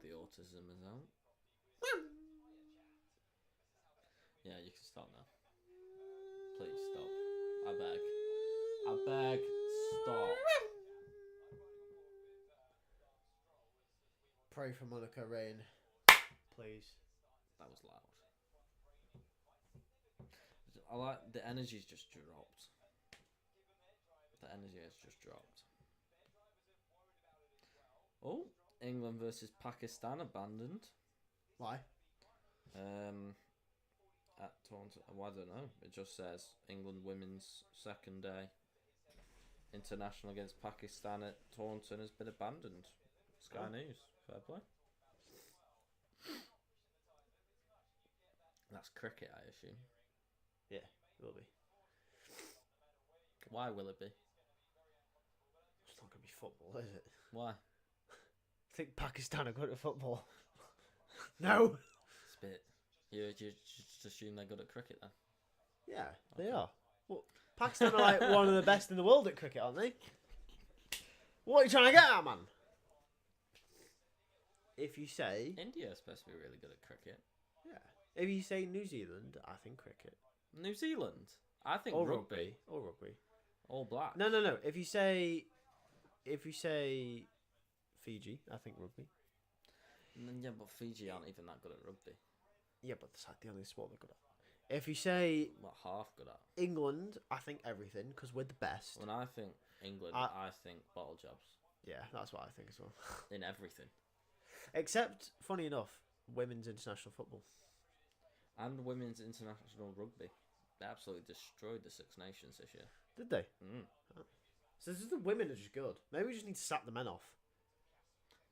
The autism is out. Yeah, you can stop now. Please stop. I beg. I beg, stop. Pray for Monaco rain. Please. That was loud. I like the energy's just dropped. The energy has just dropped. Oh, England versus Pakistan abandoned. Why? At Taunton. Well, I don't know. It just says England women's second day international against Pakistan at Taunton has been abandoned. Sky News. Fair play. That's cricket, I assume. Yeah, it will be. Why will it be? It's not going to be football, is it? Why? I think Pakistan are good at football. No. Spit. You just assume they're good at cricket then? Yeah, they are. Well, Pakistan are like one of the best in the world at cricket, aren't they? What are you trying to get at, man? If you say... India is supposed to be really good at cricket. Yeah. If you say New Zealand, I think cricket. New Zealand? I think Or rugby. Or rugby. All black. No. If you say Fiji, I think rugby. Yeah, but Fiji aren't even that good at rugby. Yeah, but that's like the only sport they're good at. If you say What, half good at? England, I think everything, because we're the best. When I think England, I think bottle jobs. Yeah, that's what I think as well. In everything. Except, funny enough, women's international football. And women's international rugby. They absolutely destroyed the Six Nations this year. Did they? Mm. So this is the women are just good. Maybe we just need to sack the men off.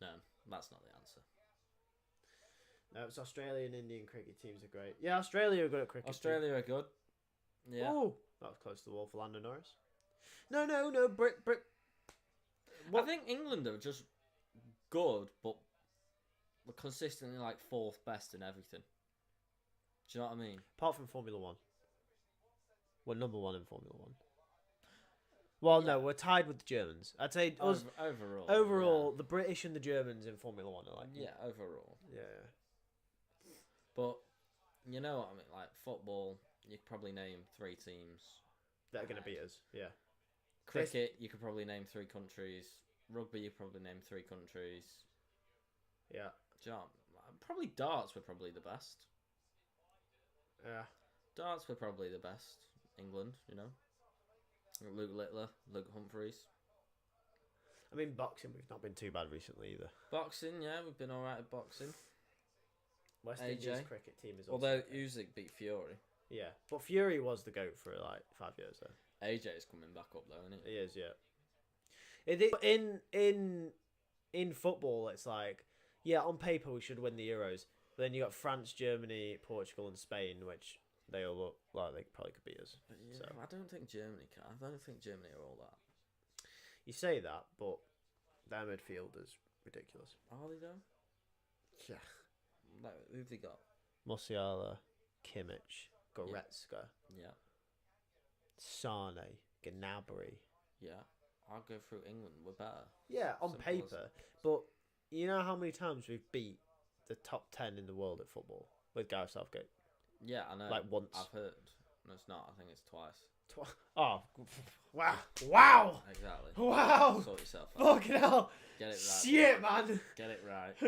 No, that's not the answer. No, it's Australian and Indian cricket teams are great. Yeah, Australia are good at cricket. Australia are good. Yeah. Oh, that was close to the wall for Lando Norris. No, Brit. I think England are just good, but we're consistently like fourth best in everything. Do you know what I mean? Apart from Formula 1. We're number one in Formula 1. Well, no, we're tied with the Germans. I'd say us, overall, the British and the Germans in Formula 1 are like... Yeah, overall. Yeah. But, you know what I mean? Like, football, you could probably name 3 teams. That are going to beat us, yeah. Cricket, you could probably name 3 countries. Rugby, you could probably name 3 countries. Yeah. Do you know, probably darts were probably the best. Yeah. Darts were probably the best. England, you know. Luke Littler, Luke Humphreys. I mean, boxing, we've not been too bad recently either. Boxing, yeah, we've been alright at boxing. West AJ. Indies cricket team is also Although okay. Usyk beat Fury. Yeah, but Fury was the GOAT for like 5 years though. AJ's coming back up though, isn't he? He is, yeah. In football, it's like, yeah, on paper we should win the Euros. But then you got France, Germany, Portugal, and Spain, which they all look like they probably could beat us. But yeah, So. I don't think Germany can. I don't think Germany are all that. You say that, but their midfield is ridiculous. Are they though? Yeah. Like, who've they got? Musiala, Kimmich, Goretzka, Yeah. Sane, Gnabry. Yeah. I'll go through England. We're better. Yeah, on Simple paper. But you know how many times we've beat the top 10 in the world at football with Gareth Southgate? Yeah, I know. Like once. I've heard. No, it's not. I think it's twice. Oh, wow. Wow. Exactly. Wow. Sort yourself out. Fucking hell. Get it right. Shit, man. Get it right.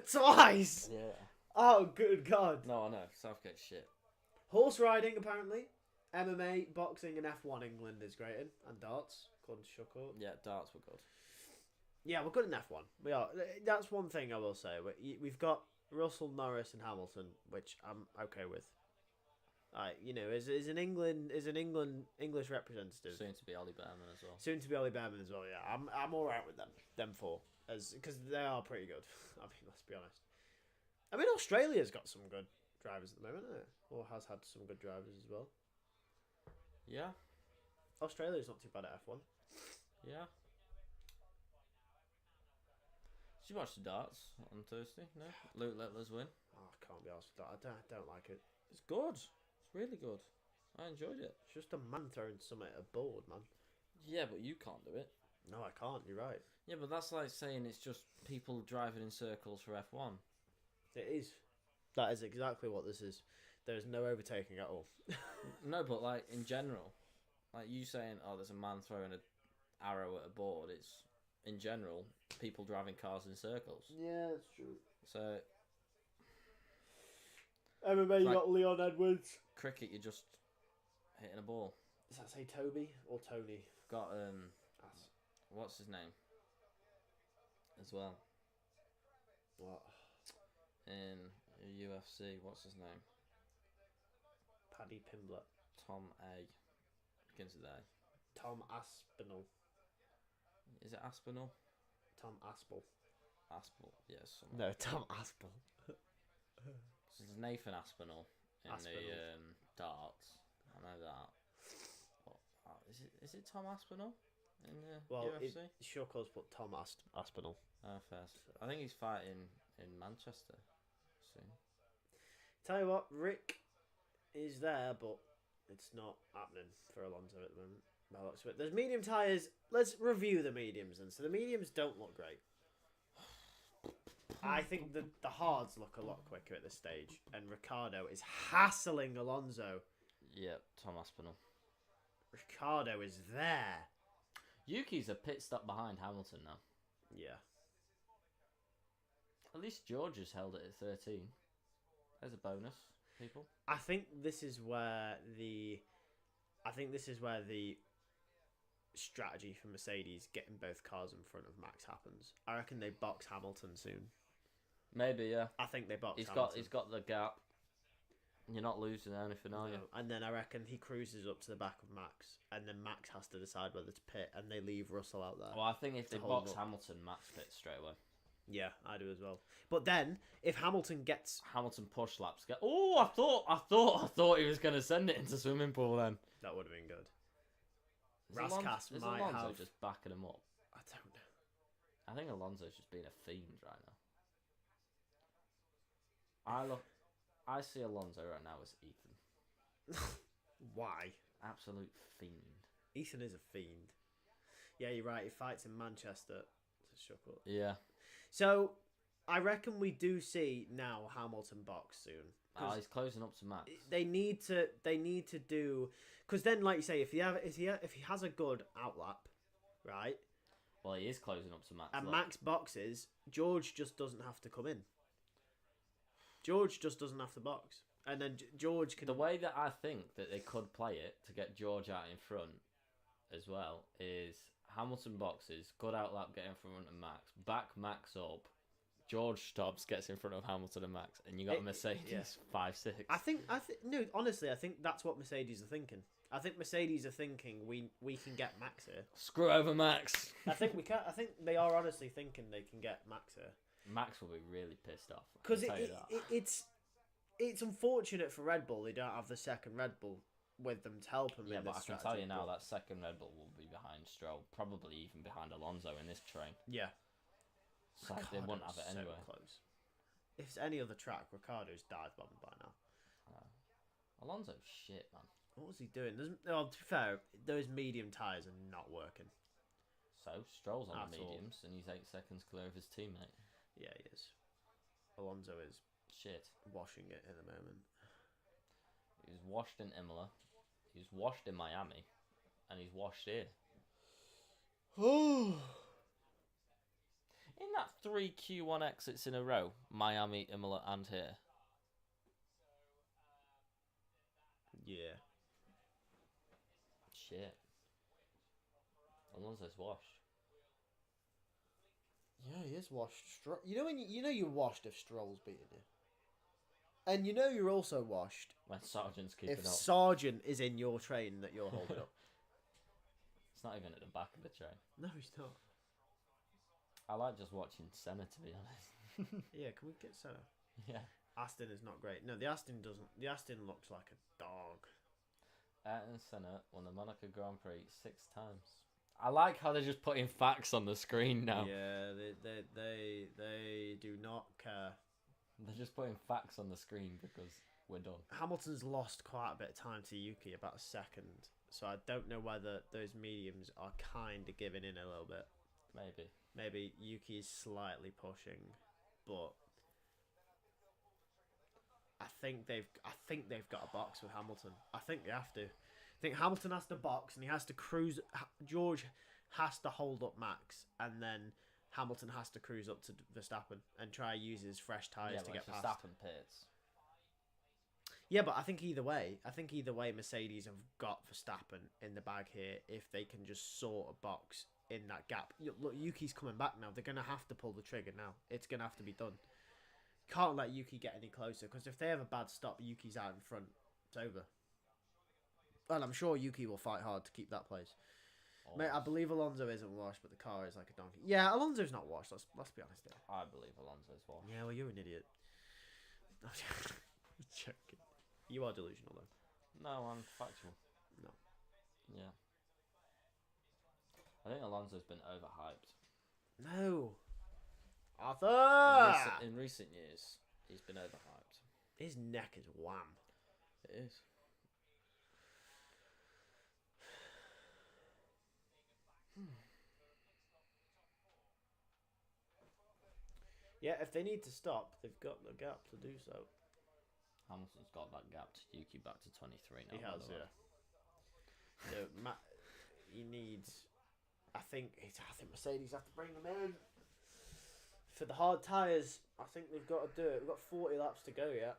Twice. Yeah. Oh, good God. No, I know. Southgate's shit. Horse riding, apparently. MMA, boxing, and F1 England is great in. And darts, according to Shuckle. Yeah, darts were good. Yeah, we're good in F1. We are. That's one thing I will say. We've got Russell, Norris, and Hamilton, which I'm okay with. You know, is an English representative. Soon to be Ollie Behrman as well. Soon to be Ollie Behrman as well. Yeah, I'm all right with them four, because they are pretty good. I mean, let's be honest. I mean, Australia's got some good drivers at the moment, hasn't it? Or has had some good drivers as well. Yeah. Australia's not too bad at F1. Yeah. Did you watch the darts on Thursday? No. Luke Littler's win. Oh, I can't be asked with that. I don't like it. It's good. It's really good. I enjoyed it. It's just a man throwing something at a board, man. Yeah, but you can't do it. No, I can't. You're right. Yeah, but that's like saying it's just people driving in circles for F1. It is. That is exactly what this is. There is no overtaking at all. No, but like in general, like you saying, oh, there's a man throwing an arrow at a board. It's in general people driving cars in circles. Yeah, that's true. So MMA, you like, got Leon Edwards. cricket, you're just hitting a ball. Does that say Toby or Tony? Got what's his name? As well. What? In UFC, what's his name? Paddy Pimblett. Tom A. Begins with A. Tom Aspinall. Is it Aspinall? Tom Aspel. Aspinall, yes. No, Tom Aspel. So there's Nathan Aspinall in the darts. I know that. What, is it Tom Aspinall in the UFC? Sure calls put Tom Aspinall. Oh, fair. I think he's fighting in Manchester soon. Tell you what, Rick is there, but it's not happening for Alonso at the moment. By the looks of it. There's medium tyres. Let's review the mediums then. So the mediums don't look great. I think the hards look a lot quicker at this stage. And Ricciardo is hassling Alonso. Yep, Tom Aspinall. Ricciardo is there. Yuki's a pit stop behind Hamilton now. Yeah. At least George has held it at 13. There's a bonus, people. I think this is where the strategy for Mercedes getting both cars in front of Max happens. I reckon they box Hamilton soon. Maybe, yeah. I think they box He's Hamilton. got the gap. You're not losing anything, are you? And then I reckon he cruises up to the back of Max, and then Max has to decide whether to pit, and they leave Russell out there. Well, I think if they hold box up. Hamilton, Max pits straight away. Yeah, I do as well. But then, if Hamilton gets... Hamilton push laps. Oh, I thought he was going to send it into swimming pool then. That would have been good. Is Raskas might Alonso have... just backing him up? I don't know. I think Alonso's just being a fiend right now. I see Alonso right now as Ethan. Why? Absolute fiend. Ethan is a fiend. Yeah, you're right. He fights in Manchester. It's a shock up. Yeah. So, I reckon we do see now Hamilton box soon. He's closing up to Max. They need to do, because then, like you say, if he has a good outlap, right? Well, he is closing up to Max. And Max boxes, George just doesn't have to come in. George just doesn't have to box. and then George can. The way that I think that they could play it to get George out in front as well is Hamilton boxes, good outlap, get in front of Max, back Max up, George stops, gets in front of Hamilton and Max, and you got a Mercedes 5-6. I think no, honestly, I think that's what Mercedes are thinking. I think Mercedes are thinking we can get Max here. Screw over Max. I think we can. I think they are honestly thinking they can get Max here. Max will be really pissed off. Because it's unfortunate for Red Bull they don't have the second Red Bull with them to help them. Yeah, in but this I can strategy, tell you now that second Red Bull will be behind Stroll, probably even behind Alonso in this train. Yeah. So they wouldn't have it anyway. So close. If it's any other track, Ricardo's dive bomb by now. Alonso's shit, man. What was he doing? To be fair, those medium tyres are not working. So Stroll's on At the mediums, and he's 8 seconds clear of his teammate. Yeah, he is. Alonso is Shit. washing it in the moment. He was washed in Imola. He was washed in Miami, and he's washed here. In that 3 Q1 exits in a row, Miami, Imola, and here. Yeah. Shit. Alonso's washed. Yeah, he is washed. You know when you're washed if Stroll's beating you, and you know you're also washed When Sargent's keeping if up. Sargent is in your train that you're holding up. It's not even at the back of the train. No, he's not. I like just watching Senna, to be honest. Yeah, can we get Senna? Yeah. Aston is not great. No, the Aston doesn't. The Aston looks like a dog. Ayrton Senna won the Monaco Grand Prix 6 times. I like how they're just putting facts on the screen now. Yeah, they do not care. They're just putting facts on the screen because we're done. Hamilton's lost quite a bit of time to Yuki, about a second. So I don't know whether those mediums are kind of giving in a little bit. Maybe. Maybe Yuki is slightly pushing, but I think they've got a box with Hamilton. I think they have to. I think Hamilton has to box and he has to cruise. George has to hold up Max, and then Hamilton has to cruise up to Verstappen and try use his fresh tyres to get past. Verstappen pits. Yeah, but I think either way, Mercedes have got Verstappen in the bag here if they can just sort a box in that gap. Look, Yuki's coming back now. They're going to have to pull the trigger now. It's going to have to be done. Can't let Yuki get any closer, because if they have a bad stop, Yuki's out in front. It's over. And I'm sure Yuki will fight hard to keep that place. Mate, I believe Alonso isn't washed, but the car is like a donkey. Yeah, Alonso's not washed. Let's be honest here. I believe Alonso's washed. Yeah, well, you're an idiot. Joking. You are delusional, though. No, I'm factual. No. Yeah. I think Alonso's been overhyped. No. Arthur! In recent years, he's been overhyped. His neck is wham. It is. Yeah, if they need to stop, they've got the gap to do so. Hamilton's got that gap to Yuki back to 23 now. He has, yeah. So, he needs... I think Mercedes have to bring them in. For the hard tyres, I think they've got to do it. We've got 40 laps to go yet.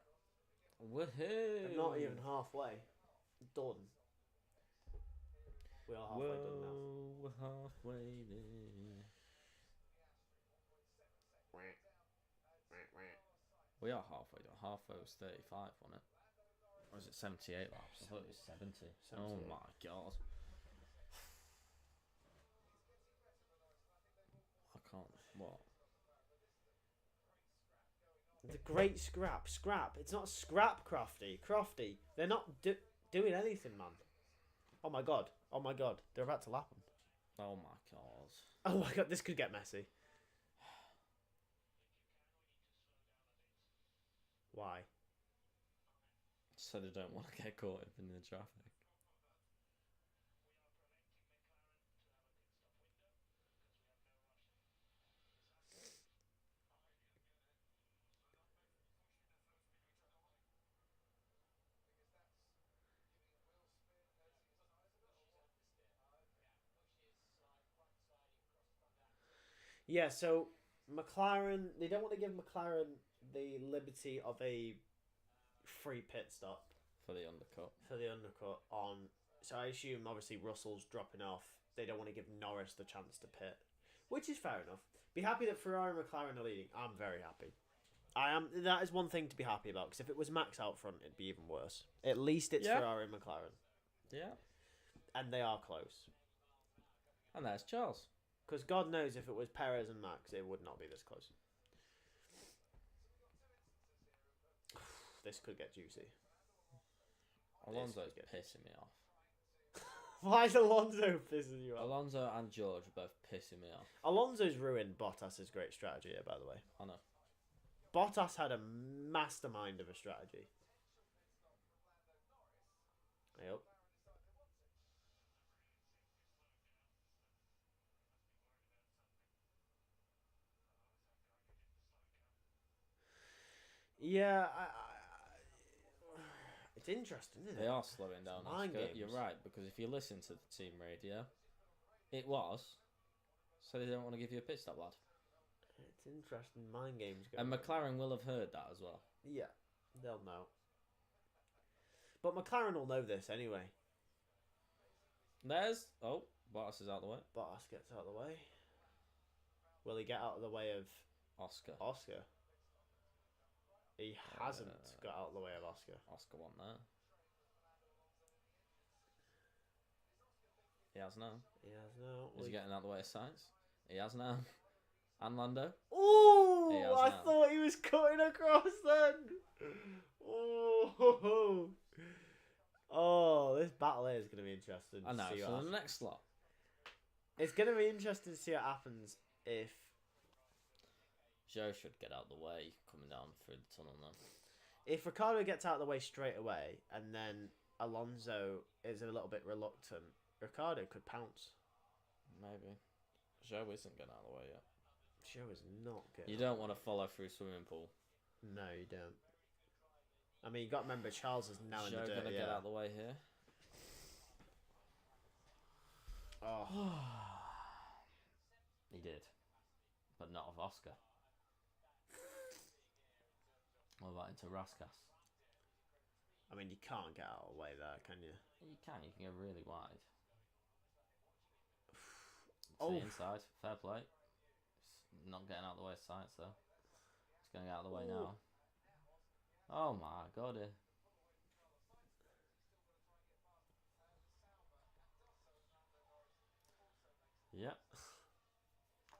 Woohoo! And not even halfway. Done. We are halfway done now. We're halfway there. We are halfway done. Halfway was 35, wasn't it? Or was it 78 laps? I thought it was 70. 78. Oh my god. I can't. What? The great scrap. Scrap. It's not scrap, Crofty. Crofty. They're not doing anything, man. Oh my god. Oh my god. They're about to lap him. Oh my god. Oh my god. This could get messy. Why? So they don't want to get caught up in the traffic. Yeah, so McLaren, they don't want to give McLaren the liberty of a free pit stop for the undercut. on. So I assume obviously Russell's dropping off. They don't want to give Norris the chance to pit, which is fair enough. Be happy that Ferrari and McLaren are leading. I'm very happy. I am. That is one thing to be happy about, because if it was Max out front, it'd be even worse. At least it's Ferrari and McLaren. Yeah. And they are close. And there's Charles. Because God knows if it was Perez and Max, it would not be this close. This could get juicy. Alonso's pissing me off. Why is Alonso pissing you off? Alonso and George are both pissing me off. Alonso's ruined Bottas' great strategy here, by the way. I know. Bottas had a mastermind of a strategy. Yep. Yeah, it's interesting, isn't it? They are slowing down. Games. You're right, because if you listen to the team radio, it was. So they don't want to give you a pit stop, lad. It's interesting mind games going And on. McLaren will have heard that as well. Yeah, they'll know. But McLaren will know this anyway. Oh, Bottas is out of the way. Bottas gets out of the way. Will he get out of the way of Oscar? He hasn't got out of the way of Oscar. Oscar won that. He has now. Is he getting out of the way of Sainz? He has now. And Lando? Oh, I thought he was cutting across then. Oh, this battle here is going to be interesting. And now for the next slot. It's going to be interesting to see what happens if Joe should get out of the way coming down through the tunnel now. If Ricciardo gets out of the way straight away and then Alonso is a little bit reluctant, Ricciardo could pounce. Maybe. Joe isn't getting out of the way yet. Joe is not getting. You don't want to follow through swimming pool. No, you don't. I mean, you got to remember Charles is now in the dirt. Joe gonna get out of the way here. Oh. He did, but not of Oscar. What about into Raskas? I mean, you can't get out of the way there, can you? You can go really wide. Oh. Inside, fair play. It's not getting out of the way of Science though. It's going to get out of the way now. Oh my god. Yep.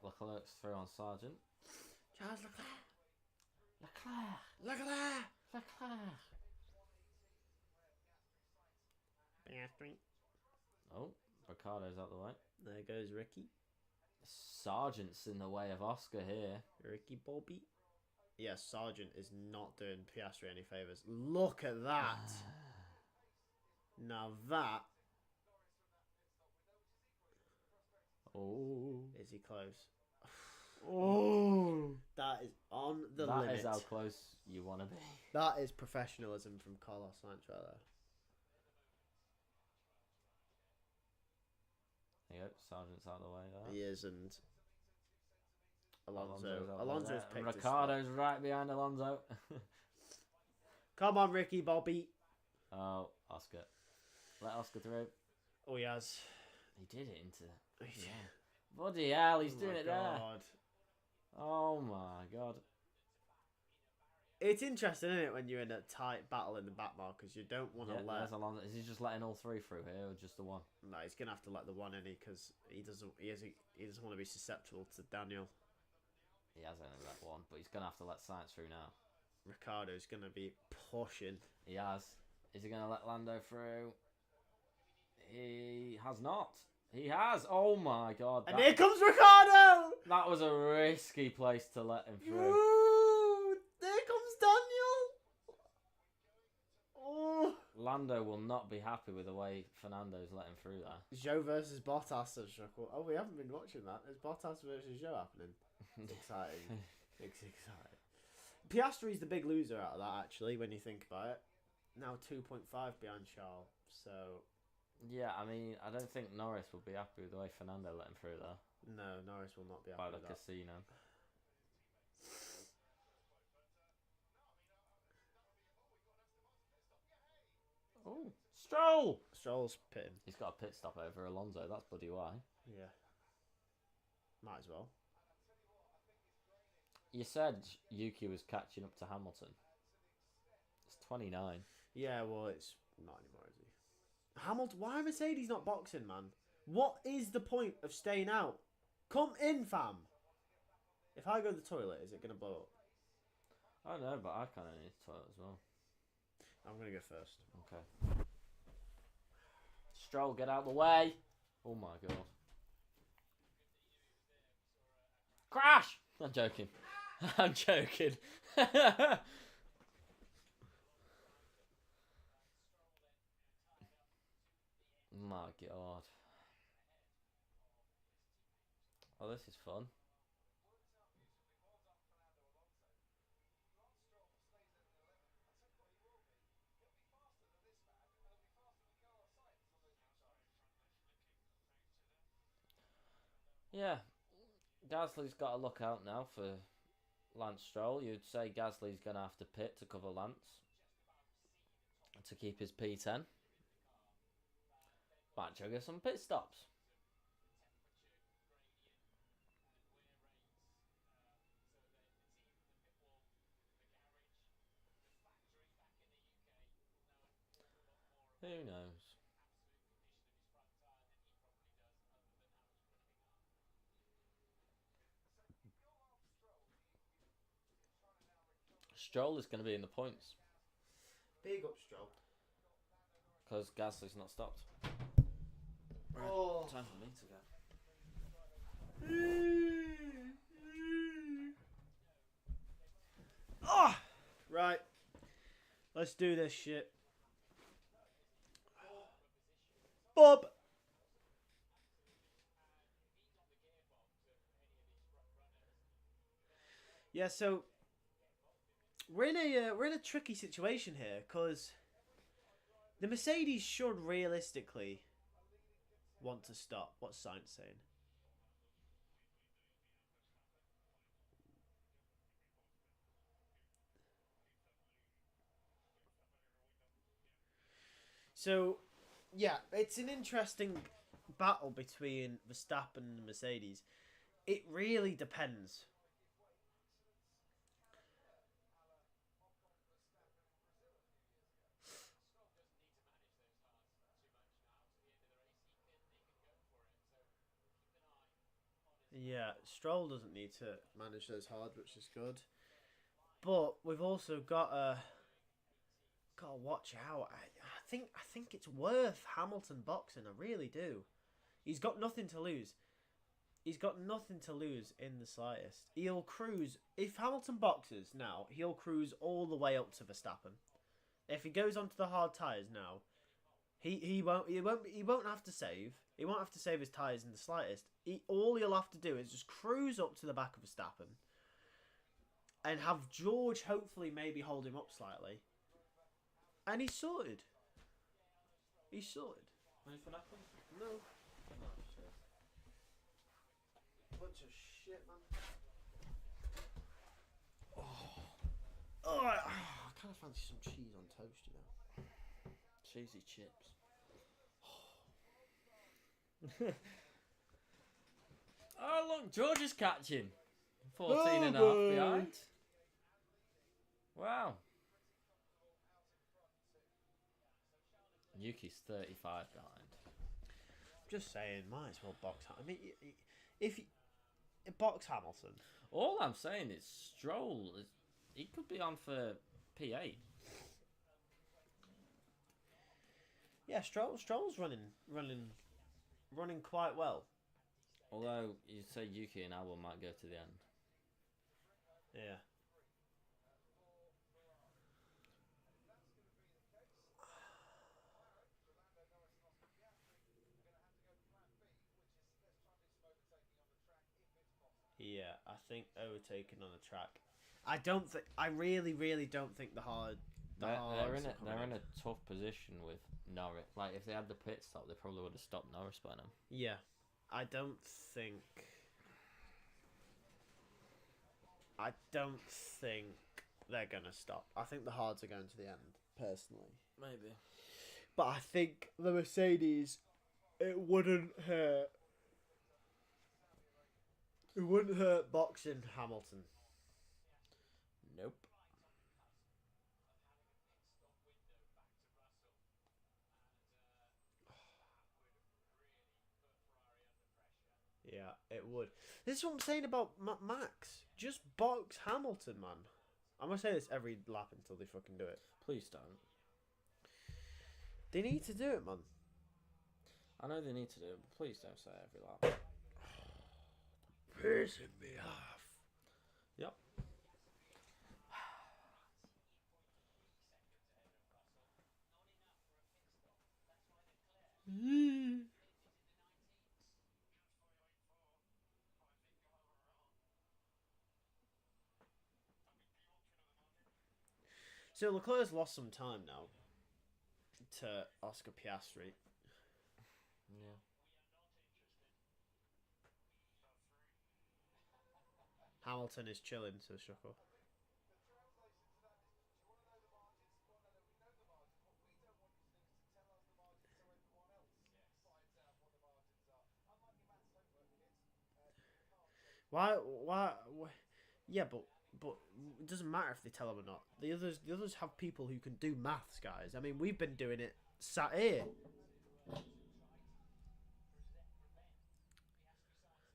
Leclerc's through on Sargent. Charles Leclerc. Oh, Ricciardo's out the way. There goes Ricky. Sargent's in the way of Oscar here. Ricky Bobby. Yeah, Sargent is not doing Piastri any favours. Look at that. Now that. Oh. Is he close? Oh. That is on the limit. That is how close you want to be. That is professionalism from Carlos Sainz right there. There you go. Sargent's out of the way there. He is, and Alonso's picked Ricciardo's right behind Alonso. Come on, Ricky Bobby. Oh, Oscar. Let Oscar through. Oh, he has. He did it into... Yeah. Bloody hell, he's doing it there. Oh my god. It's interesting, isn't it, when you're in a tight battle in the back mark, because you don't want to let... Alonso. Is he just letting all three through here, or just the one? No, he's going to have to let the one in, because he doesn't want to be susceptible to Daniel. He has only let one, but he's going to have to let Sainz through now. Ricciardo's going to be pushing. He has. Is he going to let Lando through? He has not. He has. Oh my god. And here comes Ricciardo! That was a risky place to let him through. Ooh, there comes Daniel! Oh. Lando will not be happy with the way Fernando's let him through there. Joe versus Bottas. Oh, we haven't been watching that. Is Bottas versus Joe happening? It's exciting. It's exciting. Piastri's the big loser out of that, actually, when you think about it. Now 2.5 behind Charles, so... Yeah, I mean, I don't think Norris will be happy with the way Fernando let him through there. No, Norris will not be happy by the with that. casino. Stroll! Stroll's pitting. He's got a pit stop over Alonso. That's bloody why. Yeah. Might as well. You said Yuki was catching up to Hamilton. It's 29. Yeah, well, it's not anymore, is he? Hamilton, why Mercedes not boxing, man? What is the point of staying out? Come in, fam. If I go to the toilet, is it going to blow up? I don't know, but I kind of need to toilet as well. I'm going to go first. Okay. Stroll, get out of the way. Oh my god. Crash! I'm joking. I'm joking. My god. Oh, this is fun. Yeah. Gasly's got to look out now for Lance Stroll. You'd say Gasly's going to have to pit to cover Lance to keep his P10. Might trigger some pit stops. Who knows? Stroll is going to be in the points. Big up, Stroll. Because Gasly's not stopped. Right, Oh. time for me to go. Oh! Right. Let's do this shit. Bob! Yeah, so we're in a tricky situation here because the Mercedes should realistically want to stop. What's science saying? So, yeah, it's an interesting battle between Verstappen and Mercedes. It really depends. Yeah, Stroll doesn't need to manage those hard, which is good. But we've also got to watch out. I think it's worth Hamilton boxing. I really do. He's got nothing to lose. He's got nothing to lose in the slightest. He'll cruise. If Hamilton boxes now, he'll cruise all the way up to Verstappen. If he goes onto the hard tyres now, he won't have to save. He won't have to save his tyres in the slightest. All he'll have to do is just cruise up to the back of Verstappen and have George hopefully maybe hold him up slightly. And he's sorted. He's sorted. Anything happen? No. Oh, shit. Bunch of shit, man. Oh, I kind of fancy some cheese on toast, you know. Cheesy chips. Oh, look, George is catching. 14 and a half behind. Wow. Yuki's 35 behind. Just saying, might as well box. I mean, if you box Hamilton. All I'm saying is Stroll. He could be on for P8. Yeah, Stroll's running quite well. Although you'd say Yuki and Albon might go to the end. Yeah. Yeah, I think overtaking on the track. I really don't think the hard. They're in a tough position with Norris. Like if they had the pit stop, they probably would have stopped Norris by now. Yeah, I don't think they're gonna stop. I think the hards are going to the end, personally. Maybe. But I think the Mercedes, it wouldn't hurt. It wouldn't hurt boxing Hamilton. Nope. Yeah, it would. This is what I'm saying about Max. Just box Hamilton, man. I'm going to say this every lap until they fucking do it. Please don't. They need to do it, man. I know they need to do it, but please don't say every lap. Pissing me off. Yep. So Leclerc's lost some time now to Oscar Piastri. Yeah. Hamilton is chilling to shuffle. Why? Yeah, but it doesn't matter if they tell them or not. The others have people who can do maths, guys. I mean, we've been doing it sat here.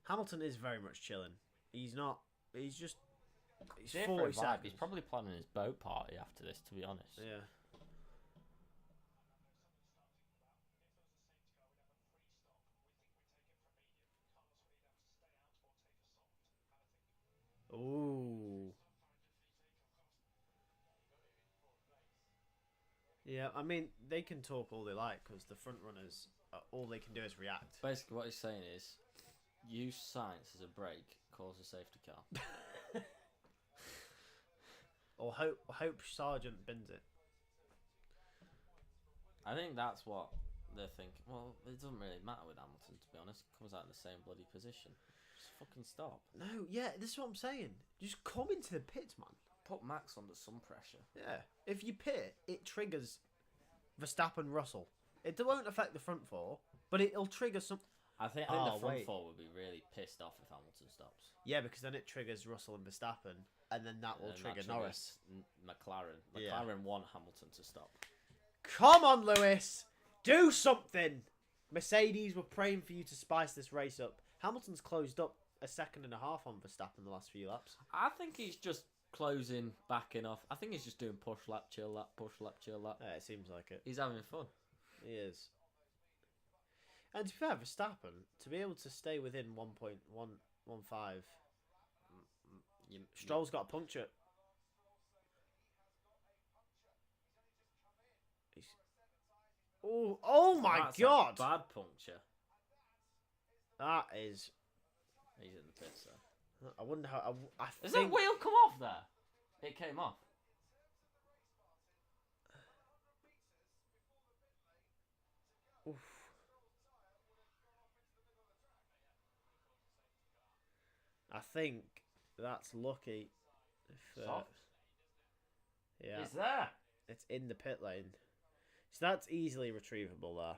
Hamilton is very much chilling. He's not. He's just. He's 40 seconds. He's probably planning his boat party after this, to be honest. Yeah. Ooh. Yeah, I mean, they can talk all they like because the front runners, all they can do is react. Basically, what he's saying is, use science as a brake, cause a safety car. Or hope Sargent bins it. I think that's what they're thinking. Well, it doesn't really matter with Hamilton, to be honest. Comes out in the same bloody position. Just fucking stop. No, yeah, this is what I'm saying. Just come into the pits, man. Put Max under some pressure. Yeah. If you pit, it triggers Verstappen, Russell. It won't affect the front four, but it'll trigger some... I think the front four would be really pissed off if Hamilton stops. Yeah, because then it triggers Russell and Verstappen, and then that will trigger Norris. McLaren. McLaren want Hamilton to stop. Come on, Lewis! Do something! Mercedes were praying for you to spice this race up. Hamilton's closed up a second and a half on Verstappen the last few laps. I think he's just closing, backing off. I think he's just doing push lap, chill lap, push lap, chill lap. Yeah, it seems like it. He's having fun. He is. And to be fair, Verstappen, to be able to stay within 1.115, Stroll's got a puncture. Oh my God! A bad puncture. That is... He's in the pits, though. I wonder how... Does that wheel come off there? It came off. Oof. I think that's lucky. Soft? Yeah. It's there. It's in the pit lane. So that's easily retrievable there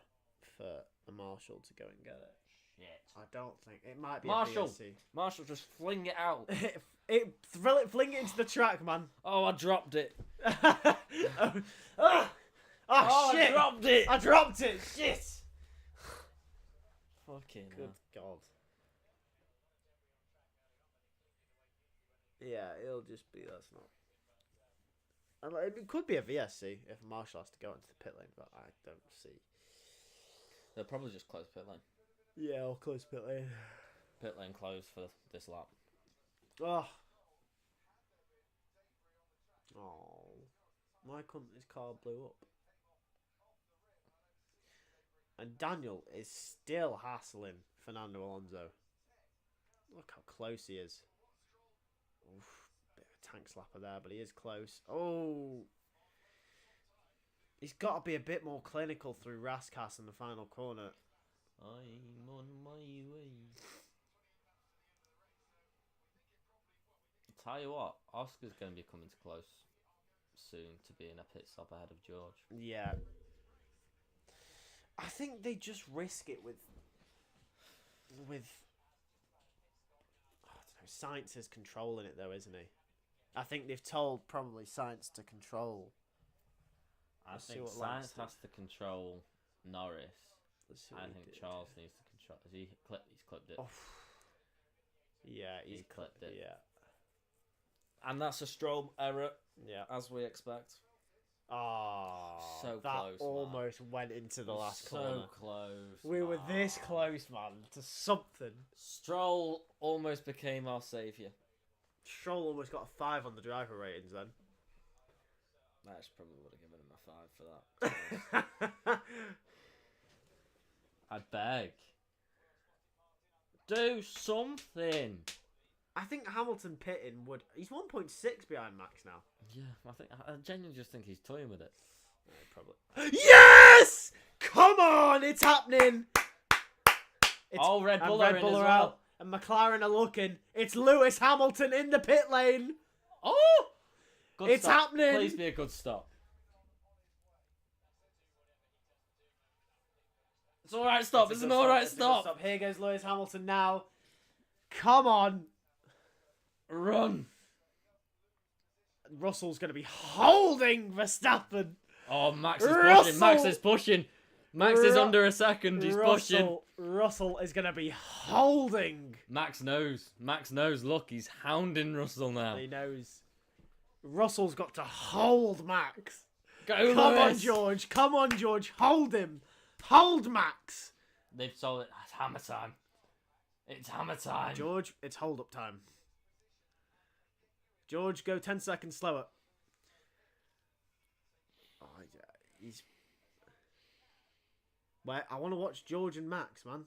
for a marshal to go and get it. Shit. I don't think it might be Marshall. a VSC. Marshall, just fling it out. Fling it into the track, man. Oh, I dropped it. Oh, shit! I dropped it. I dropped it. Shit. Fucking Good God. Yeah, it'll just be that's not. And it could be a VSC if Marshall has to go into the pit lane, but I don't see. They'll probably just close pit lane. Yeah, I'll close pit lane. Pit lane closed for this lap. Oh. Why couldn't his car blow up? And Daniel is still hassling Fernando Alonso. Look how close he is. Oof, bit of a tank slapper there, but he is close. Oh. He's got to be a bit more clinical through Raskas in the final corner. I'm on my way. Tell you what, Oscar's going to be coming to close soon to be in a pit stop ahead of George. Yeah. I think they just risk it with I don't know, Science is controlling it though, isn't he? I think they've told probably Science to control. I think Science has to control Norris. I think Charles needs to control. He's clipped it. Oh. Yeah, he's clipped it. Yeah. And that's a Stroll error. Yeah. As we expect. Oh, so that close. Almost went into the last corner. So close. We were this close, man, to something. Stroll almost became our saviour. Stroll almost got a 5 on the driver ratings then. I actually probably would have given him a 5 for that. I beg. Do something. I think Hamilton pitting would... He's 1.6 behind Max now. Yeah, I genuinely just think he's toying with it. Yeah, probably. Yes! Come on, it's happening. It's, Red Bull are in as well. And McLaren are looking. It's Lewis Hamilton in the pit lane. Oh! Good it's stop. Happening. Please be a good stop. It's all right. Stop. It's an all right stop. Here goes Lewis Hamilton now. Come on. Run. Russell's going to be holding Verstappen. Oh, Max is pushing. Max is pushing. Max is under a second. He's pushing. Russell is going to be holding. Max knows. Max knows. Look, he's hounding Russell now. He knows. Russell's got to hold Max. Go, Come Lewis. on, George. Come on, George. Hold him. Hold Max. They've sold it. It's hammer time. It's hammer time. George, it's hold up time. George, go 10 seconds slower. Oh, yeah. He's... Wait, I want to watch George and Max, man.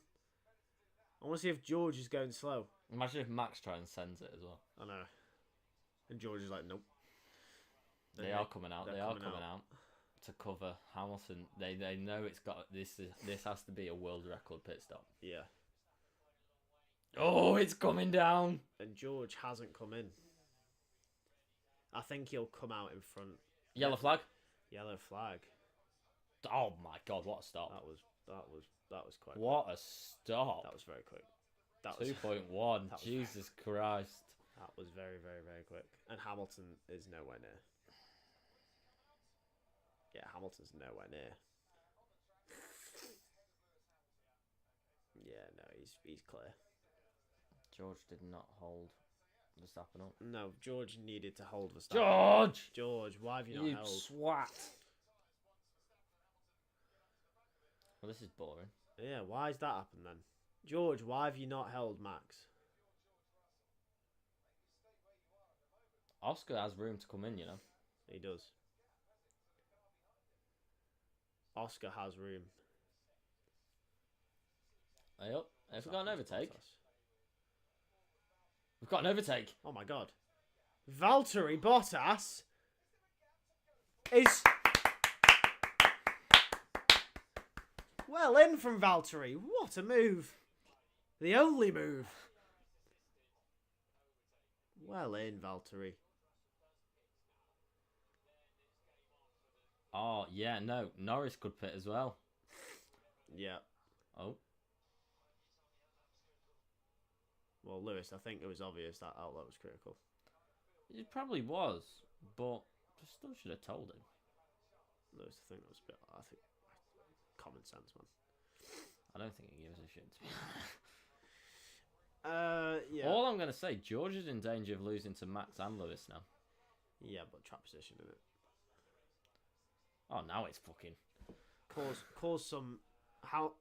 I want to see if George is going slow. Imagine if Max tries and sends it as well. I know. And George is like, nope. They are coming out. They are coming out to cover Hamilton. They know it's got this has to be a world record pit stop. Yeah. Oh, it's coming down. And George hasn't come in. I think he'll come out in front. Yellow flag. Yellow flag. Oh my God! What a stop! That was quite. What a stop! That was very quick. That was 2.1. Jesus Christ! That was very, very, very quick. And Hamilton is nowhere near. Yeah, Hamilton's nowhere near. Yeah, no, he's clear. George did not hold Verstappen up. No, George needed to hold Verstappen. George, why have you not held? You swat. Well, this is boring. Yeah, why has that happened then? George, why have you not held Max? Oscar has room to come in, you know. He does. Oscar has room. Hey up. Have we got an overtake? We've got an overtake. Oh my God. Valtteri Bottas is well in from Valtteri. What a move. The only move. Well in, Valtteri. Oh, yeah, no. Norris could pit as well. Yeah. Oh. Well, Lewis, I think it was obvious that outlet was critical. It probably was, but just still should have told him. Lewis, I think that was a bit, common sense, man. I don't think he gives a shit. Yeah. All I'm going to say, George is in danger of losing to Max and Lewis now. Yeah, but trap position, isn't it? Oh, now it's fucking... Cause some... How...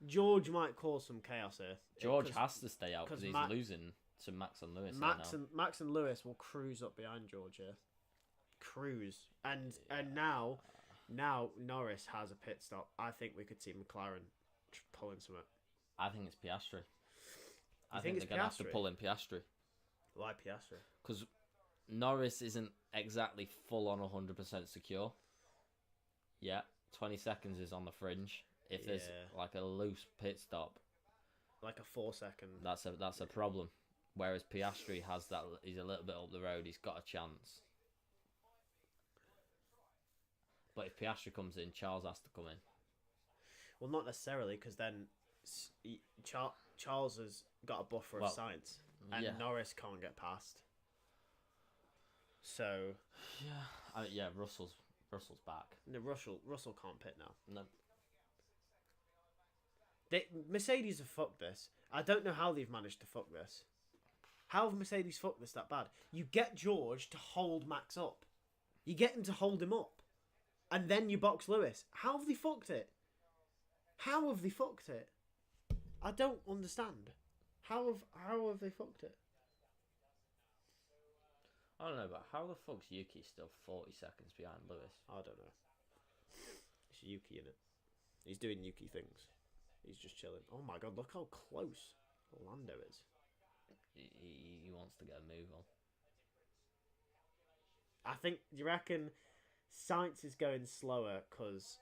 George might cause some chaos here. George has to stay out because he's losing to Max and Lewis. Max and Lewis will cruise up behind George here. Cruise. And now Norris has a pit stop. I think we could see McLaren pulling some up. I think it's Piastri. I think they're going to have to pull in Piastri. Why Piastri? Because Norris isn't exactly full on 100% secure. Yeah, 20 seconds is on the fringe. If there's like a loose pit stop, like a 4 second, that's a problem. Whereas Piastri has that, he's a little bit up the road. He's got a chance. But if Piastri comes in, Charles has to come in. Well, not necessarily, because then Charles has got a buffer of science, and Norris can't get past. So yeah, Russell's back. No, Russell can't pit now. No. Mercedes have fucked this. I don't know how they've managed to fuck this. How have Mercedes fucked this that bad? You get George to hold Max up. You get him to hold him up. And then you box Lewis. How have they fucked it? How have they fucked it? I don't understand. How have they fucked it? I don't know, but how the fuck's Yuki still 40 seconds behind Lewis? I don't know. It's Yuki in it. He's doing Yuki things. He's just chilling. Oh my god, look how close Lando is. He wants to get a move on. I think, do you reckon Sainz is going slower because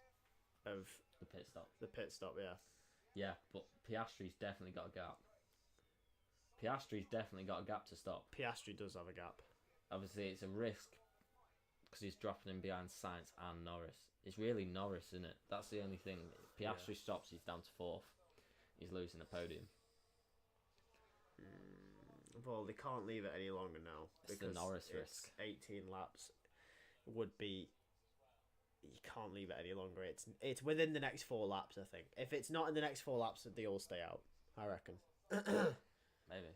of the pit stop? The pit stop, yeah. Yeah, but Piastri's definitely got a gap. Piastri's definitely got a gap to stop. Piastri does have a gap. Obviously, it's a risk because he's dropping him behind Sainz and Norris. It's really Norris, isn't it? That's the only thing. If Piastri stops, he's down to 4th. He's losing the podium. Well, they can't leave it any longer now. It's the Norris risk. 18 laps would be... You can't leave it any longer. It's within the next 4 laps, I think. If it's not in the next 4 laps, they all stay out, I reckon. Maybe.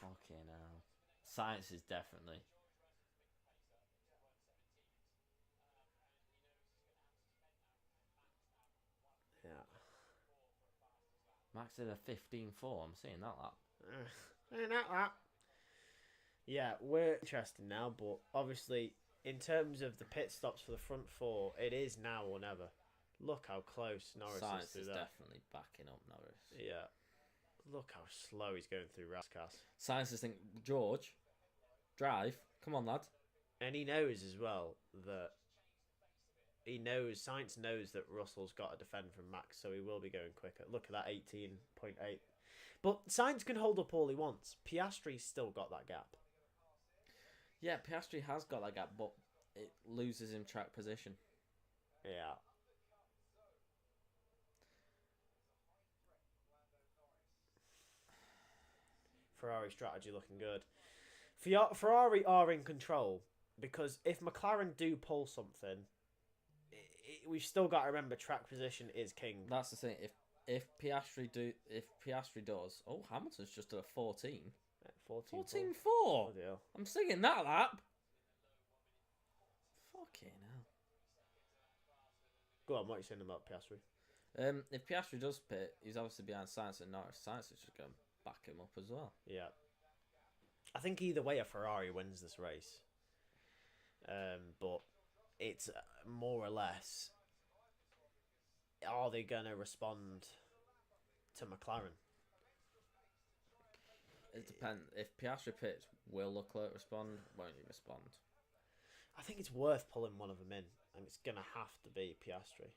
Fucking hell. Science is definitely. Yeah. Max did a 15.4. I'm seeing that lap. Ain't that lap. Yeah, we're interested now, but obviously, in terms of the pit stops for the front 4, it is now or never. Look how close Norris Science is to is that. definitely backing up Norris. Yeah. Look how slow he's going through Raskas. Science is thinking, George, drive. Come on, lad. And he knows as well that Sainz knows that Russell's got to defend from Max, so he will be going quicker. Look at that 18.8. But Sainz can hold up all he wants. Piastri's still got that gap. Yeah, Piastri has got that gap, but it loses him track position. Yeah. Ferrari strategy looking good. Ferrari are in control, because if McLaren do pull something, we've still got to remember track position is king. That's the thing. If Piastri does, oh, Hamilton's just at a 14. 14.4. Oh, dear. I'm singing that lap. Fucking hell. Go on, what are you saying about Piastri? If Piastri does pit, he's obviously behind Sainz and Norris. Sainz is just going to back him up as well. Yeah. I think either way a Ferrari wins this race. But it's more or less, are they going to respond to McLaren? It depends. If Piastri pits, will Leclerc respond? Won't he respond? I think it's worth pulling one of them in, and it's going to have to be Piastri,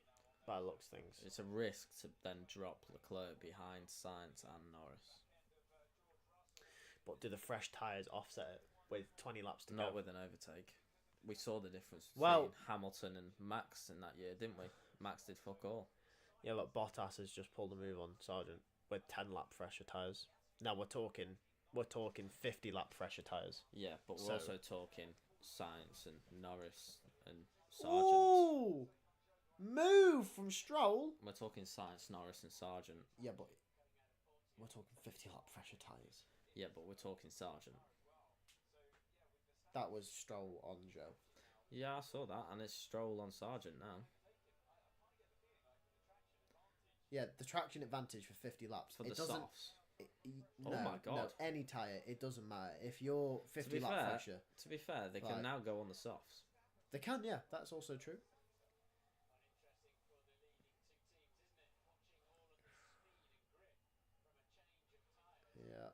by the looks of things. It's a risk to then drop Leclerc behind Sainz and Norris. But do the fresh tyres offset it with 20 laps to go? Not with an overtake. We saw the difference between Hamilton and Max in that year, didn't we? Max did fuck all. Yeah, but Bottas has just pulled a move on Sargent with 10 lap fresher tyres. Now we're talking 50 lap fresher tyres. Yeah, but we're also talking Sainz and Norris and Sargent. Ooh! Move from Stroll. We're talking Sainz, Norris and Sargent. Yeah, but we're talking 50 lap fresher tyres. Yeah, but we're talking Sargent. That was Stroll on Joe. Yeah, I saw that, and it's Stroll on Sargent now. Yeah, the traction advantage for 50 laps. For the softs. No, oh my god. No, any tyre, it doesn't matter. If you're 50 lap fresher. To be fair, they can now go on the softs. They can, yeah, that's also true. Yeah.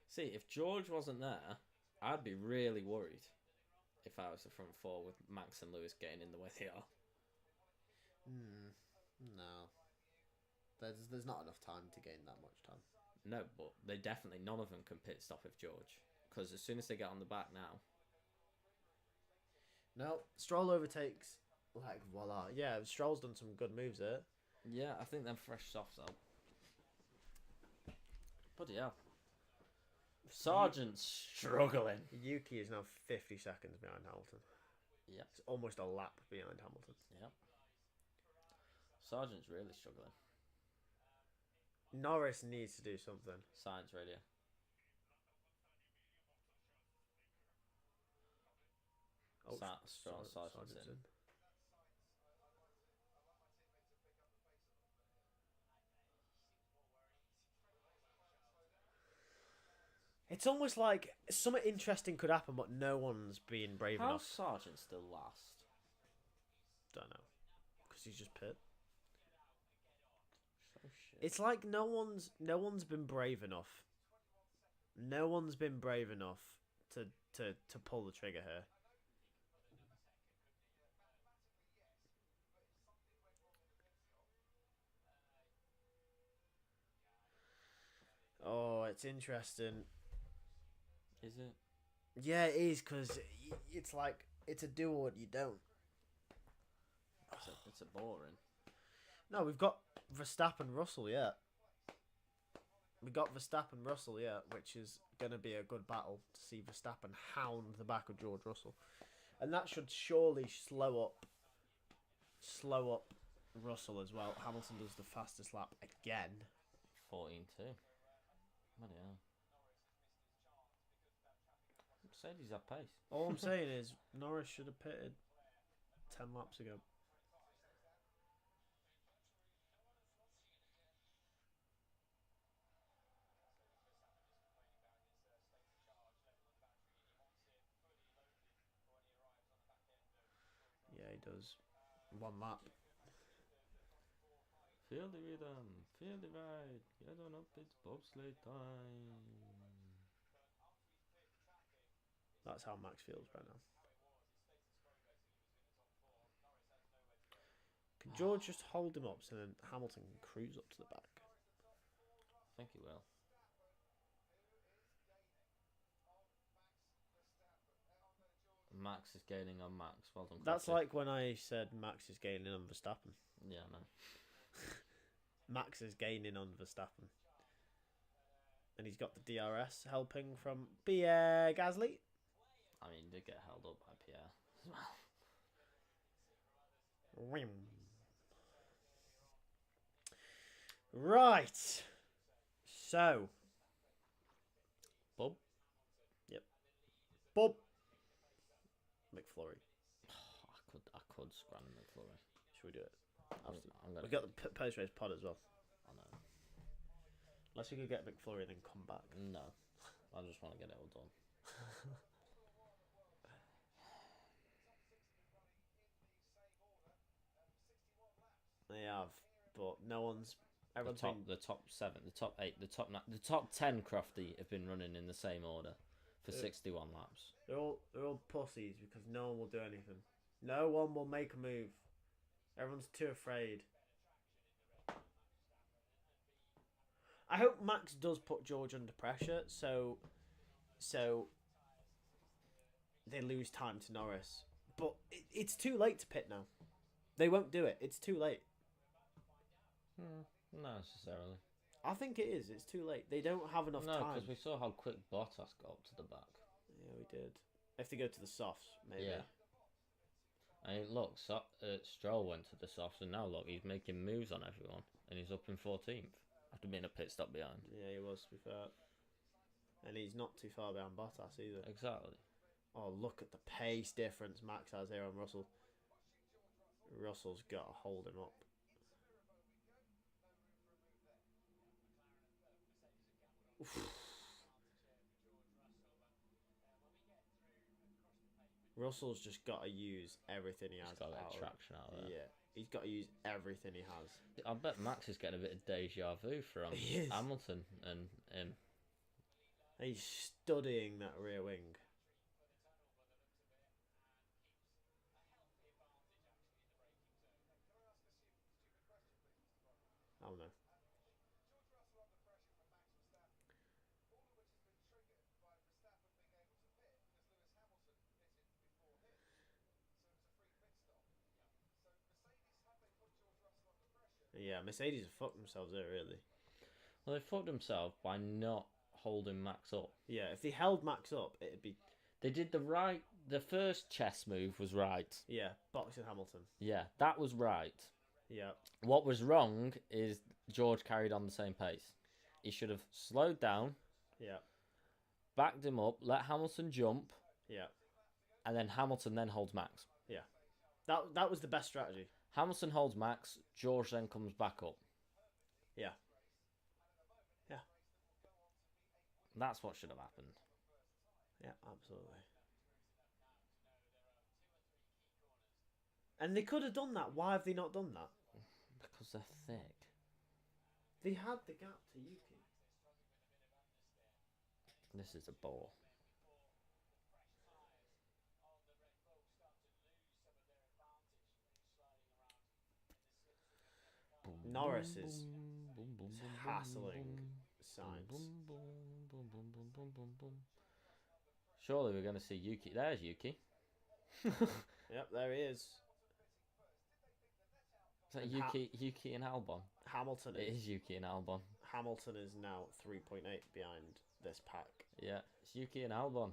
See, if George wasn't there, I'd be really worried if I was the front 4 with Max and Lewis getting in the way they are. No. There's not enough time to gain that much time. No, but they definitely, none of them can pit stop if George. Because as soon as they get on the back now. No, Stroll overtakes. Like, voila. Yeah, Stroll's done some good moves there. Yeah, I think them fresh softs out. Bloody hell. Sargent's struggling. Yuki is now 50 seconds behind Hamilton. Yep. It's almost a lap behind Hamilton. Yep. Sargent's really struggling. Norris needs to do something. Science radio. Oh, Sargent's in. It's almost like something interesting could happen, but no one's being brave enough. How's Sargent still last? Don't know, because he's just pit. So shit. It's like no one's been brave enough. No one's been brave enough to pull the trigger here. Oh, it's interesting. Is it? Yeah, it is, because it's like, it's a do or you don't. It's a boring. No, we've got Verstappen Russell, yeah. We got Verstappen Russell, yeah, which is going to be a good battle to see Verstappen hound the back of George Russell. And that should surely slow up Russell as well. Hamilton does the fastest lap again. 14-2. Bloody hell. Mercedes have pace. All I'm saying is Norris should have pitted 10 laps ago. Yeah, he does. 1 lap. Feel the rhythm, feel the ride, get on up, it's bobsleigh time. That's how Max feels right now. Can George just hold him up so then Hamilton can cruise up to the back? I think he will. Max is gaining on Max. Well done. That's Crafty. like when I said Max is gaining on Verstappen. Yeah, no. Max is gaining on Verstappen. And he's got the DRS helping from Pierre Gasly. I mean, he did get held up by Pierre as well. Whim. Right. So. Bub? Yep. Bub. McFlurry. I could scram McFlurry. Should we do it? I'm gonna. We got the post-race pod as well. I know. Unless we could get McFlurry and then come back. No. I just want to get it all done. They have, but no one's. Everyone's The top 7, the top 8, the top 9, the top 10 Crafty have been running in the same order for 61 laps. They're all pussies because no one will do anything. No one will make a move. Everyone's too afraid. I hope Max does put George under pressure, so they lose time to Norris. But it's too late to pit now. They won't do it. It's too late. Not necessarily. I think it is. It's too late. They don't have enough time. No, because we saw how quick Bottas got up to the back. Yeah, we did. If they go to the softs, maybe. Yeah. I mean, look, Stroll went to the softs, and now look, he's making moves on everyone, and he's up in 14th after being a pit stop behind. Yeah, he was, to be fair. And he's not too far behind Bottas either. Exactly. Oh, look at the pace difference Max has here on Russell. Russell's got to hold him up. Oof. Russell's just got to use everything he has. He's got that traction out there. Yeah, he's got to use everything he has. I bet Max is getting a bit of deja vu from Hamilton and him. He's studying that rear wing. Oh no. Yeah, Mercedes have fucked themselves there, really. Well, they fucked themselves by not holding Max up. Yeah, if they held Max up, it'd be... They did the first chess move was right. Yeah, boxing Hamilton. Yeah, that was right. Yeah. What was wrong is George carried on the same pace. He should have slowed down. Yeah. Backed him up, let Hamilton jump. Yeah. And then Hamilton then holds Max. Yeah. That was the best strategy. Hamilton holds Max, George then comes back up. Yeah. Yeah. That's what should have happened. Yeah, absolutely. And they could have done that. Why have they not done that? Because they're thick. They had the gap to Yuki. This is a bore. Norris is hassling Sainz. Surely we're going to see Yuki. There's Yuki. Yep, there he is. Is that Yuki and Albon? Hamilton It is Yuki and Albon. Hamilton is now 3.8 behind this pack. Yeah, it's Yuki and Albon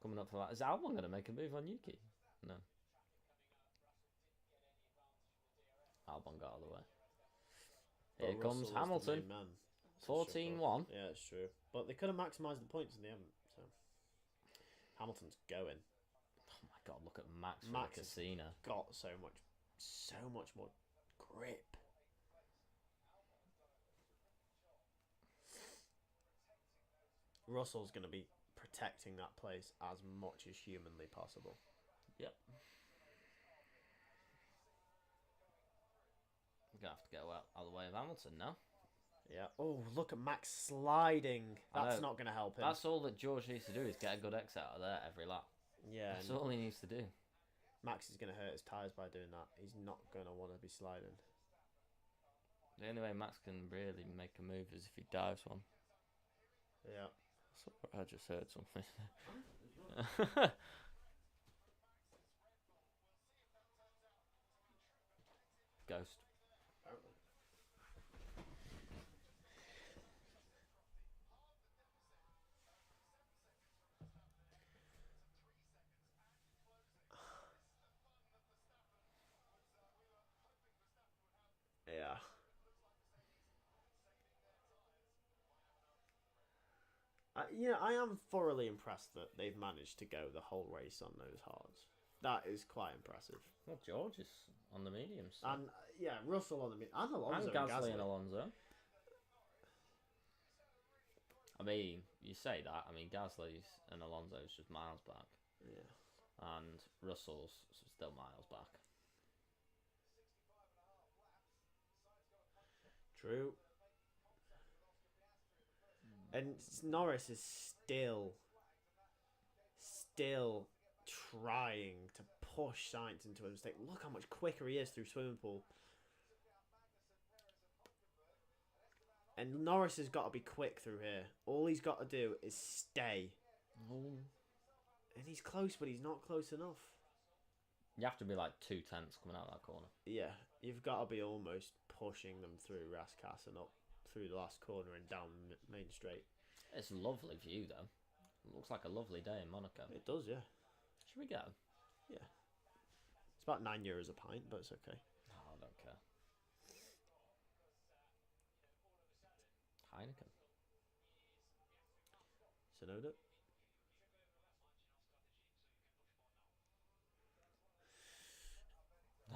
coming up for that. Is Albon going to make a move on Yuki? No. Albon got out of the way. Here comes Hamilton. 14-1. Yeah, it's true. But they could have maximised the points and they haven't. So Hamilton's going. Oh my god, look at Max from Max the casino. Got so much more grip. Russell's going to be protecting that place as much as humanly possible. Yep. We're going to have to go out of the way of Hamilton now. Yeah. Oh, look at Max sliding. That's not going to help him. That's all that George needs to do is get a good exit out of there every lap. Yeah. That's all he needs to do. Max is going to hurt his tyres by doing that. He's not going to want to be sliding. The only way Max can really make a move is if he dives one. Yeah. I just heard something. Ghost. Yeah. I am thoroughly impressed that they've managed to go the whole race on those hards. That is quite impressive. Well, George is on the mediums. So. And Russell on the medium. And Alonso and Gasly and Alonso. I mean, you say that. I mean, Gasly's and Alonso's just miles back. Yeah. And Russell's still miles back. True. And Norris is still trying to push Sainz into a mistake. Look how much quicker he is through swimming pool. And Norris has got to be quick through here. All he's got to do is stay. Oh. And he's close, but he's not close enough. You have to be like 2/10 coming out of that corner. Yeah, you've got to be almost pushing them through Rascasse and up through the last corner and down Main Straight. It's a lovely view, though. It looks like a lovely day in Monaco. It does, yeah. Should we go? Yeah. It's about €9 a pint, but it's okay. Oh, I don't care. Heineken. Sonoda.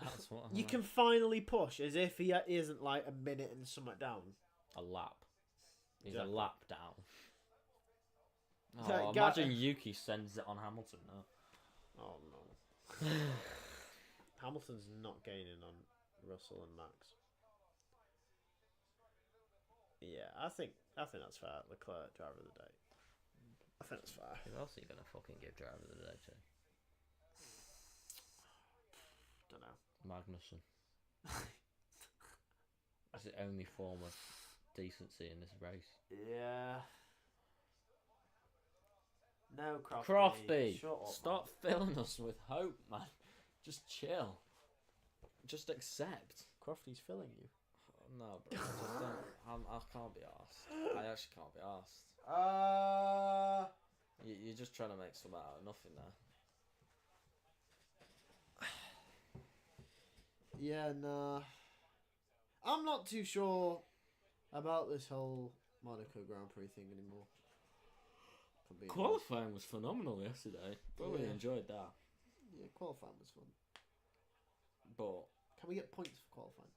That's what You can finally push as if he isn't like a minute and something down. A lap. He's Exactly. a lap down. That Oh, guy- imagine Yuki sends it on Hamilton now. Oh no. Hamilton's not gaining on Russell and Max. Yeah, I think that's fair. Leclerc, driver of the day. I think that's fair. Who else are you going to fucking give driver of the day to? Don't know. Magnussen. It's the only form of decency in this race. Yeah. No, Crofty. Crofty, Shut up, stop filling us with hope, man. Just chill. Just accept. Crofty's filling you. No, bro. Just don't. I can't be arsed. I actually can't be arsed. You're just trying to make something out of nothing there. Yeah, nah. I'm not too sure about this whole Monaco Grand Prix thing anymore. Qualifying was phenomenal yesterday. Really enjoyed that. Yeah, qualifying was fun. But can we get points for qualifying?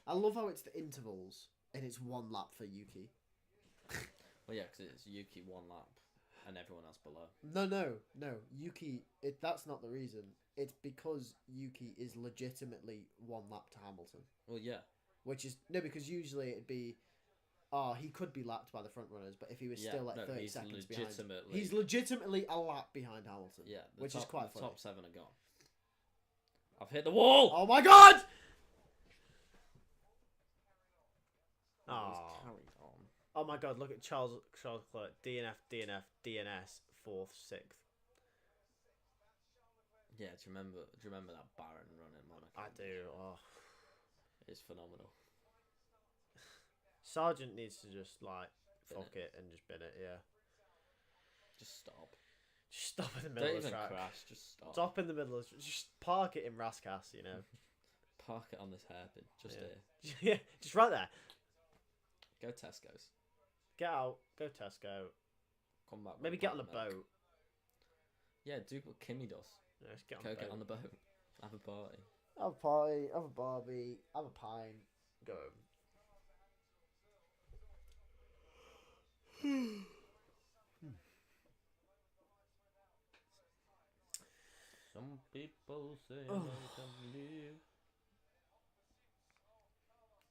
I love how it's the intervals and it's 1 lap for Yuki. Well, yeah, because it's Yuki 1 lap and everyone else below. No. Yuki, that's not the reason. It's because Yuki is legitimately 1 lap to Hamilton. Well, yeah. Which is... No, because usually it'd be... he could be lapped by the front runners, but if he was still 30 seconds behind... He's legitimately a lap behind Hamilton. Yeah, which is quite funny. The top 7 are gone. I've hit the wall! Oh my god! Oh, carried on. Oh my god, look at Charles Leclerc. DNF, DNS, 4th, 6th. Yeah, do you remember that Baron run in Monaco? I do. Oh. It's phenomenal. Sargent needs to just, like, fuck it and just bin it, yeah. Just stop. Just stop in the middle of the track. Don't even crash, just stop. Stop in the middle of the... Just park it in Rascasse, you know. Park it on this hairpin, just here. Yeah, just right there. Go Tesco's. Get out. Go Tesco. Come back. Maybe get on a boat. Yeah, do what Kimmy does. Yeah, just get on Go the boat. get on the boat. Have a party. Have a party. Have a Barbie. Have a pint. Go home. Some people say I can live.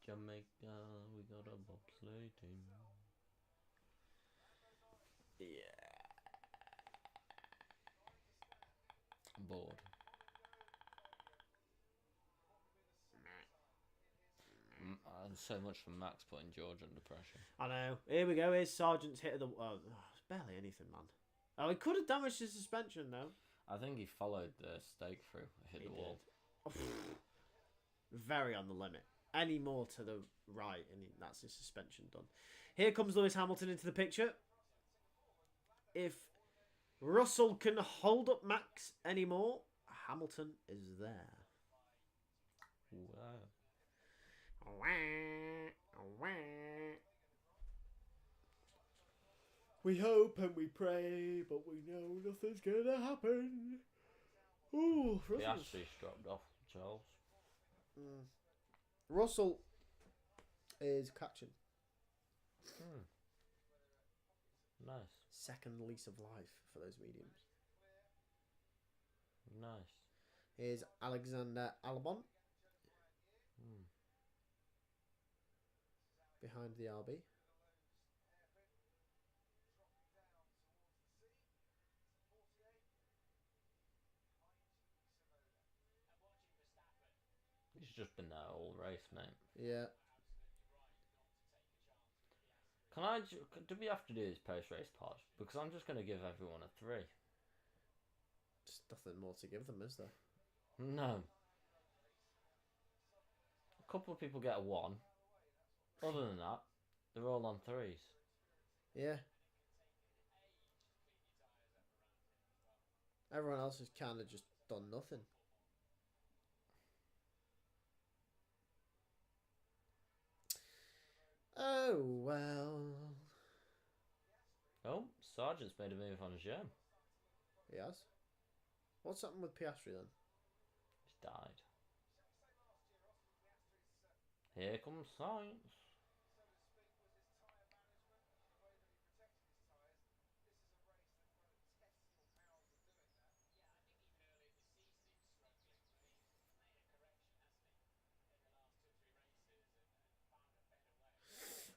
Jamaica, we got a bobsleigh team. Yeah. I'm bored. And so much for Max putting George under pressure. I know. Here we go. Here's Sargent's hit of the... Oh, it's barely anything, man. Oh, he could have damaged his suspension, though. I think he followed the stake through. Hit the wall. Very on the limit. Any more to the right, and that's his suspension done. Here comes Lewis Hamilton into the picture. If Russell can hold up Max anymore, Hamilton is there. Wow. We hope and we pray, but we know nothing's gonna happen. Ooh, Piastri's dropped off, Charles. Russell is catching. Nice. Second lease of life for those mediums. Nice. Here's Alexander Albon. Behind the RB. He's just been there all race, mate. Yeah. Do we have to do this post-race part? Because I'm just going to give everyone a 3. Just nothing more to give them, is there? No. A couple of people get a 1. Other than that, they're all on 3s. Yeah. Everyone else has kind of just done nothing. Oh, well. Oh, Sargent's made a move on Gem. He has? What's happened with Piastri then? He's died. Here comes science.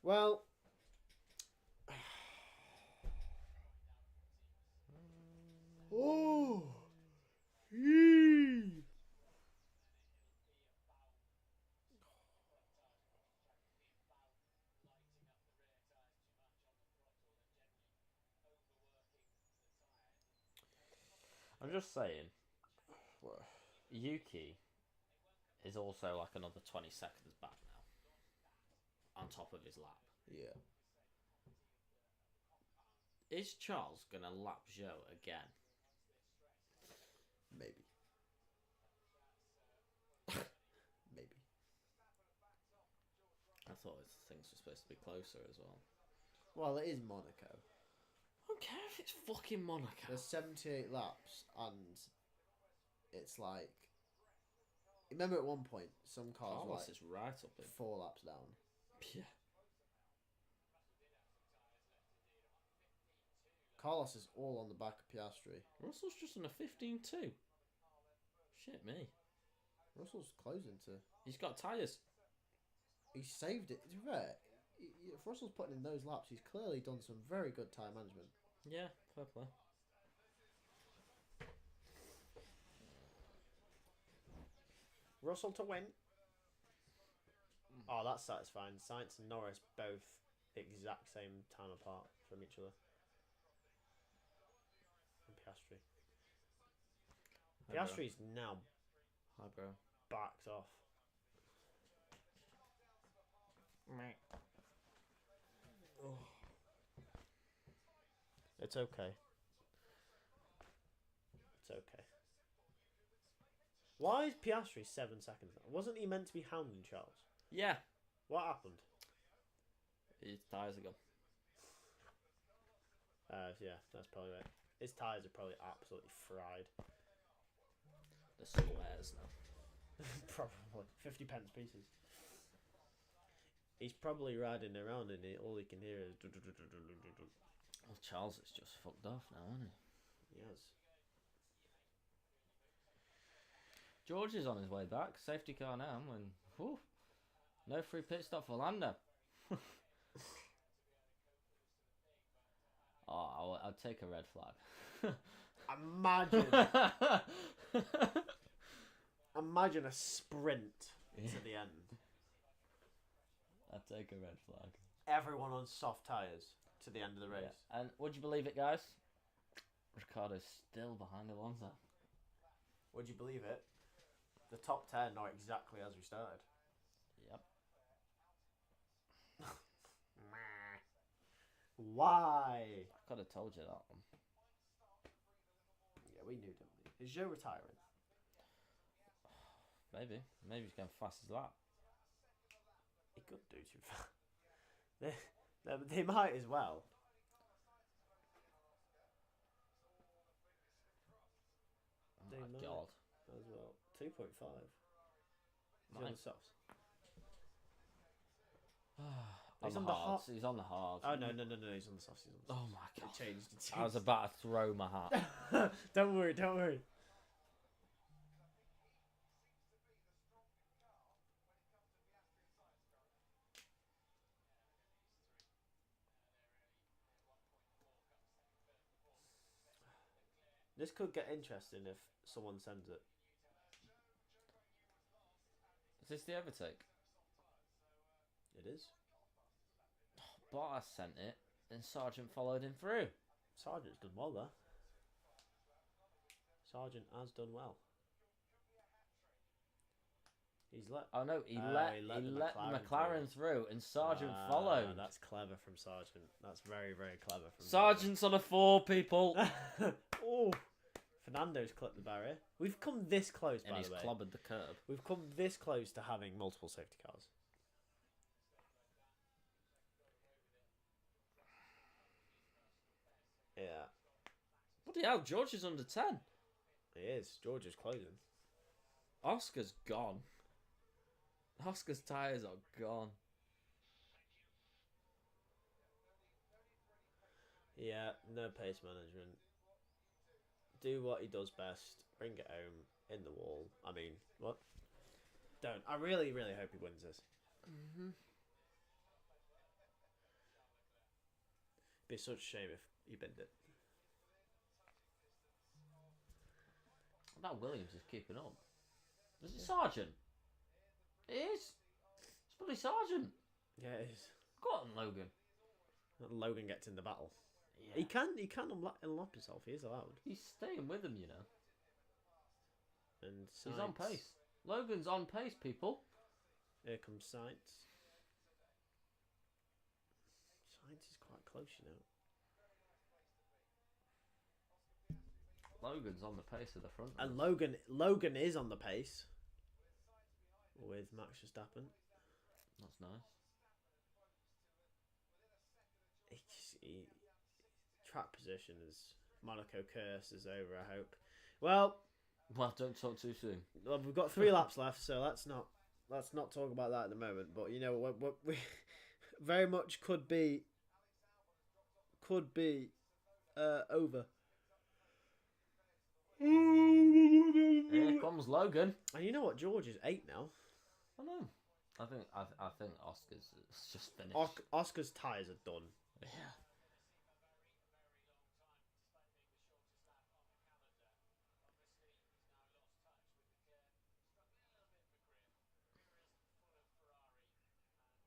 Well, oh, yee. I'm just saying, What? Yuki is also like another 20 seconds back now, on top of his lap. Yeah. Is Charles gonna lap Joe again? Maybe. Maybe. I thought things were supposed to be closer as well. Well, it is Monaco. I don't care if it's fucking Monaco. There's 78 laps, and it's like. Remember at one point, some cars were Carlos like is right up in. 4 laps down. Yeah. Carlos is all on the back of Piastri. Russell's just on a 15-2. Shit me. Russell's closing to. He's got tyres. He saved it. To be fair, if Russell's putting in those laps, he's clearly done some very good time management. Yeah, fair play. Russell to win. Oh, that's satisfying. Sainz and Norris both exact same time apart from each other. And Piastri. Piastri's now Hi, bro. backed off. Oh. It's okay. It's okay. Why is Piastri 7 seconds now? Wasn't he meant to be hounding Charles? Yeah. What happened? His tyres are gone. Yeah, that's probably right. His tyres are probably absolutely fried. They're squares now. Probably 50 pence pieces. He's probably riding around and all he can hear is. Well, Charles is just fucked off now, isn't he? Yes. George is on his way back. Safety car now. And whew, no free pit stop for Lando. Oh, I'd take a red flag. Imagine. Imagine a sprint to the end. I'd take a red flag. Everyone on soft tyres to the end of the race. Yeah. And would you believe it, guys? Ricciardo's still behind Alonso. Would you believe it? The top 10 are exactly as we started. Yep. Why? I could have told you that one. Yeah, we knew, didn't we? Is Joe retiring? Maybe. Maybe he's going fast as lap. He could do, to be fair. They might as well. Oh They my might. god. As well. 2.5. He's on Mine. the softs. On He's the on the hards. He's on the hards. Oh, no, he's on the softs. He's on the softs. Oh my god. It changed. I was about to throw my hat. Don't worry, don't worry. This could get interesting if someone sends it. Is this the overtake? It is. Bottas sent it, then Sargent followed him through. Sargent's done well there. Sargent has done well. He's let. Oh no, he let the McLaren through, and Sargent Ah, followed. That's clever from Sargent. That's very, very clever from Sargent's on a 4, people. Oh, Fernando's clipped the barrier. We've come this close, And by he's the way. clobbered the curb. We've come this close to having multiple safety cars. Yeah, Bloody hell, George is under 10. it is. George is closing. Oscar's gone. Oscar's tyres are gone. Yeah, no pace management. Do what he does best. Bring it home in the wall. I mean, what? Don't. I really, really hope he wins this. Be such a shame if he binned it. That Williams is keeping up. Is it Sargent? It is. It's bloody Sargent. Yeah, it is. Go on, Logan. Logan gets in the battle. Yeah. He can unlock himself. He is allowed. He's staying with him, you know. And He's on pace. Logan's on pace, people. Here comes Sainz. Sainz is quite close, you know. Logan's on the pace of the front. And Logan is on the pace with Max Verstappen. That's nice. Track position is Monaco curse is over. I hope. Well, Don't talk too soon. Well, we've got 3 laps left, so let's not talk about that at the moment. But you know, what we very much could be over. Here comes Logan. And you know what? George is 8 now. I know. I think Oscar's just finished. Oscar's tyres are done. Yeah.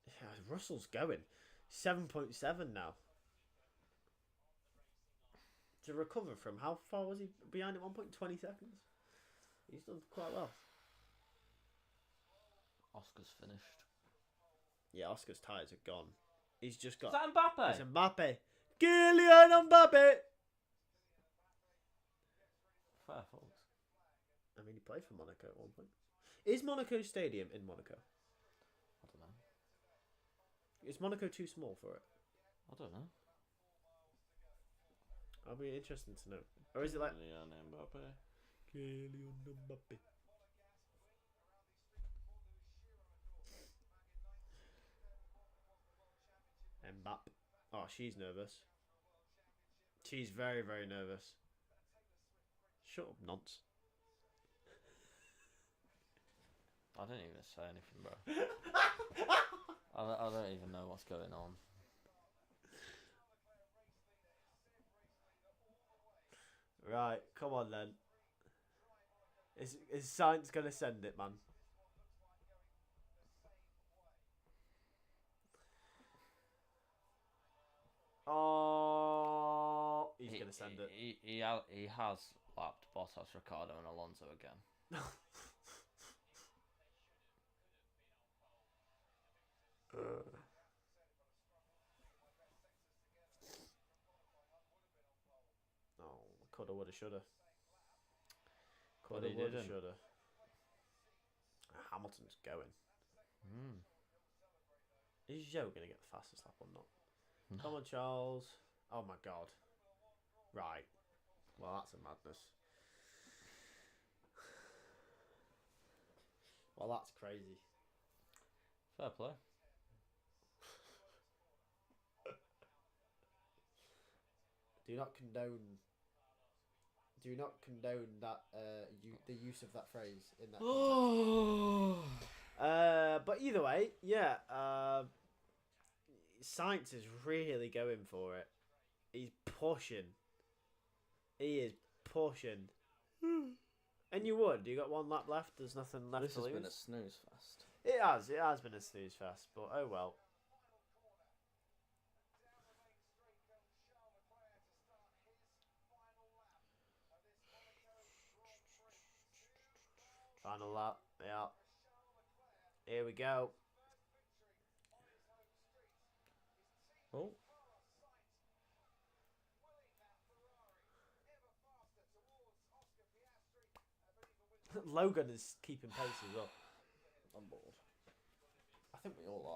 Yeah, Russell's going 7.7 now. To recover from how far was he behind at 1.20 seconds? He's done quite well. Oscar's finished. Yeah, Oscar's tyres are gone. He's just got. Is that Mbappe? It's Mbappe. Kylian Mbappe. Fair folks. I mean, he played for Monaco at one point. Is Monaco Stadium in Monaco? I don't know. Is Monaco too small for it? I don't know. I'll be interested to know. Or is it like Kylian Mbappe? Kylian Mbappe? Mbappe. Oh, she's nervous. She's very, very nervous. Shut up, nonce. I don't even say anything, bro. I don't even know what's going on. Right, come on then. Is Sainz gonna send it, man? Oh, he's gonna send it. He has lapped Bottas, Ricardo, and Alonso again. Oh, coulda, woulda, shoulda. But Coulda, he woulda, didn't. shoulda. Hamilton's going. Is Joe gonna get the fastest lap or not? No. Come on, Charles. Oh my god. Right. Well, that's a madness. Well, that's crazy. Fair play. Do not condone that the use of that phrase in that context. But either way, yeah, Sainz is really going for it. He's pushing. He is pushing. And you would. You got 1 lap left. There's nothing left This to has lose. been a snooze fest. It has been a snooze fest, but oh well. Final lap, yeah. Here we go. Oh. Logan is keeping pace as well. I'm bored. I think we all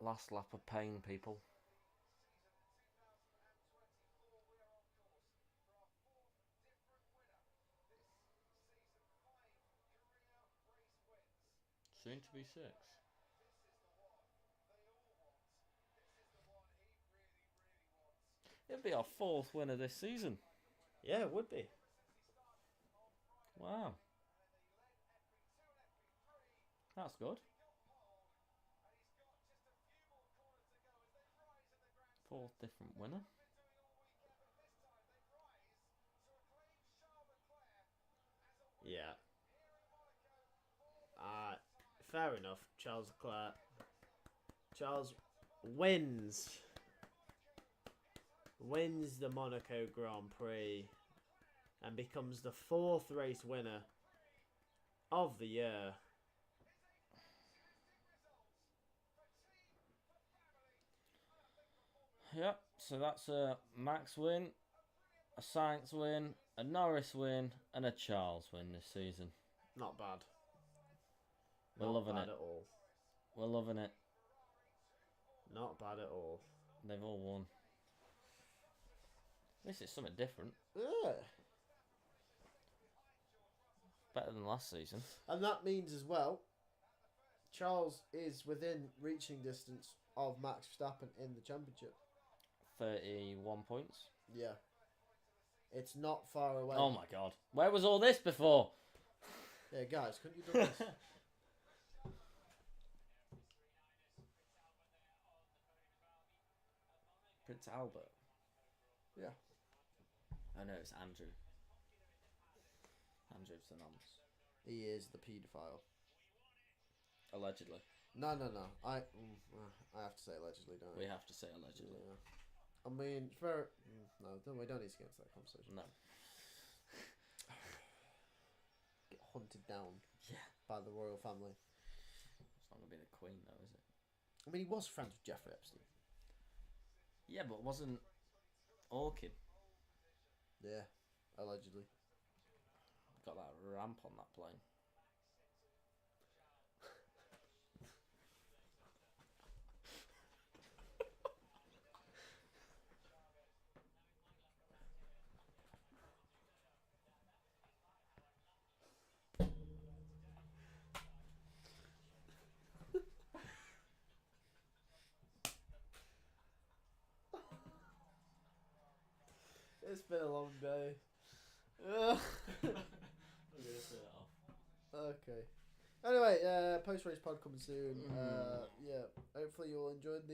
are. Last lap of pain, people. Soon to be 6. It'll be our 4th winner this season. Yeah, it would be. Wow. That's good. 4th different winner. Yeah. fair enough. Charles Leclerc. Charles wins the Monaco Grand Prix and becomes the 4th race winner of the year. Yep, so that's a Max win, a Sainz win, a Norris win, and a Charles win this season. Not bad. We're Not loving bad it. at all. We're loving it. Not bad at all. They've all won. This is something different. Yeah. Better than last season. And that means as well, Charles is within reaching distance of Max Verstappen in the championship. 31 points. Yeah. It's not far away. Oh my god. Where was all this before? Yeah, guys, couldn't you do this? Prince Albert. Yeah. Oh no, it's Andrew. Andrew Fernandes. He is the paedophile. Allegedly. No. I have to say allegedly, don't I? We have to say allegedly. Yeah. I mean, for we don't need to get into that conversation. No. Get hunted down. Yeah. By the royal family. It's not gonna be the Queen though, is it? I mean, he was friends with Jeffrey Epstein. Yeah, but wasn't Orkin Yeah, allegedly. got that ramp on that plane? It's been a long day. I'm gonna set it off. Okay. Anyway, post race pod coming soon. Yeah, hopefully you all enjoyed the